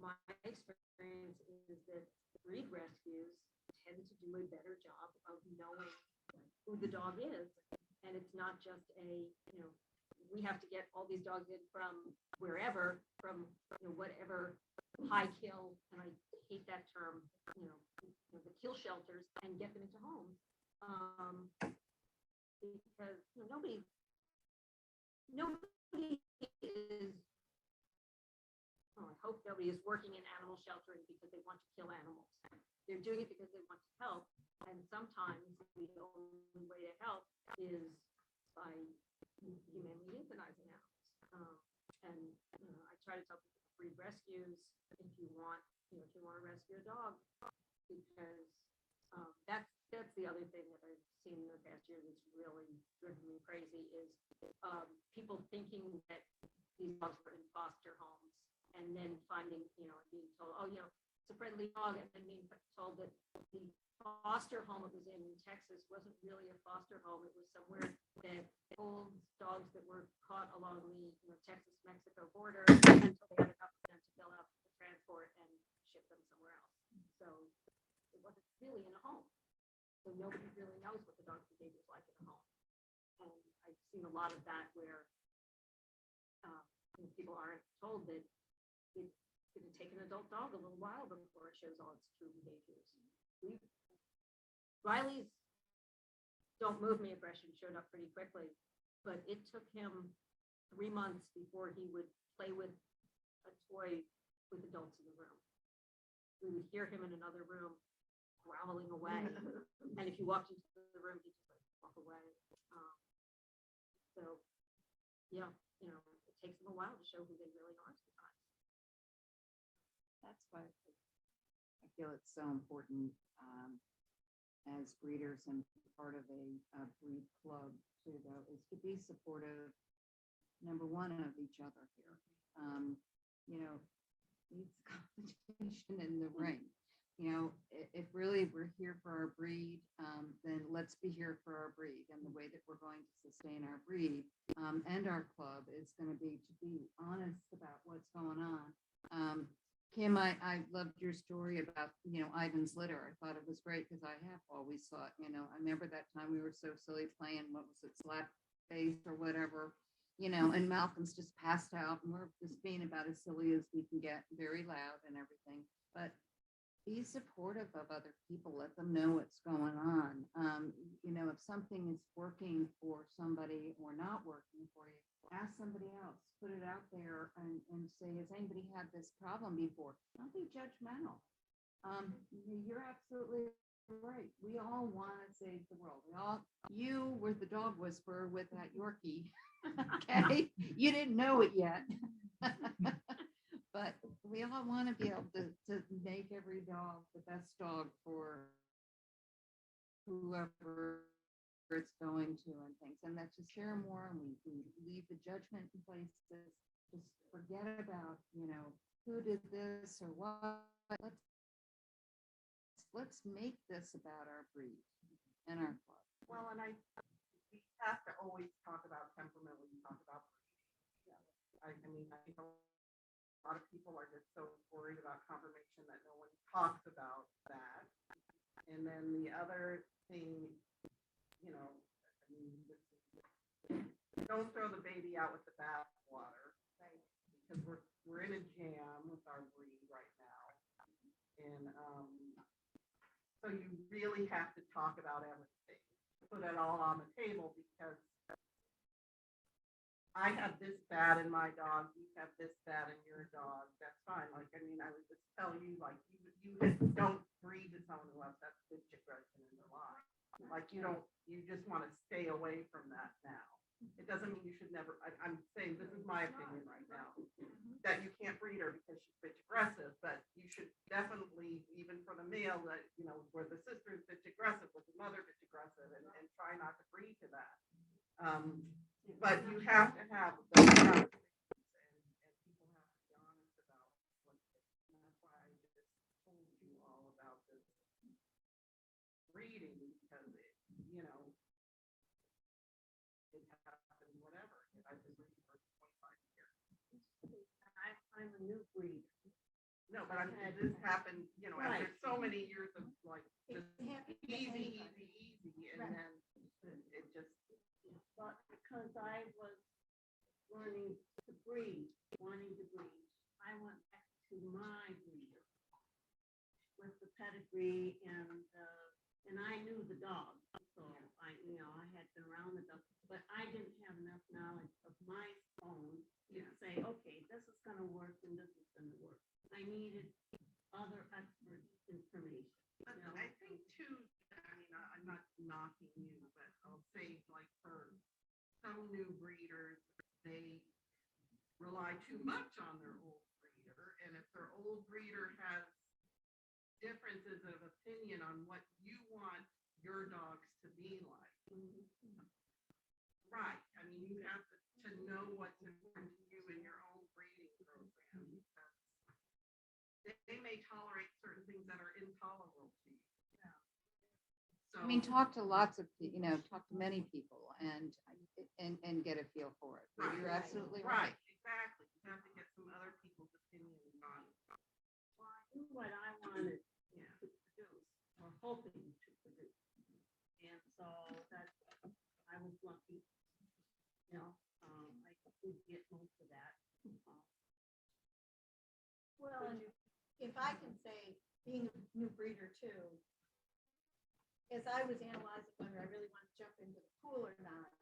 my experience is that breed rescues tend to do a better job of knowing who the dog is. And it's not just we have to get all these dogs in from wherever, from whatever high kill, and I hate that term, the kill shelters, and get them into homes. Because nobody is, I hope nobody is working in animal sheltering because they want to kill animals. They're doing it because they want to help. And sometimes the only way to help is by humanely euthanizing animals. I try to tell people to breed rescues if you want to rescue a dog, because that's the other thing that I've seen in the past year that's really driven me crazy is people thinking that these dogs were in foster homes and then finding, being told, it's a friendly dog, and then being told that the foster home it was in Texas wasn't really a foster home. It was somewhere that old dogs that were caught along the Texas-Mexico border until they had enough of them to fill out the transport and ship them somewhere else. So it wasn't really in a home. So nobody really knows what the dog's behavior is like in a home. And I've seen a lot of that where people aren't told that it's going to take an adult dog a little while before it shows all its true behaviors. Riley's don't move me aggression showed up pretty quickly, but it took him 3 months before he would play with a toy with adults in the room. We would hear him in another room growling away, and if you walked into the room, he'd just walk away. So, it takes them a while to show who they really are sometimes. That's why I feel it's so important as breeders and part of a breed club too, though, is to be supportive, number one, of each other here. It's competition in the ring. If really we're here for our breed, then let's be here for our breed. And the way that we're going to sustain our breed and our club is going to be honest about what's going on. Kim, I loved your story about, Ivan's litter. I thought it was great because I have always thought, I remember that time we were so silly playing, what was it, slap face or whatever, and Malcolm's just passed out and we're just being about as silly as we can get, very loud and everything. But be supportive of other people. Let them know what's going on. If something is working for somebody or not working for you, ask somebody else, put it out there and say, has anybody had this problem before? Don't be judgmental. You're absolutely right. We all want to save the world. You were the dog whisperer with that Yorkie. Okay. You didn't know it yet. But we all want to be able to make every dog the best dog for whoever it's going to and things. And that's just share more, and we leave the judgment in place. Just forget about, who did this or what. Let's make this about our breed and our club. Well, and we have to always talk about temperament when we talk about breeding. I think a lot of people are just so worried about confirmation that no one talks about that. And then the other thing, don't throw the baby out with the bathwater, right? Because we're in a jam with our breed right now, and so you really have to talk about everything, put it all on the table, because I have this bad in my dog, you have this bad in your dog, that's fine. Like, I mean, I would just tell you, like, you don't breed to someone who has that bitch aggression in their life. Like, you just want to stay away from that now. It doesn't mean you should never, I'm saying, this is my opinion right now, that you can't breed her because she's bitch aggressive, but you should definitely, even for the male, that, you know, where the sister is bitch aggressive with the mother bitch aggressive, and try not to breed to that. But you have to have those conversations, and people have to be honest about what, and that's why I just told you all about this breeding, because it, you know, it happened, whatever. I've been breeding for 25 years. I'm a new breed. No, but I mean, this happened, you know, after so many years of like just easy, and then it just. But because I was learning to breed, wanting to breed, I went back to my breeder with the pedigree, and I knew the dog. So I had been around the dog, but I didn't have enough knowledge of my own to say, okay, this is going to work and this is going to work. I needed other expert information. I think too, I mean, I'm not knocking you, but I'll say, like, for some new breeders, they rely too much on their old breeder, and if their old breeder has differences of opinion on what you want your dogs to be like, right? I mean, you have to know what's important to you in your own breeding program. They may tolerate certain things that are intolerable to you. So, I mean, talk to lots of, talk to many people and get a feel for it. But you're absolutely right. Exactly. You have to get some other people's opinions on it. Well, I knew what I wanted to produce, or hoping to produce. And so that I was lucky, I could get most of that. Well, and if I can say, being a new breeder too, as I was analyzing whether I really want to jump into the pool or not,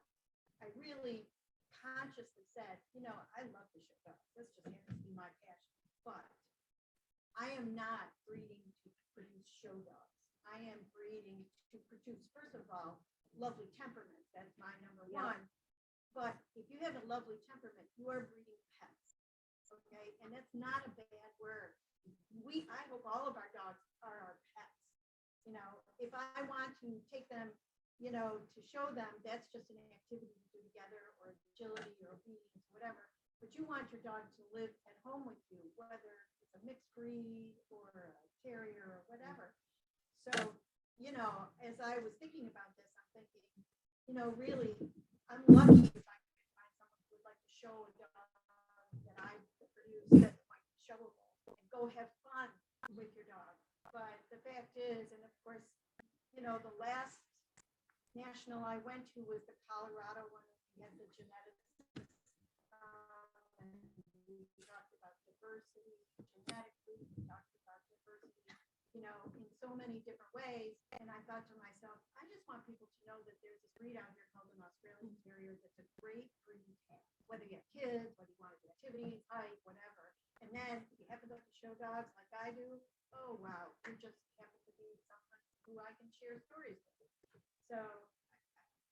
I really consciously said, I love to show dogs. This just happens to be my passion. But I am not breeding to produce show dogs. I am breeding to produce, first of all, lovely temperaments. That's my number one. But if you have a lovely temperament, you are breeding pets. Okay, and that's not a bad word. I hope all of our dogs are our pets. If I want to take them, to show them, that's just an activity to do together, or agility, or obedience, whatever. But you want your dog to live at home with you, whether it's a mixed breed or a terrier or whatever. So, as I was thinking about this, I'm thinking, really, I'm lucky if I can find someone who would like to show a dog that I produce that's quite showable, and go have fun with your dog. But the fact is, and of course, the last national I went to was the Colorado one. We had the genetics, and we talked about diversity genetically. We talked about diversity, in so many different ways. And I thought to myself, I just want people to know that there's this breed out here called an Australian Terrier that's a great breed to have. Whether you have kids, whether you want to do activities, height, whatever. And then if you happen to show dogs like I do, oh wow, you just happen to be someone who I can share stories with. So,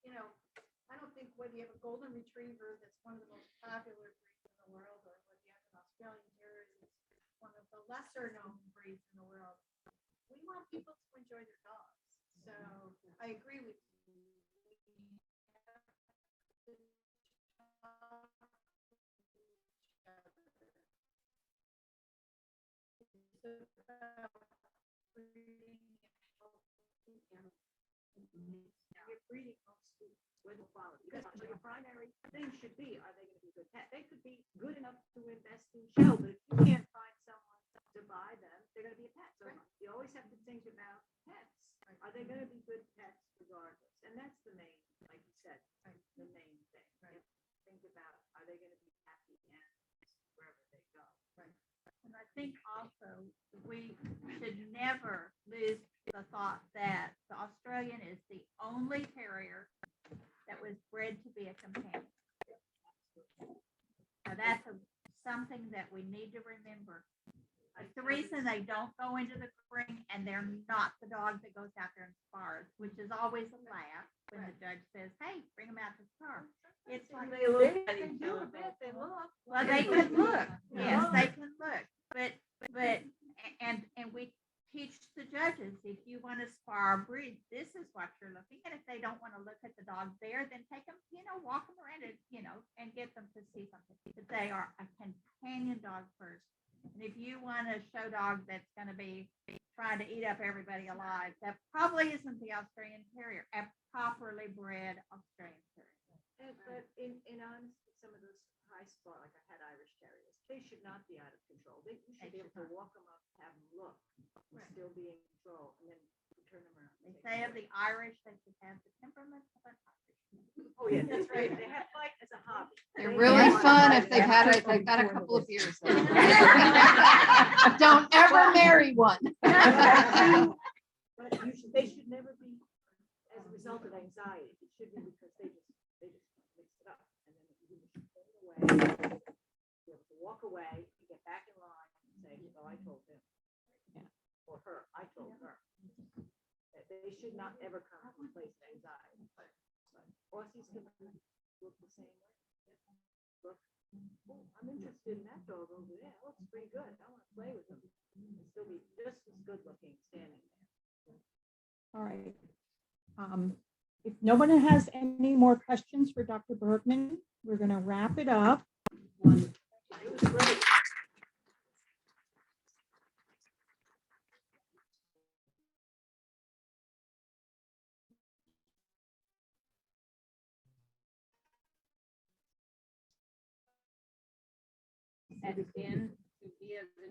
I don't think whether you have a golden retriever that's one of the most popular breeds in the world, or whether you have an Australian Terrier that's one of the lesser known breeds in the world, we want people to enjoy their dogs. So I agree with you. Your breeding helps to with the quality. Because your primary thing should be, are they going to be good pets? They could be good enough to invest in show, but if you can't find someone to buy them, they're going to be a pet. So you always have to think about pets. Are they going to be good pets regardless? And that's the main, like you said, the main thing. Right. Think about, are they going to be happy and wherever they go? Right. And I think also we should never lose the thought that the Australian is the only terrier that was bred to be a companion. So that's something that we need to remember. The reason they don't go into the ring and they're not the dog that goes out there and spars, which is always a laugh when the judge says, hey, bring them out to spar. It's like, They look they at can each do other, a bit. but they look. Well, they can look. Yes, they can look. But, and we teach the judges, if you want to spar a breed, this is what you're looking at. If they don't want to look at the dog there, then take them, walk them around it, and get them to see something. But they are a companion dog first. And if you want a show dog that's going to be trying to eat up everybody alive, that probably isn't the Australian Terrier, a properly bred Australian Terrier. But in honesty, some of those high spot, like I had Irish Terriers, they should not be out of control. You should be able to walk them up, have them look, and still be in control, and then turn them around. They say of the Irish, they should have the temperament of an Irish. Oh, yeah, that's right. They have fight as a hobby. They're really fun if they've got a couple of beers. Don't ever marry one. But they should never be as a result of anxiety. It should be because they just mix it up. And then you should put it away, be able to walk away, and get back in line and say, oh, I told him. Or her, I told her. That they should not ever come to a place of anxiety. But Aussies can look the same way. Look, oh, I'm interested in that dog over there. That looks pretty good. I want to play with him. And still be just as good looking standing there. All right. If no one has any more questions for Dr. Bergman, we're going to wrap it up. It was great. At the end, to be as in